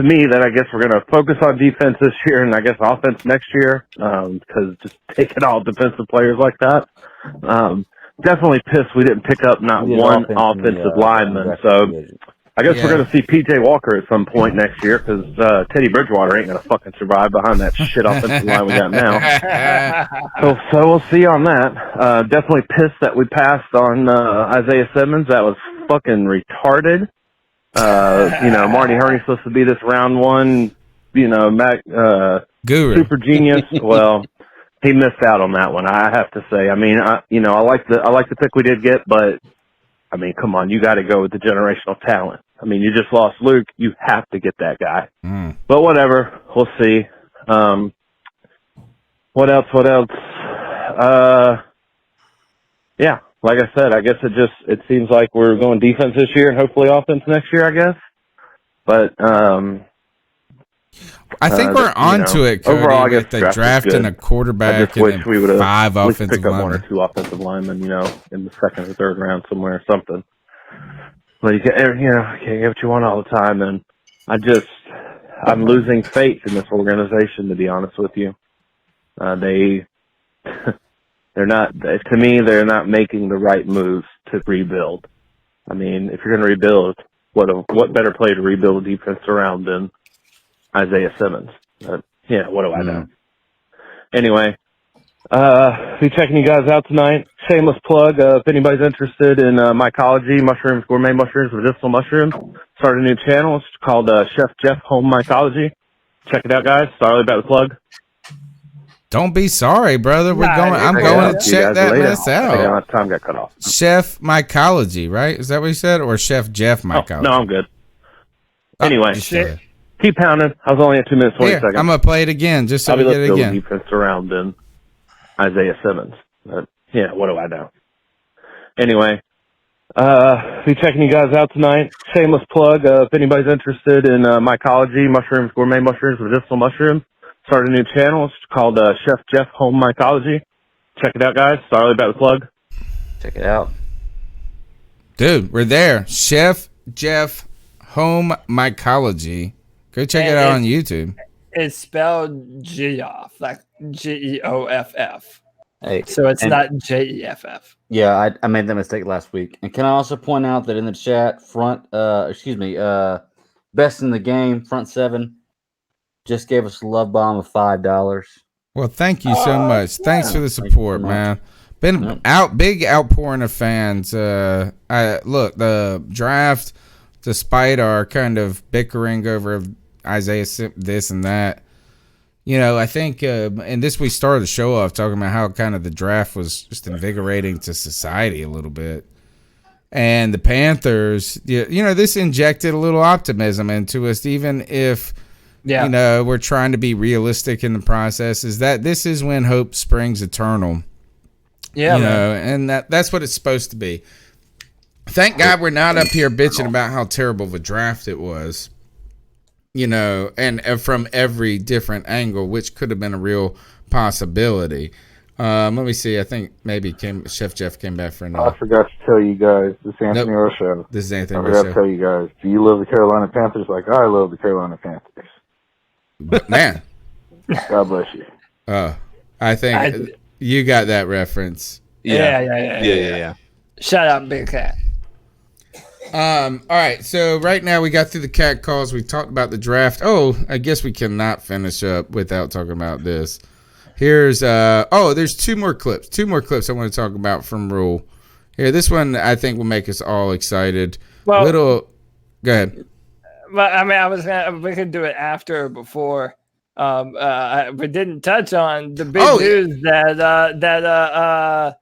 me that I guess we're gonna focus on defense this year and I guess offense next year. Because just taking all defensive players like that. Definitely pissed we didn't pick up not one offensive lineman. So I guess we're going to see P.J. Walker at some point next year because Teddy Bridgewater ain't going to fucking survive behind that shit offensive line we got now. So we'll see on that. Definitely pissed that we passed on Isaiah Simmons. That was fucking retarded. Marty Hurney's supposed to be this round one, Guru. super genius. Well, he missed out on that one, I have to say. I like the pick we did get, but come on, you got to go with the generational talent. You just lost Luke. You have to get that guy. But whatever, we'll see. What else? Yeah, like I said, I guess it seems like we're going defense this year and hopefully offense next year, I guess. But I think we're on to it, Cody, overall, I guess with the draft and a quarterback I just wish and we would have 5 at least offensive picked up 1 or linemen. 2 offensive linemen, in the second or third round somewhere or something. But you can't get what you want all the time, and I'm losing faith in this organization, to be honest with you. They're not, to me, they're not making the right moves to rebuild. If you're going to rebuild, what better player to rebuild a defense around than Isaiah Simmons? What do I know? Anyway, be checking you guys out tonight. Shameless plug. If anybody's interested in mycology, mushrooms, gourmet mushrooms, medicinal mushrooms, start a new channel. It's called Chef Jeff Home Mycology. Check it out, guys. Sorry about the plug. Don't be sorry, brother. I'm going to check that mess out. Time got cut off. Chef Mycology, right? Is that what you said? Or Chef Jeff Mycology? No, I'm good. Anyway, keep pounding. I was only at 2 minutes 20 seconds. I'm going to play it again just so we get it again. Defense around then Isaiah Simmons. What do I know? Anyway, be checking you guys out tonight. Shameless plug. If anybody's interested in mycology, mushrooms, gourmet mushrooms, medicinal mushrooms, start a new channel. It's called Chef Jeff Home Mycology. Check it out, guys. Sorry about the plug. Check it out. Dude, we're there. Chef Jeff Home Mycology. Go check it out on YouTube. It's spelled Geoff, like Geoff. Hey, so it's not Jeff. Yeah, I made that mistake last week. And can I also point out that in the chat, best in the game, front 7, just gave us a love bomb of $5. Well, thank you so much. Thanks for the support, man. Been big outpouring of fans. Look, the draft, despite our kind of bickering over Isaiah this and that, I think, and this we started the show off talking about how kind of the draft was just invigorating to society a little bit. And the Panthers, this injected a little optimism into us, even if, we're trying to be realistic in the process, is that this is when hope springs eternal. Yeah, and that's what it's supposed to be. Thank God we're not up here bitching about how terrible of a draft it was. And from every different angle, which could have been a real possibility. Let me see. I think maybe Chef Jeff came back for another. I forgot to tell you guys. This is Anthony Rochelle. This is Anthony Rochelle. I forgot to tell you guys. Do you love the Carolina Panthers like I love the Carolina Panthers? But man, God bless you. I think you got that reference. Yeah. Shout out, Big Cat. All right, so right now we got through the cat calls. We talked about the draft. Oh, I guess we cannot finish up without talking about this. Here's there's two more clips. Two more clips I want to talk about from Rhule. Here, this one I think will make us all excited. Well, go ahead. Well, I mean, we could do it after or before. We didn't touch on the big news that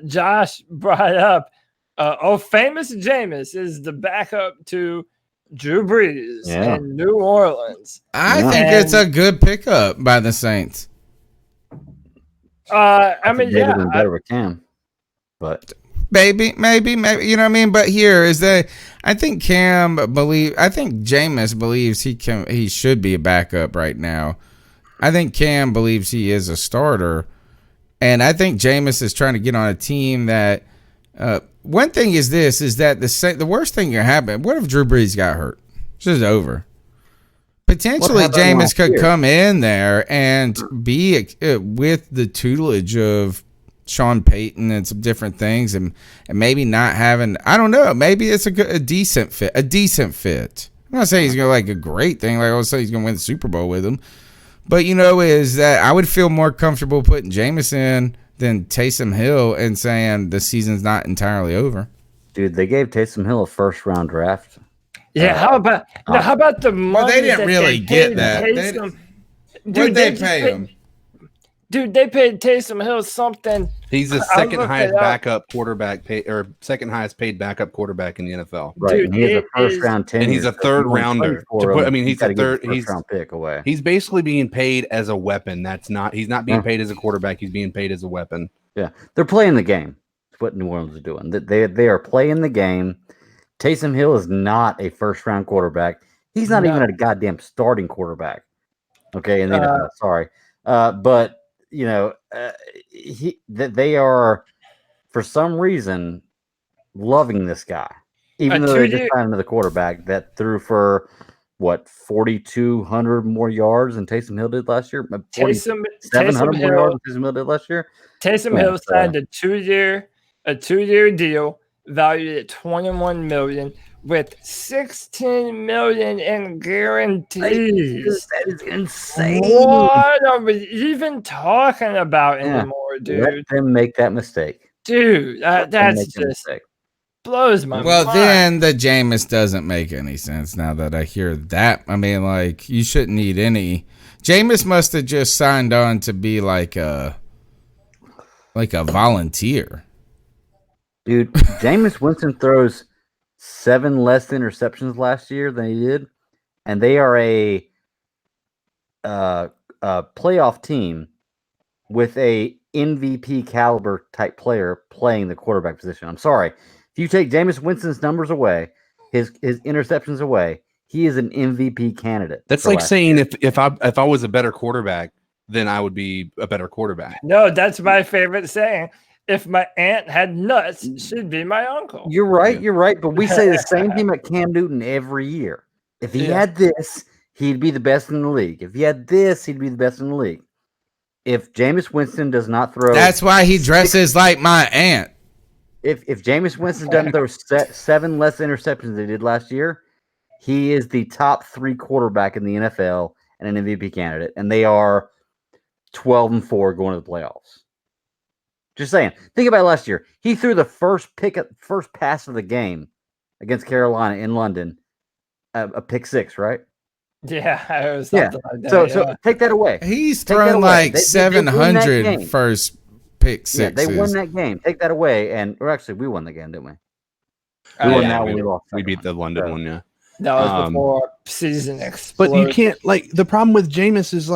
Josh brought up. Famous Jameis is the backup to Drew Brees in New Orleans. I think it's a good pickup by the Saints. I mean, better with Cam, but maybe, you know what I mean. But here is that I think Jameis believes he should be a backup right now. I think Cam believes he is a starter, and I think Jameis is trying to get on a team that. One thing is that the worst thing can happen. What if Drew Brees got hurt? It's just over. Potentially, Jameis could come in there and be with the tutelage of Sean Payton and some different things, and maybe not having. I don't know. Maybe it's a decent fit. A decent fit. I'm not saying he's gonna like a great thing. Like I was saying, he's gonna win the Super Bowl with him. But is that I would feel more comfortable putting Jameis in than Taysom Hill and saying the season's not entirely over. Dude, they gave Taysom Hill a first-round draft. Yeah, how about the money? Well, they didn't really get that. What they pay him? Dude, they paid Taysom Hill something. He's the second highest backup quarterback second highest paid backup quarterback in the NFL. Right, and he has a first round tenure. And he's a third rounder. He's a first round pick away. He's basically being paid as a weapon. He's not being paid as a quarterback. He's being paid as a weapon. Yeah, they're playing the game. That's what New Orleans is doing. They are playing the game. Taysom Hill is not a first round quarterback. He's not even a goddamn starting quarterback. Okay, in the NFL. Sorry, but. They are for some reason loving this guy, even though they just signed another quarterback that threw for 4,200 more yards than Taysom Hill did last year. 700 more yards than Taysom Hill did last year. Taysom Hill signed a two-year deal valued at $21 million. With $16 million in guarantees. That is insane. What are we even talking about anymore, dude? Let them make that mistake. Dude, that's just blows my mind. Well, then the Jameis doesn't make any sense now that I hear that. I mean, like, you shouldn't need any. Jameis must have just signed on to be like a volunteer. Dude, Jameis Winston throws 7 less interceptions last year than he did, and they are a playoff team with a MVP caliber type player playing the quarterback position. I'm sorry, if you take Jameis Winston's numbers away, his interceptions away, he is an MVP candidate. That's like saying if I was a better quarterback, then I would be a better quarterback. No, that's my favorite saying. If my aunt had nuts, she'd be my uncle. You're right. But we say the same thing about Cam Newton every year. If he had this, he'd be the best in the league. If he had this, he'd be the best in the league. If Jameis Winston does not throw... That's why he dresses like my aunt. If Jameis Winston doesn't throw 7 less interceptions than he did last year, he is the top 3 quarterback in the NFL and an MVP candidate. And they are 12-4 going to the playoffs. Just saying. Think about last year. He threw the first pass of the game against Carolina in London, a pick 6, right? Yeah, it was something like that. So take that away. He's thrown like 700 first pick 6. Yeah, they won that game. Take that away, we won the game, didn't we? We won that one. We lost. We beat the London one, yeah. That was before season exploded. But you can't the problem with Jameis is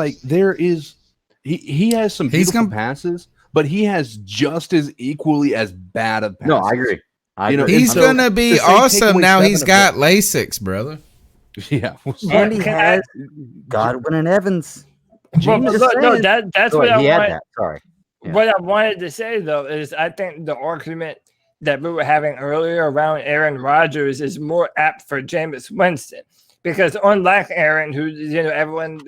he has some beautiful passes. But he has just as equally as bad of passes. No, I agree. He's going to be awesome now. He's got LASIX, brother. Yeah. And he has Godwin and Evans. That's what I wanted. Sorry. Yeah. What I wanted to say, though, is I think the argument that we were having earlier around Aaron Rodgers is more apt for Jameis Winston. Because unlike Aaron, who everyone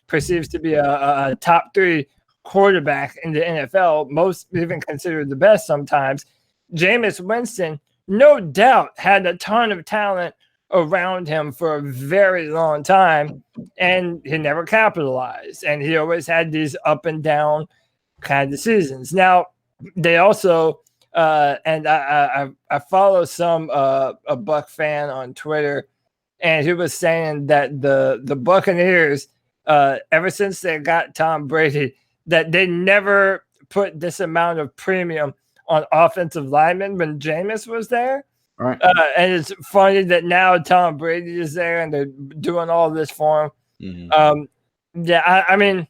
perceives to be a top 3 quarterback in the NFL, most even considered the best sometimes, Jameis Winston no doubt had a ton of talent around him for a very long time, and he never capitalized. And he always had these up and down kind of seasons. Now, they also and I follow some a Buck fan on Twitter, and he was saying that the Buccaneers, ever since they got Tom Brady, that they never put this amount of premium on offensive linemen when Jameis was there. Right. And it's funny that now Tom Brady is there and they're doing all this for him. I mean,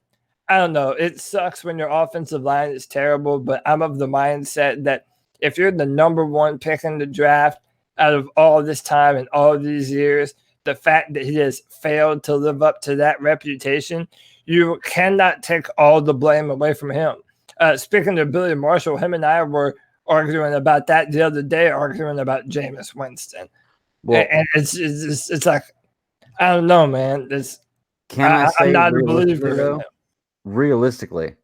I don't know. It sucks when your offensive line is terrible, but I'm of the mindset that if you're the number one pick in the draft out of all this time and all these years, the fact that he has failed to live up to that reputation, you cannot take all the blame away from him. Speaking of Billy Marshall, him and I were arguing about that the other day, arguing about Jameis Winston. Well, and it's like, I don't know, man. I'm not a believer in it. Realistically,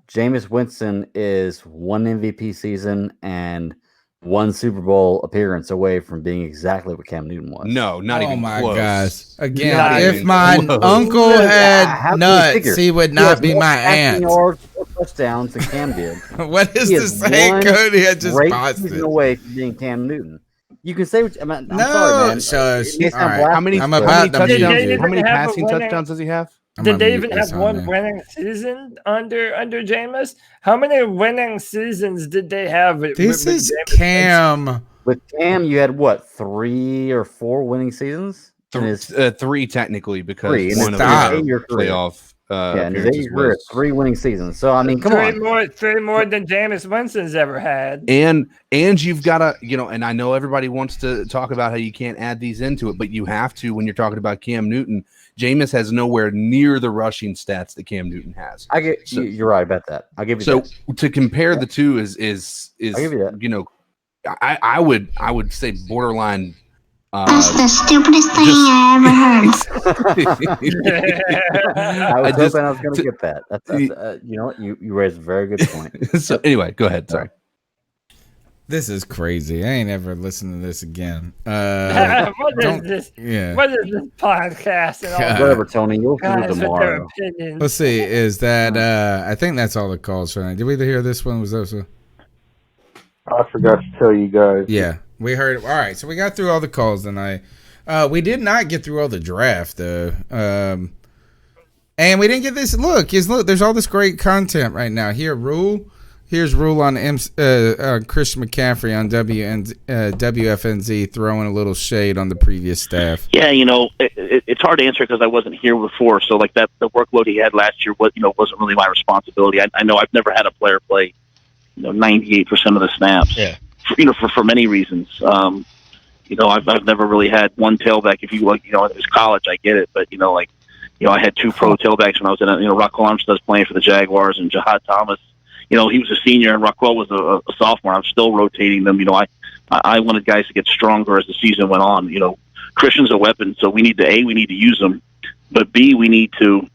Jameis Winston is one MVP season and one Super Bowl appearance away from being exactly what Cam Newton was. No, not even close. Oh my gosh. Again, Not if even my close. uncle had nuts, he would not be my aunt. Yards, touchdowns than Cam did. What is the saying Cody had just season away from being Cam Newton. You can say what I'm No, sorry, man. shush. It may sound All right. blasphemous, How many but- touchdowns? How many passing touchdowns does he have? Did they even have one winning season under Jameis? How many winning seasons did they have? This is Jameis? Cam. With Cam, you had what, 3 or 4 winning seasons? Three technically, because Three, one of Stop. the Your career. playoff in his appearances 8 career, was. 3 winning seasons. So I mean, come on. Three more than Jameis Winston's ever had. And you've got to, and I know everybody wants to talk about how you can't add these into it, but you have to when you're talking about Cam Newton. Jameis has nowhere near the rushing stats that Cam Newton has. You're right about that. I'll give you that. So to compare the two is I'll give you that. I would say borderline. That's the stupidest thing I ever heard. I was hoping I was going to get that. That's you know what? You raised a very good point. So anyway, go ahead. Sorry. This is crazy. I ain't ever listening to this again. What is this? Yeah. What is this podcast? And all Whatever, Tony. You'll see guys with their tomorrow. opinions? Let's see. Is that I think that's all the calls for tonight. Did we hear this one? Was that so? I forgot to tell you guys. Yeah, we heard. All right, so we got through all the calls tonight. We did not get through all the draft though, and we didn't get this. Look, there's all this great content right now. Here's Rhule on Christian McCaffrey on WFNZ throwing a little shade on the previous staff. Yeah, it's hard to answer because I wasn't here before. So like the workload he had last year wasn't really my responsibility. I know I've never had a player play 98% of the snaps. Yeah. For many reasons. I've never really had one tailback. If you it was college, I get it, but I had 2 pro tailbacks when I was in Rockwell Armstead's playing for the Jaguars, and Jahad Thomas. He was a senior and Rockwell was a sophomore. I'm still rotating them. I wanted guys to get stronger as the season went on. Christian's a weapon, so we need to use him, but B, we need to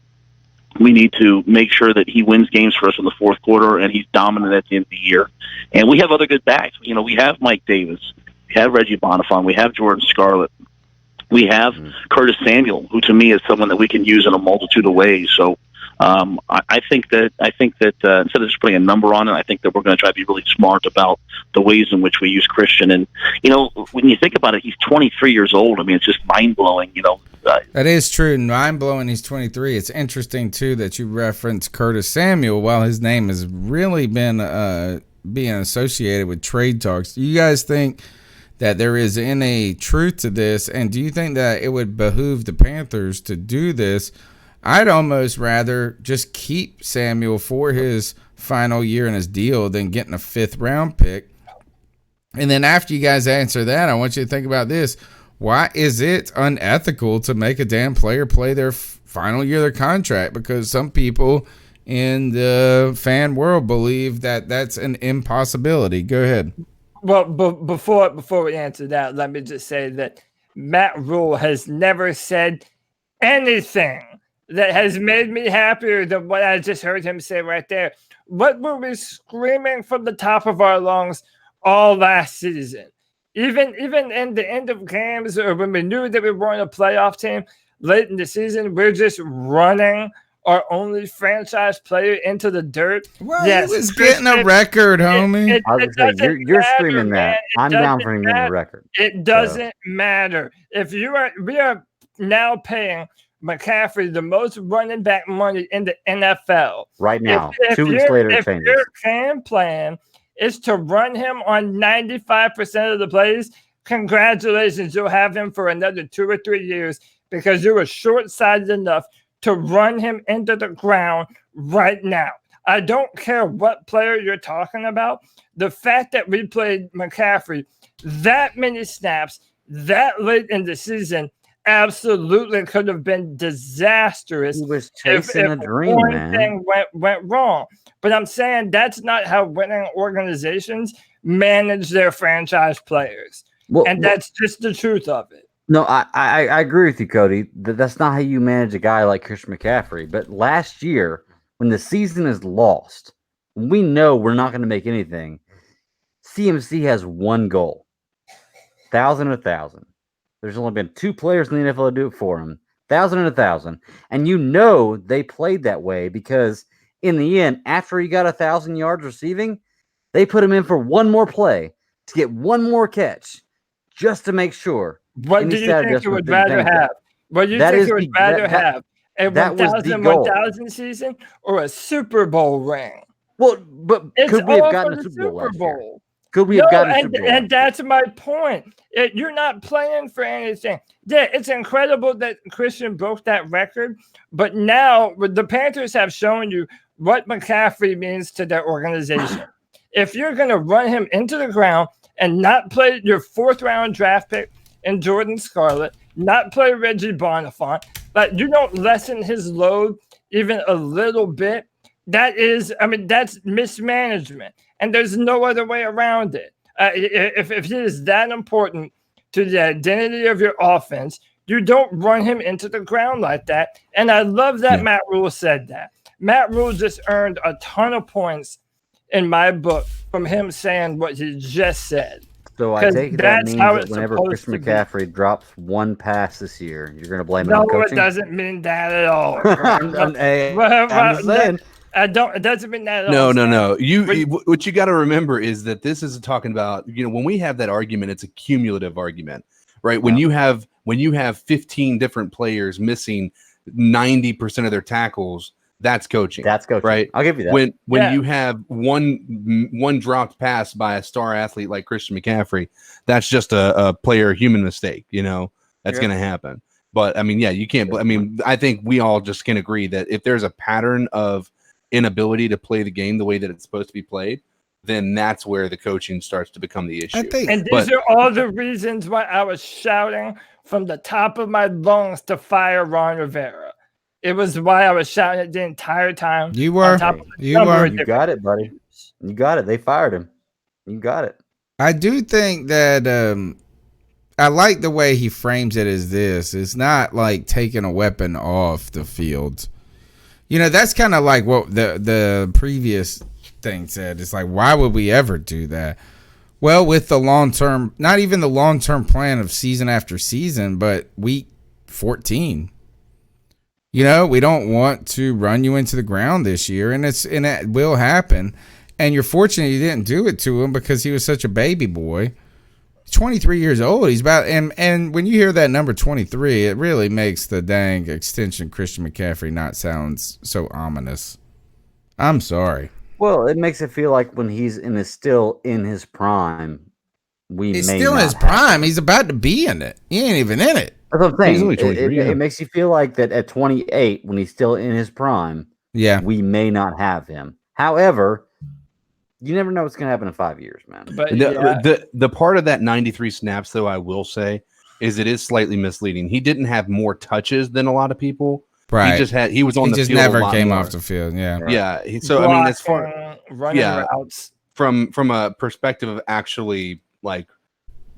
make sure that he wins games for us in the fourth quarter and he's dominant at the end of the year. And we have other good backs. We have Mike Davis, we have Reggie Bonifant, we have Jordan Scarlett, we have Curtis Samuel, who to me is someone that we can use in a multitude of ways. So I think that instead of just putting a number on it, I think that we're going to try to be really smart about the ways in which we use Christian. And when you think about it, he's 23 years old. I mean, it's just mind blowing. That is true. Mind blowing. He's 23. It's interesting too that you reference Curtis Samuel while his name has really been being associated with trade talks. Do you guys think that there is any truth to this? And do you think that it would behoove the Panthers to do this? I'd almost rather just keep Samuel for his final year in his deal than getting a 5th round pick. And then after you guys answer that, I want you to think about this. Why is it unethical to make a damn player play their final year of their contract? Because some people in the fan world believe that that's an impossibility. Go ahead. Well, before we answer that, let me just say that Matt Rhule has never said anything that has made me happier than what I just heard him say right there. What were we screaming from the top of our lungs all last season. Even in the end of games, or when we knew that we weren't a playoff team late in the season, we're just running our only franchise player into the dirt. Well, he was getting a record, homie. I was gonna say, you're screaming that. I'm down for him getting a record. It doesn't matter. If we are now paying McCaffrey the most running back money in the NFL right now. If 2 weeks later, it if changes. your game plan is to run him on 95% of the plays, congratulations, you'll have him for another 2 or 3 years because you were short-sighted enough to run him into the ground right now. I don't care what player you're talking about. The fact that we played McCaffrey that many snaps that late in the season absolutely could have been disastrous. He was chasing a dream, one man. thing went wrong. But I'm saying that's not how winning organizations manage their franchise players. And that's just the truth of it. No, I agree with you, Cody. That's not how you manage a guy like Christian McCaffrey. But last year, when the season is lost, we know we're not going to make anything. CMC has one goal, 1,000 and 1,000. There's only been 2 players in the NFL to do it for him, 1,000 and 1,000. And you know they played that way because in the end, after he got 1,000 yards receiving, they put him in for one more play to get one more catch just to make sure. What do you think you would rather have? What do you think you would rather have? A 1,000 season or a Super Bowl ring? Well, but could we have gotten a Super Bowl? Could we have gotten a Super Bowl? And that's my point. You're not playing for anything. Yeah, it's incredible that Christian broke that record, but now the Panthers have shown you what McCaffrey means to their organization. If you're going to run him into the ground and not play your 4th-round draft pick in Jordan Scarlett, not play Reggie Bonifant, but you don't lessen his load even a little bit, that's mismanagement. And there's no other way around it. If he is that important to the identity of your offense, you don't run him into the ground like that. And I love that Matt Rhule said that. Matt Rhule just earned a ton of points in my book from him saying what he just said. So I take that means that whenever Christian McCaffrey drops one pass this year, you're going to blame him on coaching? No, it doesn't mean that at all. I'm just saying. It doesn't mean that at all. No. What you got to remember is that this is talking about, when we have that argument, it's a cumulative argument, right? When you have 15 different players missing 90% of their tackles, that's coaching. That's coaching, right? I'll give you that. When you have one dropped pass by a star athlete like Christian McCaffrey, that's just a player human mistake. That's going to happen. But I mean, you can't. I mean, I think we all just can agree that if there's a pattern of inability to play the game the way that it's supposed to be played, then that's where the coaching starts to become the issue. And these are all the reasons why I was shouting from the top of my lungs to fire Ron Rivera. It was why I was shouting it the entire time. You were. You got it, buddy. You got it. They fired him. You got it. I do think that I like the way he frames it as this. It's not like taking a weapon off the field. That's kind of like what the previous thing said. It's like, why would we ever do that? Well, with the long-term, not even the long-term plan of season after season, but week 14. We don't want to run you into the ground this year, and it will happen. And you're fortunate you didn't do it to him because he was such a baby boy. He's 23 years old. He's about and when you hear that number 23, it really makes the dang extension Christian McCaffrey not sound so ominous. I'm sorry. Well, it makes it feel like when he's still in his prime, he's still in his prime. He's about to be in it. He ain't even in it. That's what I'm saying. He's only 23, it makes you feel like that at 28, when he's still in his prime, we may not have him. However, you never know what's going to happen in 5 years, man. But the part of that 93 snaps, though, I will say, is it is slightly misleading. He didn't have more touches than a lot of people. Right. He was on the field. He just never came off the field. Yeah. Right. Yeah. So I mean, as far running routes from a perspective of actually like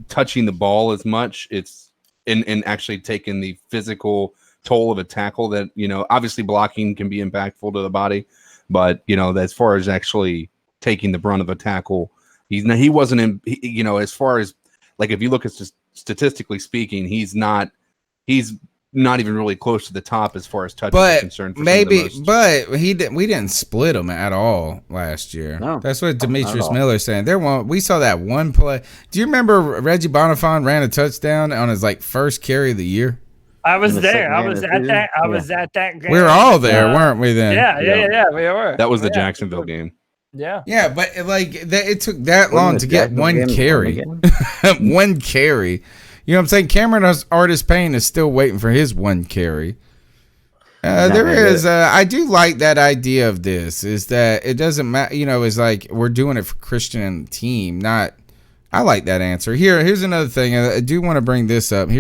touching the ball as much, it's in actually taking the physical toll of a tackle that, obviously blocking can be impactful to the body, but as far as actually taking the brunt of a tackle, He wasn't in. As far as like if you look at statistically speaking, he's not even really close to the top as far as touches are concerned. For we didn't split them at all last year. No, that's what Demetrius Miller's saying. We saw that one play. Do you remember Reggie Bonifant ran a touchdown on his first carry of the year? I was there. I was at that. I was at that game. We were all there, weren't we? Then. Yeah. We were. That was the Jacksonville game. Yeah, but it took that long to get one carry. One carry. You know what I'm saying? Cameron Artis Payne is still waiting for his one carry. I do like that idea of this, is that it doesn't matter, it's like we're doing it for Christian team, not. I like that answer. Here's another thing. I do want to bring this up.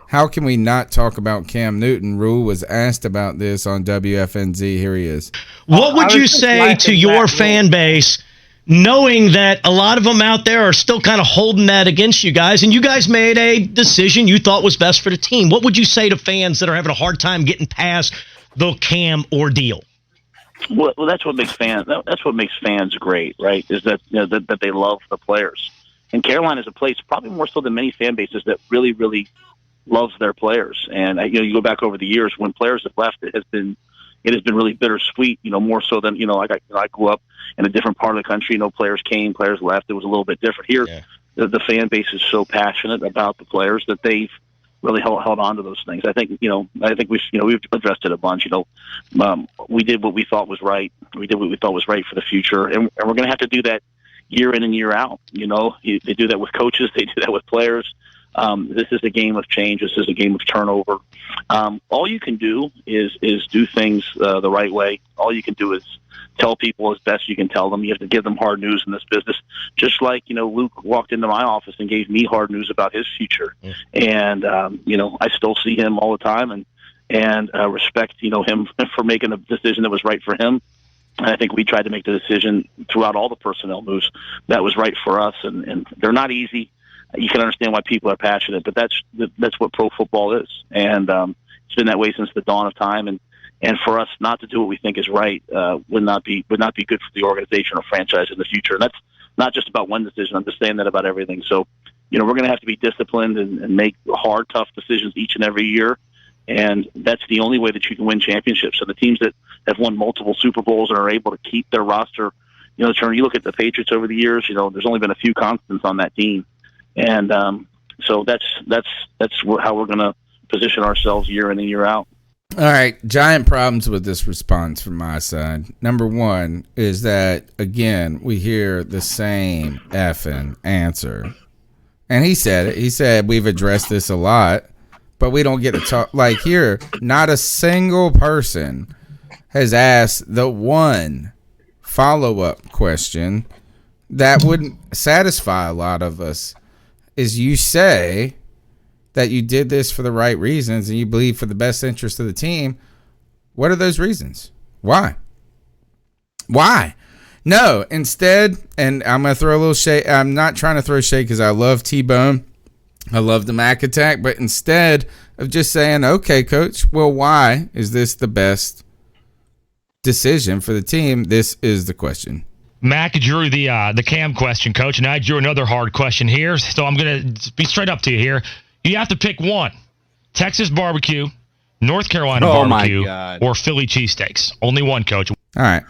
How can we not talk about Cam Newton? Rhule was asked about this on WFNZ. Here he is. What would you say to your fan base, knowing that a lot of them out there are still kind of holding that against you guys, and you guys made a decision you thought was best for the team? What would you say to fans that are having a hard time getting past the Cam ordeal? Well, that's what makes fans great, right? Is that that they love the players. And Carolina is a place, probably more so than many fan bases, that really, really loves their players. And you go back over the years when players have left, it has been really bittersweet. More so than I grew up in a different part of the country. Players came, players left. It was a little bit different here. Yeah. The fan base is so passionate about the players that they've really held on to those things. I think we've addressed it a bunch. We did what we thought was right. We did what we thought was right for the future, and we're going to have to do that year in and year out. They do that with coaches. They do that with players. This is a game of change. This is a game of turnover. All you can do is do things the right way. All you can do is tell people as best you can tell them. You have to give them hard news in this business. Just like, Luke walked into my office and gave me hard news about his future. And, I still see him all the time and respect, him for making a decision that was right for him. And I think we tried to make the decision throughout all the personnel moves that was right for us. And they're not easy. You can understand why people are passionate, but that's what pro football is. And it's been that way since the dawn of time. And for us not to do what we think is right would not be good for the organization or franchise in the future. And that's not just about one decision. I'm just saying that about everything. So, we're going to have to be disciplined and make hard, tough decisions each and every year. And that's the only way that you can win championships. So the teams that have won multiple Super Bowls and are able to keep their roster, you look at the Patriots over the years, there's only been a few constants on that team. And so that's how we're going to position ourselves year in and year out. All right, giant problems with this response from my side. Number one is that, again, we hear the same effing answer. And he said it. He said, we've addressed this a lot, but we don't get to talk. Like here, not a single person has asked the one follow-up question that wouldn't satisfy a lot of us. Is you say that you did this for the right reasons and you believe for the best interest of the team. What are those reasons? Why? No, instead, and I'm going to throw a little shade. I'm not trying to throw shade because I love T-Bone. I love the Mac attack. But instead of just saying, okay, coach, well, why is this the best decision for the team? This is the question. Mac drew the Cam question, coach, and I drew another hard question here. So I'm going to be straight up to you here. You have to pick one: Texas barbecue, North Carolina barbecue, or Philly cheesesteaks. Only one, coach. All right.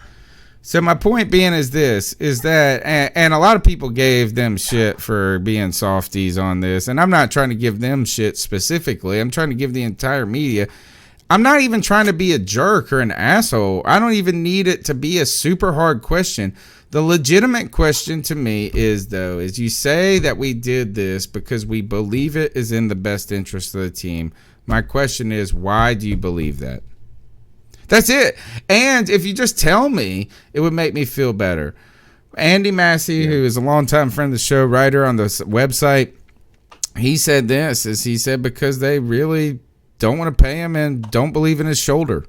So my point being is that, and a lot of people gave them shit for being softies on this, and I'm not trying to give them shit specifically. I'm trying to give the entire media. I'm not even trying to be a jerk or an asshole. I don't even need it to be a super hard question. The legitimate question to me is you say that we did this because we believe it is in the best interest of the team. My question is, why do you believe that? That's it. And if you just tell me, it would make me feel better. Andy Massey, who is a longtime friend of the show, writer on the website, he said this, he said because they really don't want to pay him and don't believe in his shoulder.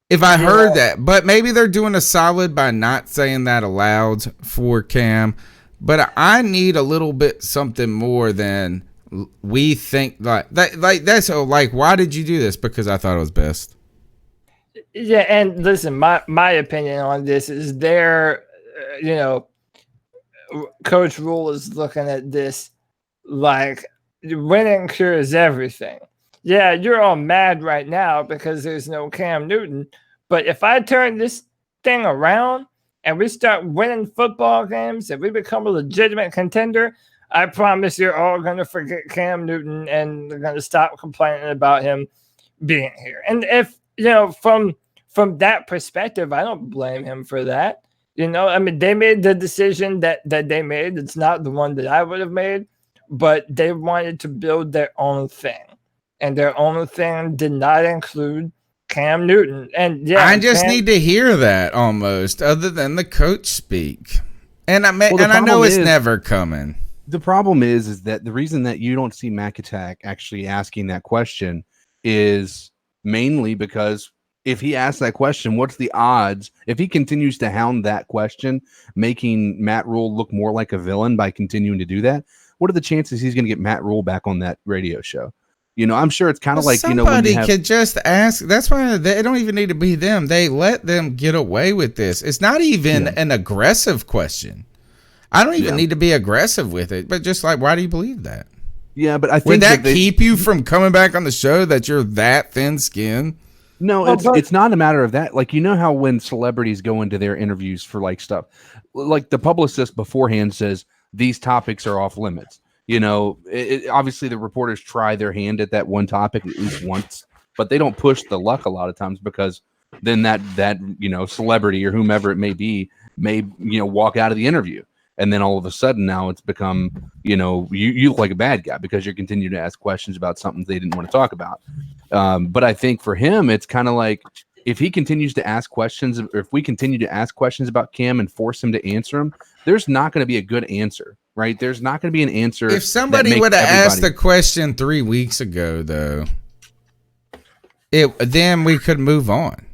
If I heard that, but maybe they're doing a solid by not saying that aloud for Cam, but I need a little bit something more than we think like why did you do this? Because I thought it was best. Yeah, and listen, my opinion on this is Coach Rhule is looking at this like winning cures everything. Yeah, you're all mad right now because there's no Cam Newton. But if I turn this thing around and we start winning football games and we become a legitimate contender, I promise you're all going to forget Cam Newton and they're going to stop complaining about him being here. And if, from that perspective, I don't blame him for that. I mean, they made the decision that they made. It's not the one that I would have made, but they wanted to build their own thing. And their own thing did not include Cam Newton. And yeah, I just need to hear that almost, other than the coach speak. And I know it's never coming. The problem is that the reason that you don't see Mac Attack actually asking that question is mainly because if he asks that question, what's the odds if he continues to hound that question, making Matt Rhule look more like a villain by continuing to do that? What are the chances he's going to get Matt Rhule back on that radio show? I'm sure it's kind of like, somebody could just ask. That's why they don't even need to be them. They let them get away with this. It's not even an aggressive question. I don't even need to be aggressive with it, but just like, why do you believe that? Yeah, but I think would that keep you from coming back on the show that you're that thin-skinned? No, it's not a matter of that. Like, how when celebrities go into their interviews for like stuff, like the publicist beforehand says these topics are off limits. Obviously the reporters try their hand at that one topic at least once, but they don't push the luck a lot of times because then that celebrity or whomever it may be may walk out of the interview. And then all of a sudden now it's become, you look like a bad guy because you're continuing to ask questions about something they didn't want to talk about. But I think for him, it's kind of like if he continues to ask questions, or if we continue to ask questions about Cam and force him to answer them, there's not going to be a good answer, right? There's not going to be an answer. If somebody would have asked the question 3 weeks ago, though, then we could move on.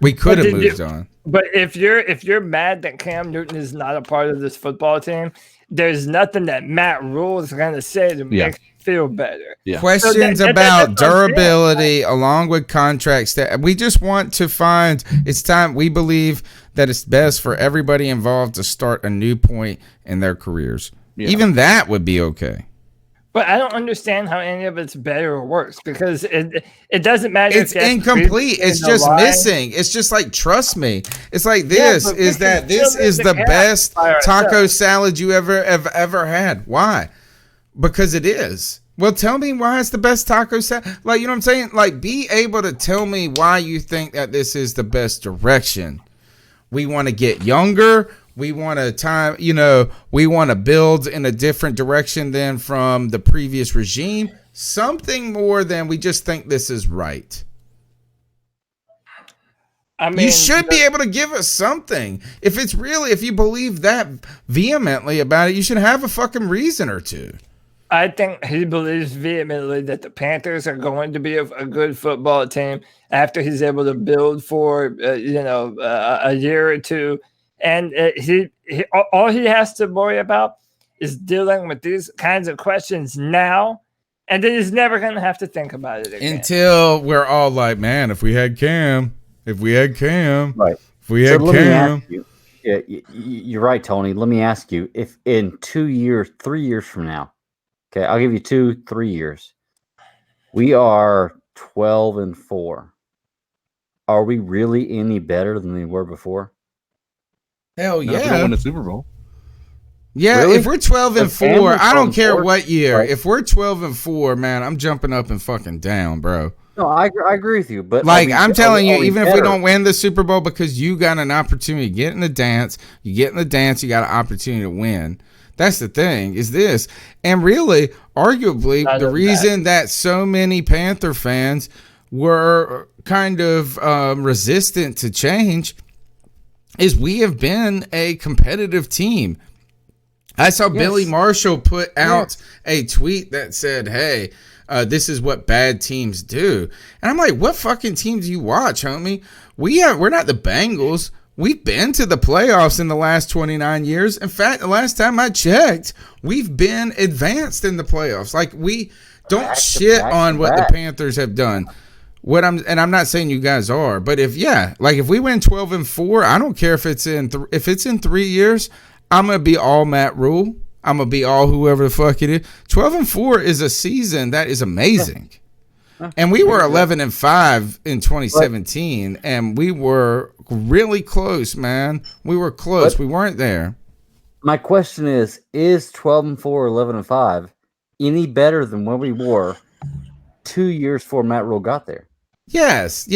We could have moved on. But if you're mad that Cam Newton is not a part of this football team, there's nothing that Matt Rhule is going to say to make you feel better. Yeah. Questions about durability along with contracts that we just want to find. It's time. We believe that it's best for everybody involved to start a new point in their careers. Yeah. Even that would be okay. But I don't understand how any of it's better or worse because it doesn't matter. It's incomplete. It's just missing. It's just like, trust me. It's like this is the best taco salad you ever had. Why? Because it is. Well, tell me why it's the best taco salad. Like, you know what I'm saying? Like, be able to tell me why you think that this is the best direction. We want to get younger. We want to we want to build in a different direction than from the previous regime. Something more than we just think this is right. I mean, you should be able to give us something. If you believe that vehemently about it, you should have a fucking reason or two. I think he believes vehemently that the Panthers are going to be a good football team after he's able to build for a year or two. And all he has to worry about is dealing with these kinds of questions now, and then he's never going to have to think about it again. Until we're all like, man, if we had Cam, right? If we had Cam, you're right, Tony. Let me ask you: if in 2 years, 3 years from now, okay, I'll give you 2-3 years, we are 12-4. Are we really any better than we were before? Hell yeah! If we don't win the Super Bowl. Yeah, really? If we're 12-4, I don't care what year. Right. If we're 12-4, man, I'm jumping up and fucking down, bro. No, I agree with you, but like I'm telling you, even if we don't win the Super Bowl, because you got an opportunity to get in the dance, you got an opportunity to win. That's the thing. Is this, and really, arguably, the reason that so many Panther fans were kind of resistant to change is we have been a competitive team. I saw Billy Marshall put out a tweet that said, hey, this is what bad teams do. And I'm like, what fucking team do you watch, homie? We're not the Bengals. We've been to the playoffs in the last 29 years. In fact, the last time I checked, we've been advanced in the playoffs. Like, we don't shit on what the Panthers have done. I'm not saying you guys are, but if we win 12-4, I don't care if it's in 3 years. I'm gonna be all Matt Rhule. I'm gonna be all whoever the fuck it is. 12-4 is a season that is amazing. And we were 11-5 in 2017, and we were really close, man. We were close. We weren't there. My question is 12-4, 11-5 any better than where we were 2 years before Matt Rhule got there? Yes.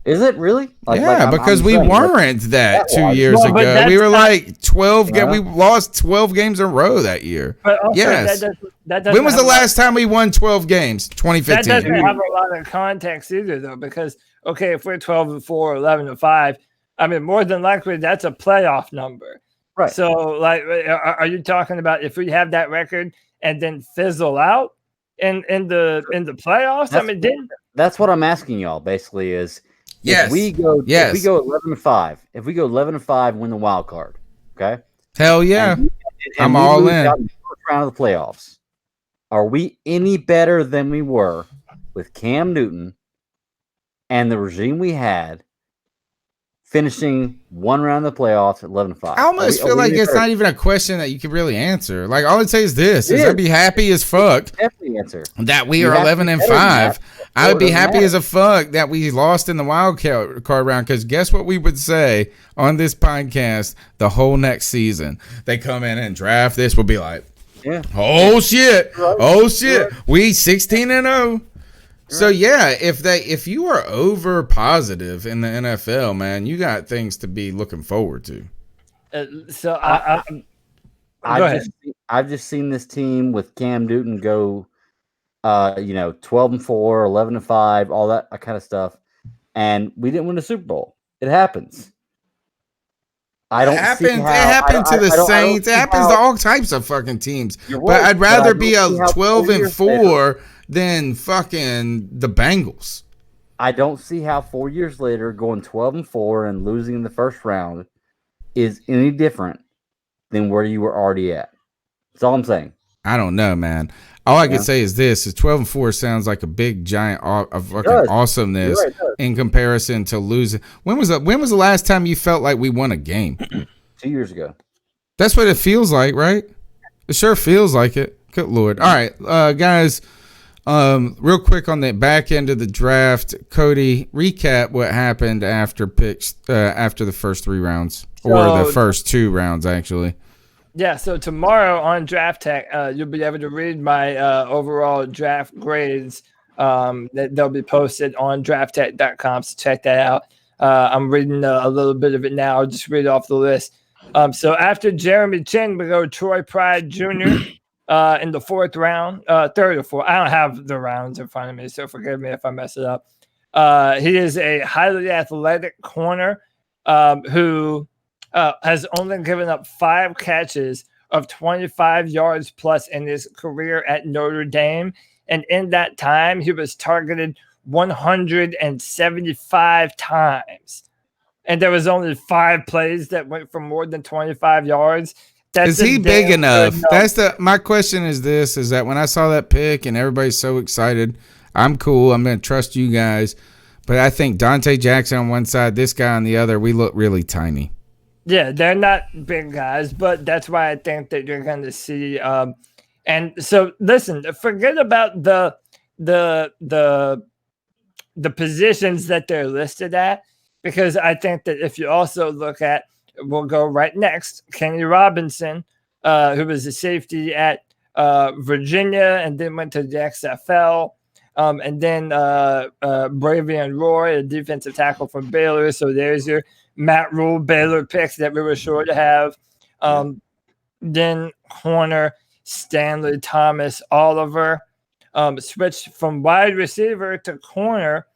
Is it really? Because we weren't that 2 years ago. We were like 12. We lost 12 games in a row that year. But also, yes. That when was the last time we won 12 games? 2015. That doesn't have a lot of context either, though, because if we're 12-4, 11-5, I mean, more than likely that's a playoff number. Right. So, like, are you talking about if we have that record and then fizzle out in the playoffs? That's what I'm asking y'all. Basically, is if we go 11-5, if we go 11-5, win the wild card, okay? Hell yeah, and I'm all in. The first round of the playoffs. Are we any better than we were with Cam Newton and the regime we had finishing one round of the playoffs at 11-5? I almost feel like it's not even a question that you can really answer. Like, all I'd say is this: I'd be happy as fuck definitely answer that we are 11-5. I would be happy as a fuck that we lost in the wild card round, because guess what we would say on this podcast the whole next season? They come in and draft this. We'll be like, oh shit, we 16-0. So yeah, if you are over positive in the NFL, man, you got things to be looking forward to. I've just seen this team with Cam Newton go 12-4, 11-5, all that kind of stuff, and we didn't win the Super Bowl. It happens. It happened to the Saints. It happens to all types of fucking teams. But I'd rather be a 12-4 than fucking the Bengals. I don't see how 4 years later going 12-4 and losing in the first round is any different than where you were already at. That's all I'm saying. I don't know, man. All I can say is this: 12-4 sounds like a big giant of fucking awesomeness in comparison to losing. When was the last time you felt like we won a game? 2 years ago. That's what it feels like, right? It sure feels like it. Good Lord. All right, guys, real quick on the back end of the draft, Cody, recap what happened after picks after the first 3 rounds, or the first 2 rounds, actually. Yeah, so tomorrow on Draft Tech, you'll be able to read my overall draft grades. They'll be posted on drafttech.com, so check that out. I'm reading a little bit of it now. I'll just read off the list. So after Jeremy Chinn, we go Troy Pride Jr. In the 4th round, 3rd or 4th. I don't have the rounds in front of me, so forgive me if I mess it up. He is a highly athletic corner who has only given up 5 catches of 25 yards plus in his career at Notre Dame. And in that time, he was targeted 175 times. And there was only 5 plays that went for more than 25 yards. Is he big enough? My question is this, is that when I saw that pick and everybody's so excited, I'm cool. I'm going to trust you guys. But I think Dante Jackson on one side, this guy on the other, we look really tiny. Yeah, they're not big guys, but that's why I think that you're going to see. And so, listen, forget about the positions that they're listed at, because I think that if you also look at, we'll go right next, Kenny Robinson, who was a safety at Virginia and then went to the XFL. And then Bravion Roy, a defensive tackle from Baylor. So there's your Matt Rhule Baylor picks that we were sure to have. Then corner Stanley Thomas Oliver switched from wide receiver to corner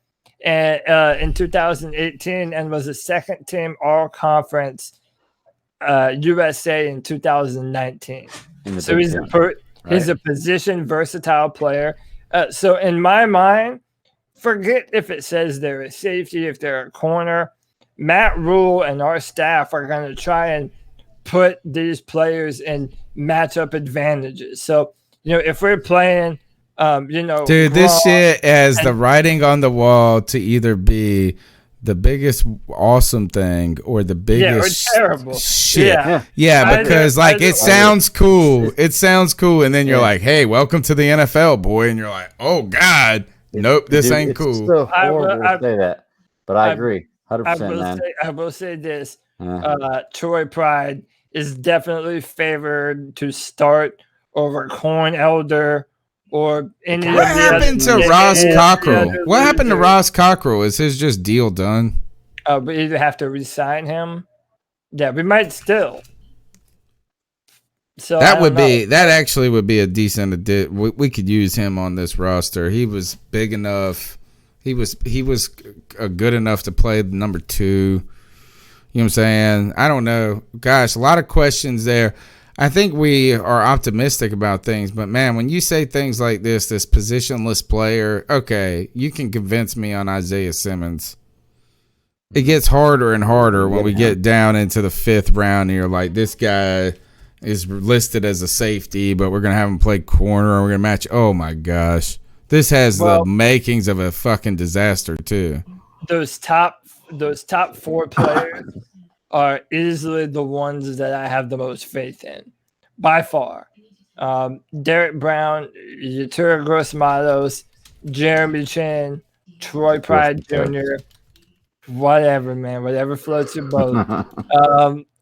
in 2018 and was a second-team All-Conference USA in 2019. So he's a position versatile player. So in my mind, forget if it says they're a safety, if they're a corner. Matt Rhule and our staff are going to try and put these players in matchup advantages. So, if we're playing, dude, this shit has the writing on the wall to either be the biggest awesome thing or the biggest terrible shit. Yeah, because like it sounds cool. It sounds cool, and then you're like, "Hey, welcome to the NFL, boy," and you're like, "Oh God, nope, this ain't it's cool." So horrible to say that, but I agree, 100%, man. I will say this: Troy Pride is definitely favored to start over Corn Elder or any. What happened to Ross Cockrell? What happened to Ross Cockrell? Is his just deal done? We either have to re-sign him. Yeah, we might still. So that actually would be a decent addition. We could use him on this roster. He was big enough. He was good enough to play number 2. You know what I'm saying? I don't know. Gosh, a lot of questions there. I think we are optimistic about things, but man, when you say things like this positionless player, okay, you can convince me on Isaiah Simmons. It gets harder and harder when we get down into the 5th round and you're like, this guy is listed as a safety, but we're going to have him play corner and we're going to match. Oh my gosh. This has the makings of a fucking disaster too. Those top 4 players are easily the ones that I have the most faith in, by far. Derrick Brown, Yatura Gross-Matos, Jeremy Chinn, Troy Pride Jr., whatever, man, whatever floats your boat.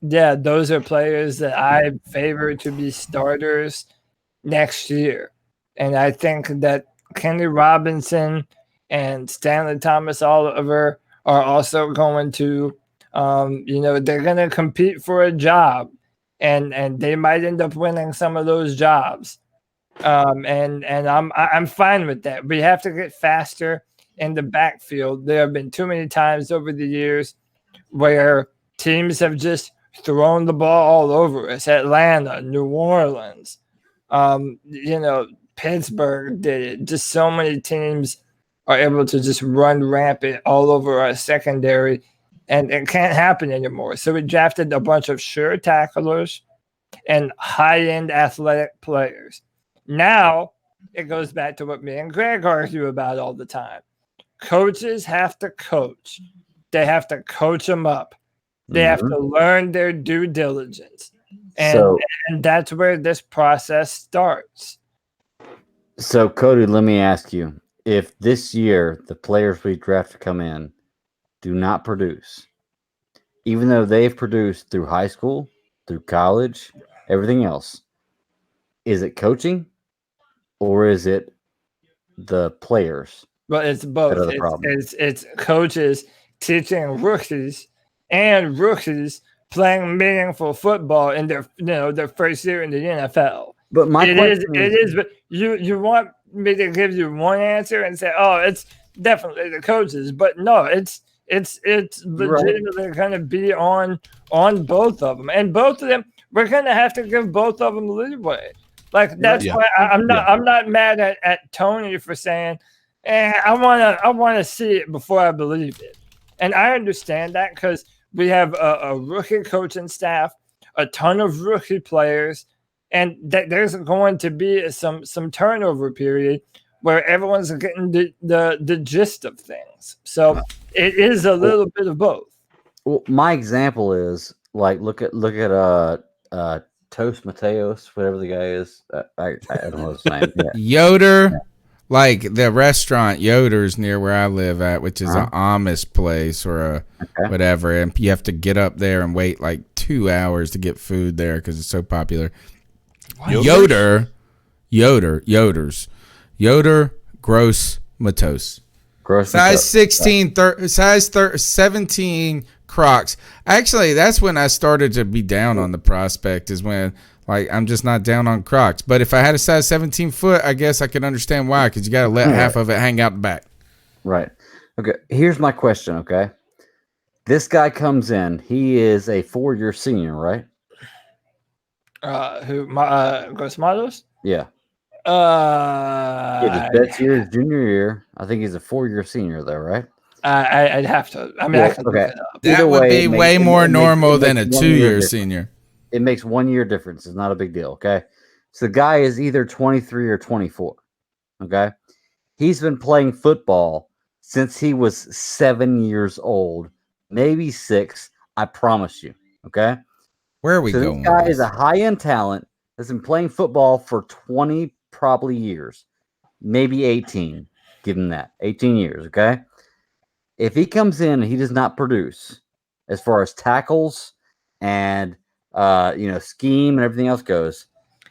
Those are players that I favor to be starters next year. And I think that Kenny Robinson and Stanley Thomas Oliver are also going to they're going to compete for a job, and they might end up winning some of those jobs. And I'm fine with that. We have to get faster in the backfield. There have been too many times over the years where teams have just thrown the ball all over us. Atlanta, New Orleans, Pittsburgh did it. Just so many teams are able to just run rampant all over our secondary. And it can't happen anymore. So we drafted a bunch of sure tacklers and high-end athletic players. Now it goes back to what me and Greg argue about all the time. Coaches have to coach. They have to coach them up. They have to learn their due diligence. And that's where this process starts. So, Cody, let me ask you, if this year the players we draft to come in do not produce, even though they've produced through high school, through college, everything else, is it coaching or is it the players? Well, it's both. It's coaches teaching rookies and rookies playing meaningful football in their first year in the NFL. But it is. But you want me to give you one answer and say, oh, it's definitely the coaches, but no, it's legitimately going to be on both of them, and both of them we're going to have to give both of them leeway. Like that's why I'm not mad at Tony for saying, I want to see it before I believe it, and I understand that because we have a rookie coaching staff, a ton of rookie players, and there's going to be some turnover period where everyone's getting the gist of things. So it is a little bit of both. Well, my example is like look at Toast Mateos, whatever the guy is. I don't know his name. Yeah. Yoder, like the restaurant Yoder's near where I live at, which is an Amish place or whatever, and you have to get up there and wait like 2 hours to get food there because it's so popular. Yoder, Gross-Matos. Size 16, size 17 Crocs. Actually, that's when I started to be down on the prospect, is when like I'm just not down on Crocs. But if I had a size 17 foot, I guess I could understand why, because you got to let half of it hang out the back. Right. Okay. Here's my question. Okay. This guy comes in. He is a 4-year senior, right? Gross-Matos? Yeah. That's year, junior year. I think he's a 4-year senior, though, right? I'd have to. I mean, I can look it up. That would be way more normal than a 2-year senior. It makes 1 year difference. It's not a big deal. Okay. So the guy is either 23 or 24. Okay. He's been playing football since he was 7 years old, maybe 6. I promise you. Okay. Where are we So going? this guy is a high-end talent that's been playing football for 20 probably years, maybe 18. Give him that. 18 years. Okay. If he comes in and he does not produce as far as tackles and scheme and everything else goes,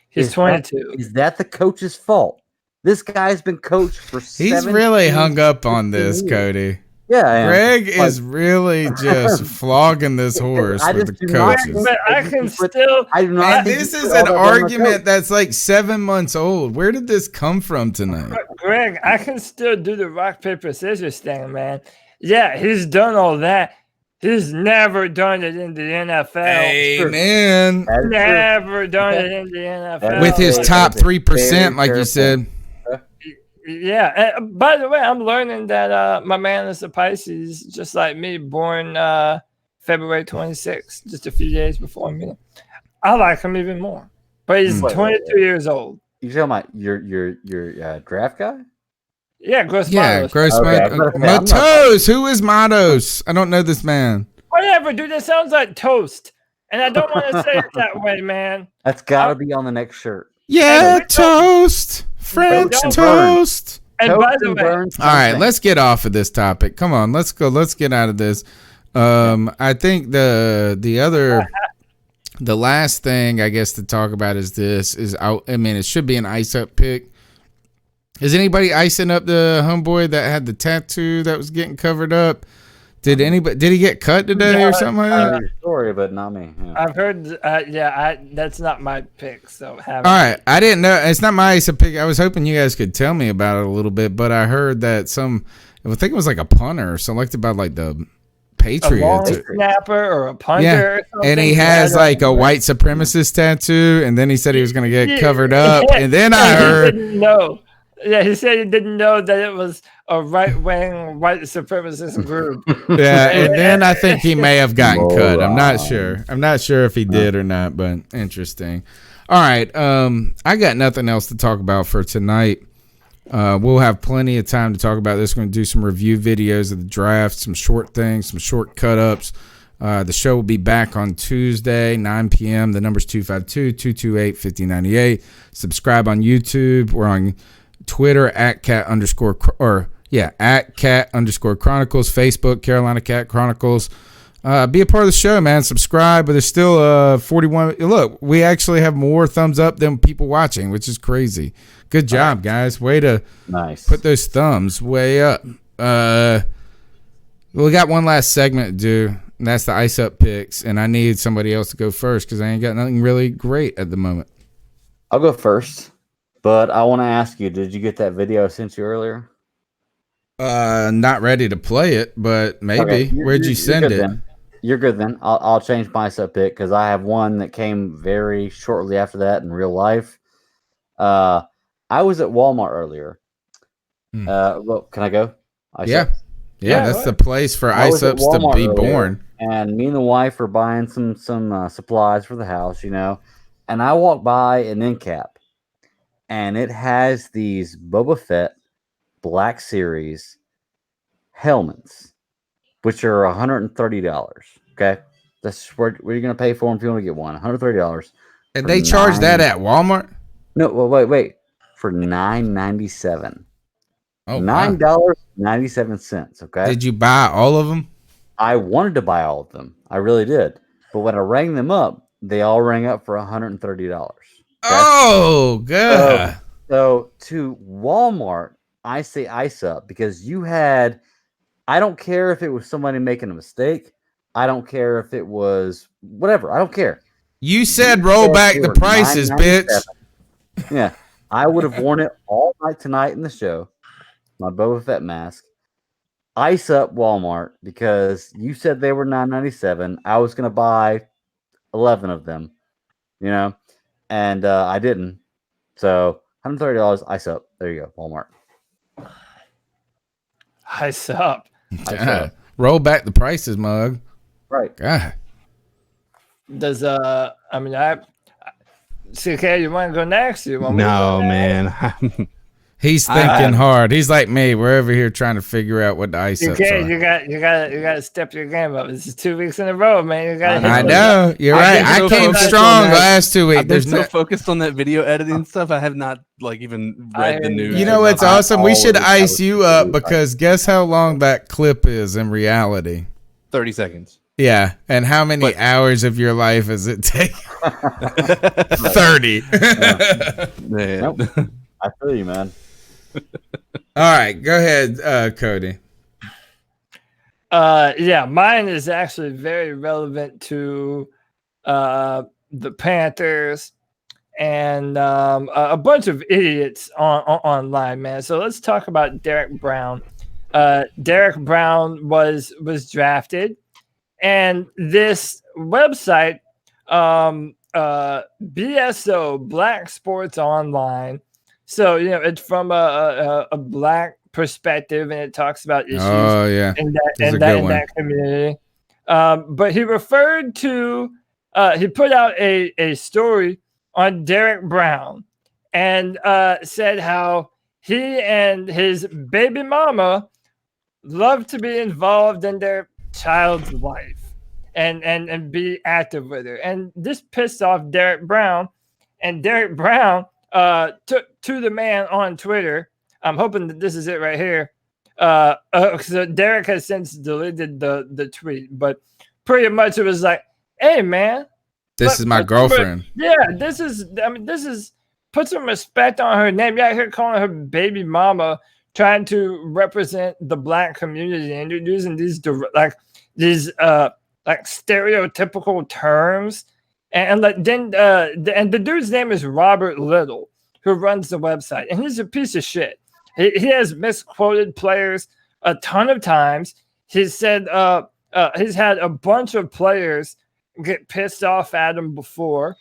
he's 22. Is that the coach's fault? This guy's been coached for He's really hung up on this, Cody. Yeah, Greg is really just flogging this horse with the coaches. But I can still. And this is an argument that's like 7 months old. Where did this come from tonight? Greg, I can still do the rock, paper, scissors thing, man. Yeah, he's done all that. He's never done it in the NFL. Amen. Never done it in the NFL. With his top 3%, like you said. Yeah. And by the way, I'm learning that my man is a Pisces, just like me, born February 26th, just a few days before me. I like him even more. But he's 22 years old. You talking about your draft guy? Yeah, Gross-Matos. Yeah, Gross-Matos. Who is Matos? I don't know this man. Whatever, dude. That sounds like toast. And I don't want to say it that way, man. That's got to be on the next shirt. Yeah, toast. French toast. And by the way, all right, let's get off of this topic. Come on, let's go. Let's get out of this. I think the last thing I guess to talk about is this. It should be an ice up pick. Is anybody icing up the homeboy that had the tattoo that was getting covered up? Did he get cut today or something like that? Story, but not me. Yeah. I've heard. That's not my pick. So all right, I didn't know. It's not my ice up pick. I was hoping you guys could tell me about it a little bit, but I heard that I think it was like a punter selected by like the Patriots, a snapper or a punter. Yeah, or something. And he has like a white supremacist tattoo, and then he said he was going to get covered up, and then I heard. He didn't know. Yeah, he said he didn't know that it was a right-wing white supremacist group. Yeah, and then I think he may have gotten cut. I'm not sure. I'm not sure if he did or not, but interesting. All right, I got nothing else to talk about for tonight. We'll have plenty of time to talk about this. We're going to do some review videos of the draft, some short things, some short cut-ups. The show will be back on Tuesday, 9 p.m. The number's 252-228-5098. Subscribe on YouTube. We're on Twitter at @cat_Chronicles, Facebook Carolina Cat Chronicles. Be a part of the show, man. Subscribe, but there's still 41. Look, we actually have more thumbs up than people watching, which is crazy. Good job, guys. Way to put those thumbs way up. We got one last segment to do, and that's the ice up picks, and I need somebody else to go first because I ain't got nothing really great at the moment. I'll go first. But I want to ask you, did you get that video I sent you earlier? Not ready to play it, but maybe. Okay. Where'd you send it? Then. You're good then. I'll change my sub pick because I have one that came very shortly after that in real life. I was at Walmart earlier. Well, can I go? Yeah, that's the place for ice ups to be born. And me and the wife were buying some supplies for the house, and I walked by an end cap. And it has these Boba Fett Black Series helmets, which are $130. Okay, that's what you're gonna pay for them if you want to get one. $130. And they charge that at Walmart? No, well, wait. For $9.97. Oh, $9.97. Okay. Did you buy all of them? I wanted to buy all of them. I really did. But when I rang them up, they all rang up for $130. Oh, good. So to Walmart, I say ice up because I don't care if it was somebody making a mistake. I don't care if it was whatever. I don't care. You said roll back the prices, bitch. Yeah. I would have worn it all night tonight in the show. My Boba Fett mask. Ice up Walmart because you said they were $9.97. I was going to buy 11 of them, and I didn't. So $130 ice up. There you go, Walmart. Ice up. Roll back the prices, mug. Right. God. Does CK, you want to go next? No, man. He's thinking hard. He's like me. We're over here trying to figure out what the ice ups are. You gotta step your game up. This is 2 weeks in a row, man. You gotta. I know. You're right. I came strong last 2 weeks. I've been so focused on that video editing stuff. I have not even read the news. You know what's awesome? We should ice you up because guess how long that clip is in reality? 30 seconds. Yeah, and how many hours of your life does it take? 30. Nope. I feel you, man. All right, go ahead, Cody. Yeah, mine is actually very relevant to the Panthers and a bunch of idiots online, man. So let's talk about Derrick Brown. Derrick Brown was drafted, and this website, BSO, Black Sports Online. So, it's from a black perspective, and it talks about issues in that community. But he referred to, he put out a story on Derrick Brown and said how he and his baby mama love to be involved in their child's life and be active with her. And this pissed off Derrick Brown, and Derrick Brown took to the man on Twitter. I'm hoping that this is it right here. So Derrick has since deleted the tweet, but pretty much it was like, "Hey man, this is my girlfriend." This is put some respect on her name. You're out here calling her baby mama, trying to represent the black community, and you're using these stereotypical terms. And the dude's name is Robert Little, who runs the website, and he's a piece of shit. He has misquoted players a ton of times. He said he's had a bunch of players get pissed off at him before,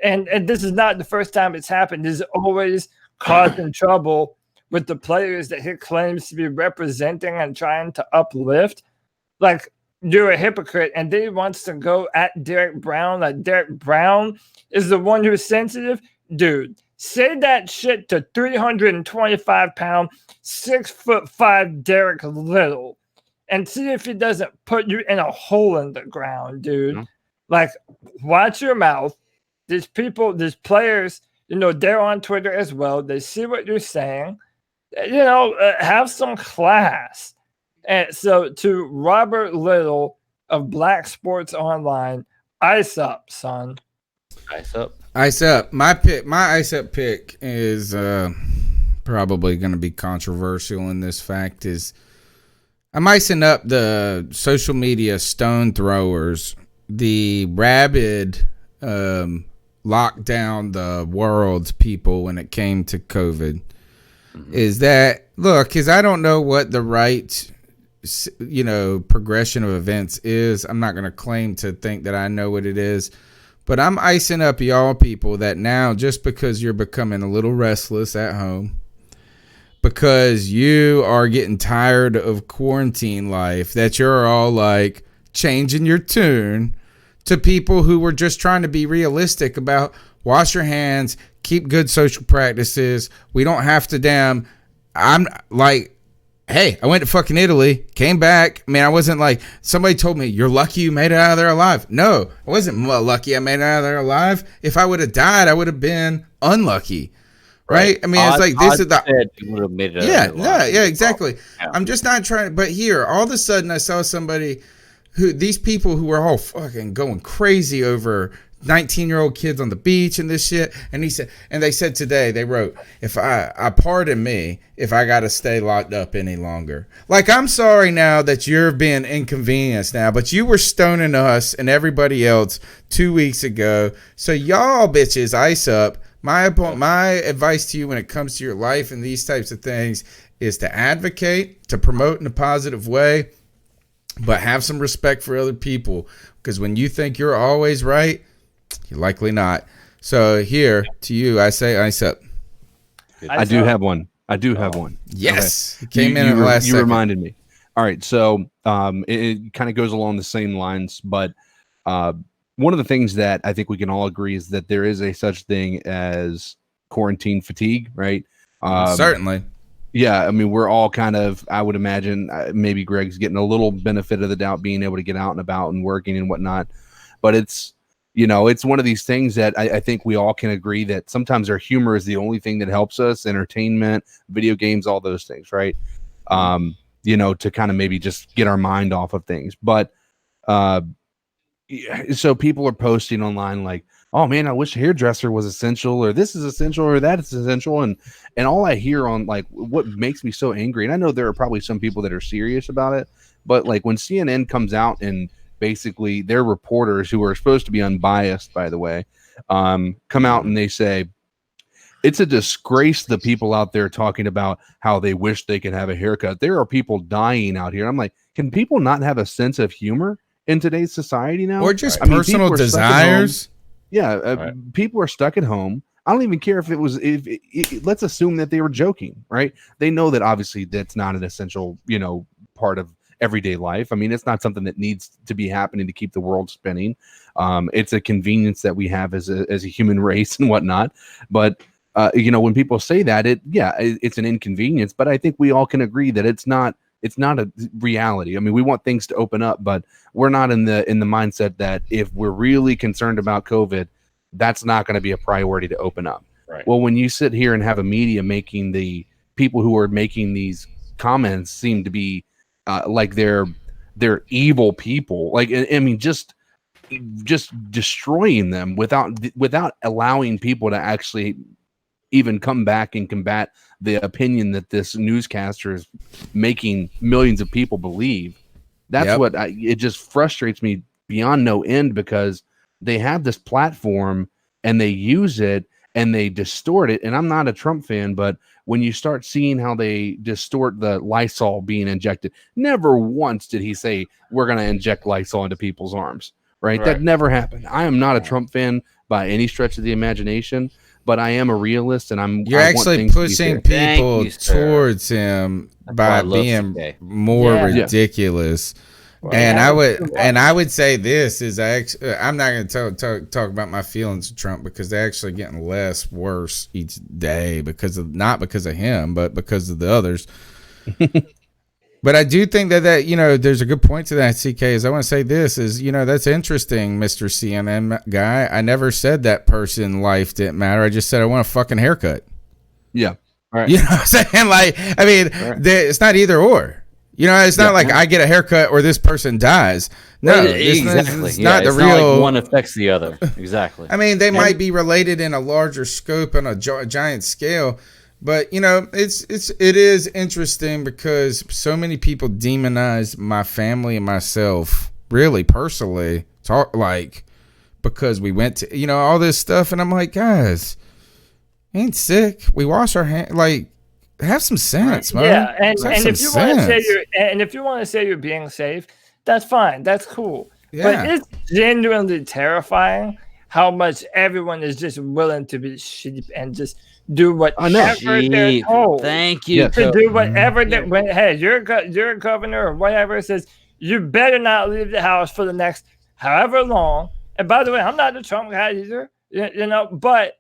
and this is not the first time it's happened. He's always causing trouble with the players that he claims to be representing and trying to uplift. Like, you're a hypocrite, and then he wants to go at Derrick Brown. Like, Derrick Brown is the one who's sensitive. Dude, say that shit to 325-pound, 6'5" Derrick Little, and see if he doesn't put you in a hole in the ground, dude. Mm-hmm. Like, watch your mouth. These players, they're on Twitter as well. They see what you're saying. Have some class. And so to Robert Little of Black Sports Online, ice up, son. Ice up. Ice up. My ice up pick is probably going to be controversial in this fact is I'm icing up the social media stone throwers, the rabid lock down the world's people when it came to COVID. Mm-hmm. Is that, look, because I don't know what the right progression of events is. I'm not going to claim to think that I know what it is, but I'm icing up y'all people that now, just because you're becoming a little restless at home, because you are getting tired of quarantine life, that you're all like changing your tune to people who were just trying to be realistic about wash your hands, keep good social practices. We don't have to I'm like, hey, I went to fucking Italy, came back. I mean, I wasn't like, somebody told me, you're lucky you made it out of there alive. No, I wasn't lucky I made it out of there alive. If I would have died, I would have been unlucky. Right? I mean, it's like, this is the... You would have made it yeah, exactly. Yeah. I'm just not trying, but here, all of a sudden, I saw somebody these people who were all fucking going crazy over 19-year-old kids on the beach and this shit. And they said today, they wrote, if I pardon me if I got to stay locked up any longer. Like, I'm sorry now that you're being inconvenienced now, but you were stoning us and everybody else 2 weeks ago. So y'all bitches, ice up. My advice to you when it comes to your life and these types of things is to advocate, to promote in a positive way, but have some respect for other people. Because when you think you're always right, you're likely not. So here to you, I say ice up. I do have one. Yes. Okay. It came in the last second. You reminded me. All right. So it kind of goes along the same lines, but one of the things that I think we can all agree is that there is a such thing as quarantine fatigue, right? Certainly. Yeah, I mean, we're all kind of, I would imagine, maybe Greg's getting a little benefit of the doubt being able to get out and about and working and whatnot. But it's, it's one of these things that I think we all can agree that sometimes our humor is the only thing that helps us, entertainment, video games, all those things, right? To kind of maybe just get our mind off of things. But so people are posting online like, oh man, I wish hairdresser was essential, or this is essential, or that is essential. And all I hear on like what makes me so angry, and I know there are probably some people that are serious about it, but like when CNN comes out and basically their reporters, who are supposed to be unbiased, by the way, come out and they say, it's a disgrace the people out there talking about how they wish they could have a haircut. There are people dying out here. I'm like, can people not have a sense of humor in today's society now? Or just personal desires? Yeah, people are stuck at home. I don't even care if it was. Let's assume that they were joking, right? They know that obviously that's not an essential, part of everyday life. I mean, it's not something that needs to be happening to keep the world spinning. It's a convenience that we have as a human race and whatnot. But when people say that, it's an inconvenience. But I think we all can agree that it's not a reality. I mean, we want things to open up, but we're not in the mindset that if we're really concerned about COVID, that's not going to be a priority to open up. Right. Well, when you sit here and have a media making the people who are making these comments seem to be like they're evil people, like, I mean, just destroying them without allowing people to actually even come back and combat the opinion that this newscaster is making millions of people believe. That's what it just frustrates me beyond no end, because they have this platform and they use it and they distort it. And I'm not a Trump fan, but when you start seeing how they distort the Lysol being injected, never once did he say, we're going to inject Lysol into people's arms, right? That never happened. I am not a Trump fan by any stretch of the imagination, but I am a realist, and You're actually pushing people towards him by being more ridiculous. Well, and I would say this is I'm not going to talk about my feelings of Trump, because they're actually getting worse each day not because of him, but because of the others. But I do think that there's a good point to that, CK. Is I want to say this is, that's interesting, Mr. CNN guy. I never said that person life didn't matter. I just said I want a fucking haircut. Yeah. Right. You know what I'm saying? Like, I mean, it's not either or. It's not like I get a haircut or this person dies. No, exactly. It's not the it's real. Not like one affects the other. Exactly. I mean, they might be related in a larger scope and a giant scale. But it is interesting because so many people demonize my family and myself, really personally, because we went to all this stuff, and I'm like, guys, ain't sick. We wash our hands. Like, have some sense, man. Yeah, and if you want to say you're being safe, that's fine. That's cool. Yeah. But it's genuinely terrifying how much everyone is just willing to be sheep and just do whatever they're told. Thank you. To do whatever hey, you're a governor or whatever says you better not leave the house for the next however long. And by the way, I'm not a Trump guy either, but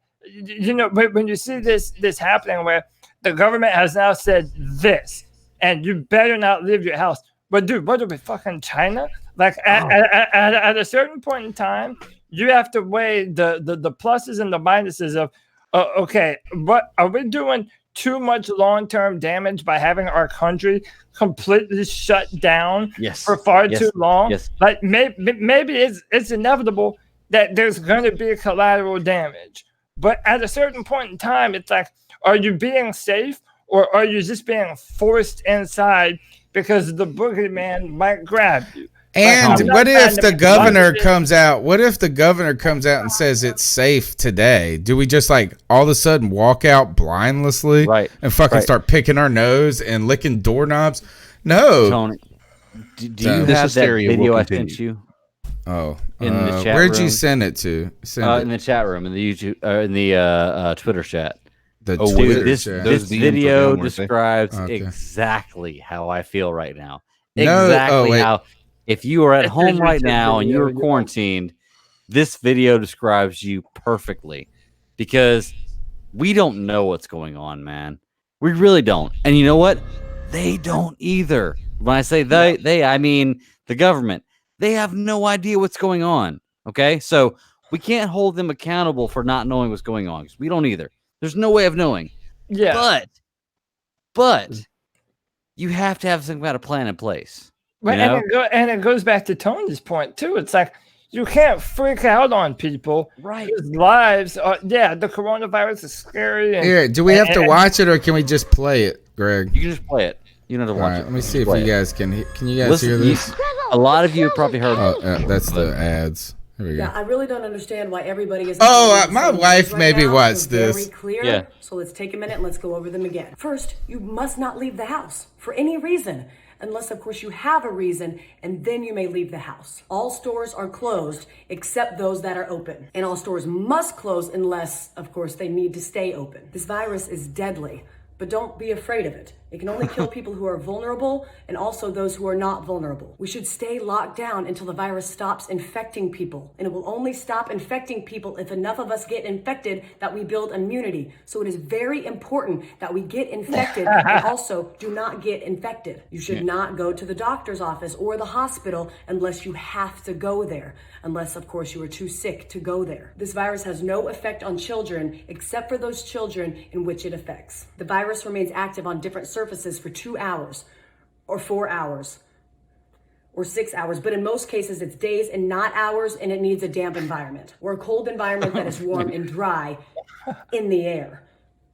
when you see this happening where the government has now said this, and you better not leave your house. But dude, what are we, fucking China? Like at a certain point in time, you have to weigh the pluses and the minuses of, okay, what are we doing? Too much long-term damage by having our country completely shut down for far too long. Like maybe it's inevitable that there's going to be collateral damage. But at a certain point in time, it's like, are you being safe, or are you just being forced inside because the boogeyman might grab you? And what if the governor comes out? What if the governor comes out and says it's safe today? Do we just all of a sudden walk out blindlessly and fucking start picking our nose and licking doorknobs? No. Tony, do you have that video I sent you? Oh, in the chat where'd room? You send it to? In the chat room, in the YouTube, in the Twitter chat. This video describes exactly how I feel right now. Exactly how. If you are at home right now and you're quarantined, this video describes you perfectly, because we don't know what's going on, man. We really don't. And you know what? They don't either. When I say they, I mean the government. They have no idea what's going on. Okay, so we can't hold them accountable for not knowing what's going on because we don't either. There's no way of knowing. Yeah. But you have to have some kind of plan in place. Right, you know? and it goes back to Tony's point too. It's like you can't freak out on people. Right. Whose lives are, the coronavirus is scary. And, Here, do we have to watch it or can we just play it, Greg? You can just play it. You don't have to watch it. Let me see if you guys can you guys Listen, hear this? A lot of you have probably heard. That's the ads. Here we go. Yeah, I really don't understand why everybody is. My wife maybe watched Very this. clear. Yeah. So let's take a minute and let's go over them again. First, you must not leave the house for any reason, unless of course you have a reason, and then you may leave the house. All stores are closed except those that are open, and all stores must close unless, of course, they need to stay open. This virus is deadly, but don't be afraid of it. It can only kill people who are vulnerable and also those who are not vulnerable. We should stay locked down until the virus stops infecting people. And it will only stop infecting people if enough of us get infected that we build immunity. So it is very important that we get infected and also do not get infected. You should not go to the doctor's office or the hospital unless you have to go there. Unless, of course, you are too sick to go there. This virus has no effect on children except for those children in which it affects. The virus remains active on different surfaces for 2 hours or 4 hours or 6 hours, but in most cases it's days and not hours, and it needs a damp environment or a cold environment that is warm and dry in the air,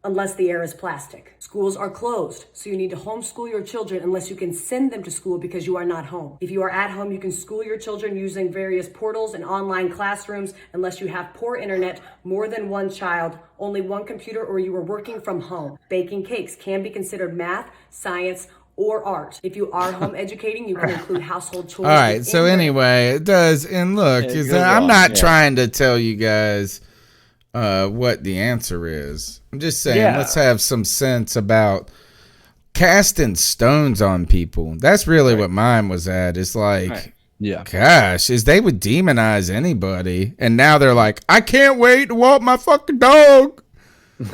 unless the air is plastic. Schools are closed, so you need to homeschool your children unless you can send them to school because you are not home. If you are at home, you can school your children using various portals and online classrooms unless you have poor internet, more than one child, only one computer, or you are working from home. Baking cakes can be considered math, science, or art. If you are home educating, you can include household chores. All right, so anyway, it does. And look, I'm not trying to tell you guys what the answer is. I'm just saying, let's have some sense about casting stones on people. That's really what mine was at. It's like, gosh, is they would demonize anybody, and now they're like, I can't wait to walk my fucking dog.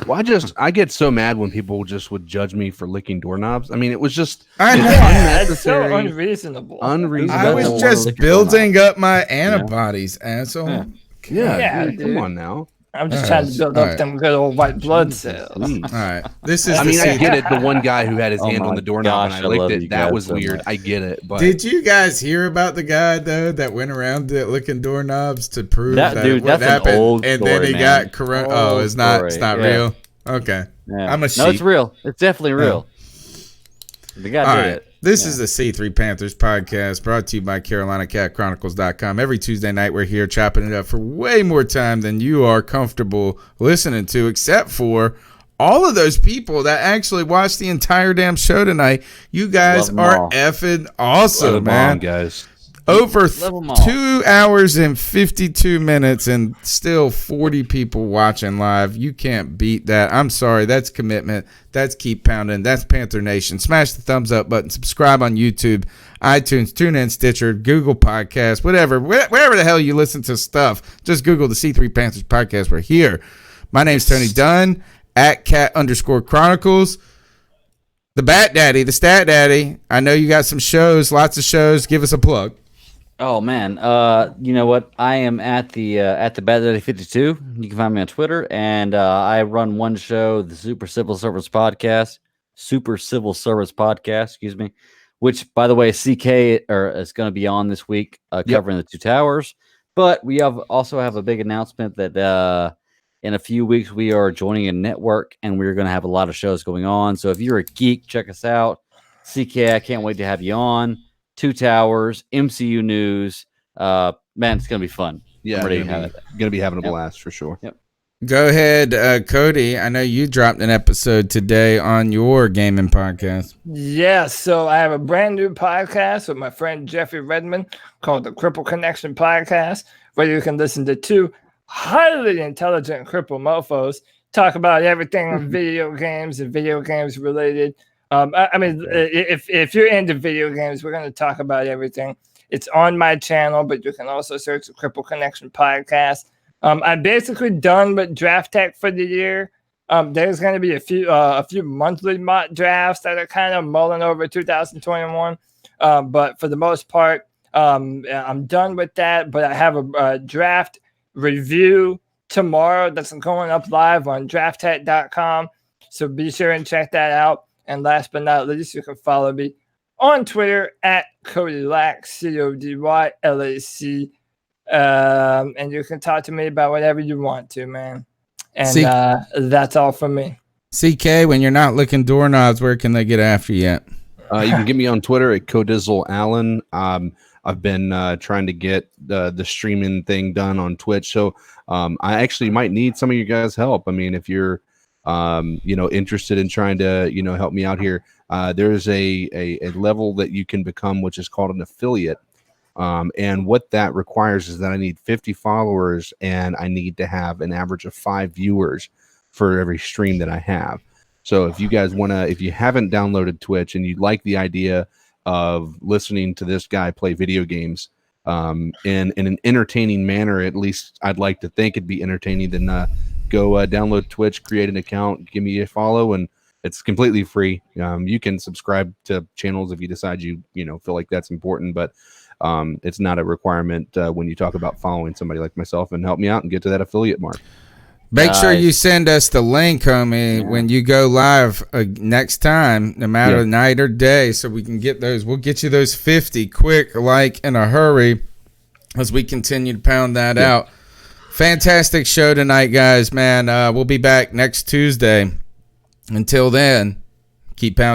Well, I get so mad when people just would judge me for licking doorknobs. I mean, it was just it's so unreasonable. I was just building up my antibodies, asshole. Yeah, dude, come on now. I'm just trying to build up them good old white blood cells. All right. This is I get it. The one guy who had his hand on the doorknob and I licked it. That was weird. I get it. But did you guys hear about the guy though that went around licking doorknobs to prove that what happened? An old and story, then he got corona. Oh, it's not real. Okay. Yeah. I'm a sheep. No, it's real. It's definitely real. The guy did it. This is the C3 Panthers podcast brought to you by CarolinaCatChronicles.com. Every Tuesday night, we're here chopping it up for way more time than you are comfortable listening to, except for all of those people that actually watched the entire damn show tonight. You guys are effing awesome, man. Guys. Over 2 hours and 52 minutes and still 40 people watching live. You can't beat that. I'm sorry. That's commitment. That's keep pounding. That's Panther Nation. Smash the thumbs up button. Subscribe on YouTube, iTunes, TuneIn, Stitcher, Google Podcasts, whatever. Wherever the hell you listen to stuff, just Google the C3 Panthers podcast. We're here. My name's Tony Dunn, at @cat_chronicles. The Bat Daddy, the Stat Daddy. I know you got some shows, lots of shows. Give us a plug. Oh man, you know what? I am at the Bad Daddy 52. You can find me on Twitter, and I run one show, the Super Civil Service Podcast, excuse me. Which, by the way, CK is going to be on this week, covering the Two Towers. But we also have a big announcement that in a few weeks we are joining a network, and we're going to have a lot of shows going on. So if you're a geek, check us out. CK, I can't wait to have you on. Two Towers, MCU news. Man, it's gonna be fun. Yeah, gonna be having a blast for sure. Yep. Go ahead, Cody. I know you dropped an episode today on your gaming podcast. Yeah, so I have a brand new podcast with my friend Jeffrey Redmond called the Cripple Connection Podcast, where you can listen to two highly intelligent cripple mofos talk about everything on video games and video games related. I mean, if you're into video games, we're going to talk about everything. It's on my channel, but you can also search the Cripple Connection Podcast. I'm basically done with draft tech for the year. There's going to be a few monthly mock drafts that are kind of mulling over 2021. But for the most part, I'm done with that. But I have a draft review tomorrow that's going up live on drafthat.com. So be sure and check that out. And last but not least, you can follow me on Twitter at CodyLac, CodyLac. And you can talk to me about whatever you want to, man. And that's all from me. CK, when you're not licking doorknobs, where can they get after you at? You can get me on Twitter at CodizzleAllen. I've been trying to get the streaming thing done on Twitch, so I actually might need some of you guys' help. I mean, if you're interested in trying to help me out here, there's a level that you can become, which is called an affiliate. And what that requires is that I need 50 followers and I need to have an average of 5 viewers for every stream that I have. So if you guys if you haven't downloaded Twitch and you like the idea of listening to this guy play video games in an entertaining manner, at least I'd like to think it'd be entertaining, then go download Twitch, create an account, give me a follow, and it's completely free. You can subscribe to channels if you decide you feel like that's important, but it's not a requirement when you talk about following somebody like myself, and help me out and get to that affiliate mark. Make sure you send us the link, homie, when you go live next time, no matter night or day, so we can get those. We'll get you those 50 quick, in a hurry, as we continue to pound that out. Fantastic show tonight, guys, man. We'll be back next Tuesday. Until then, keep pounding.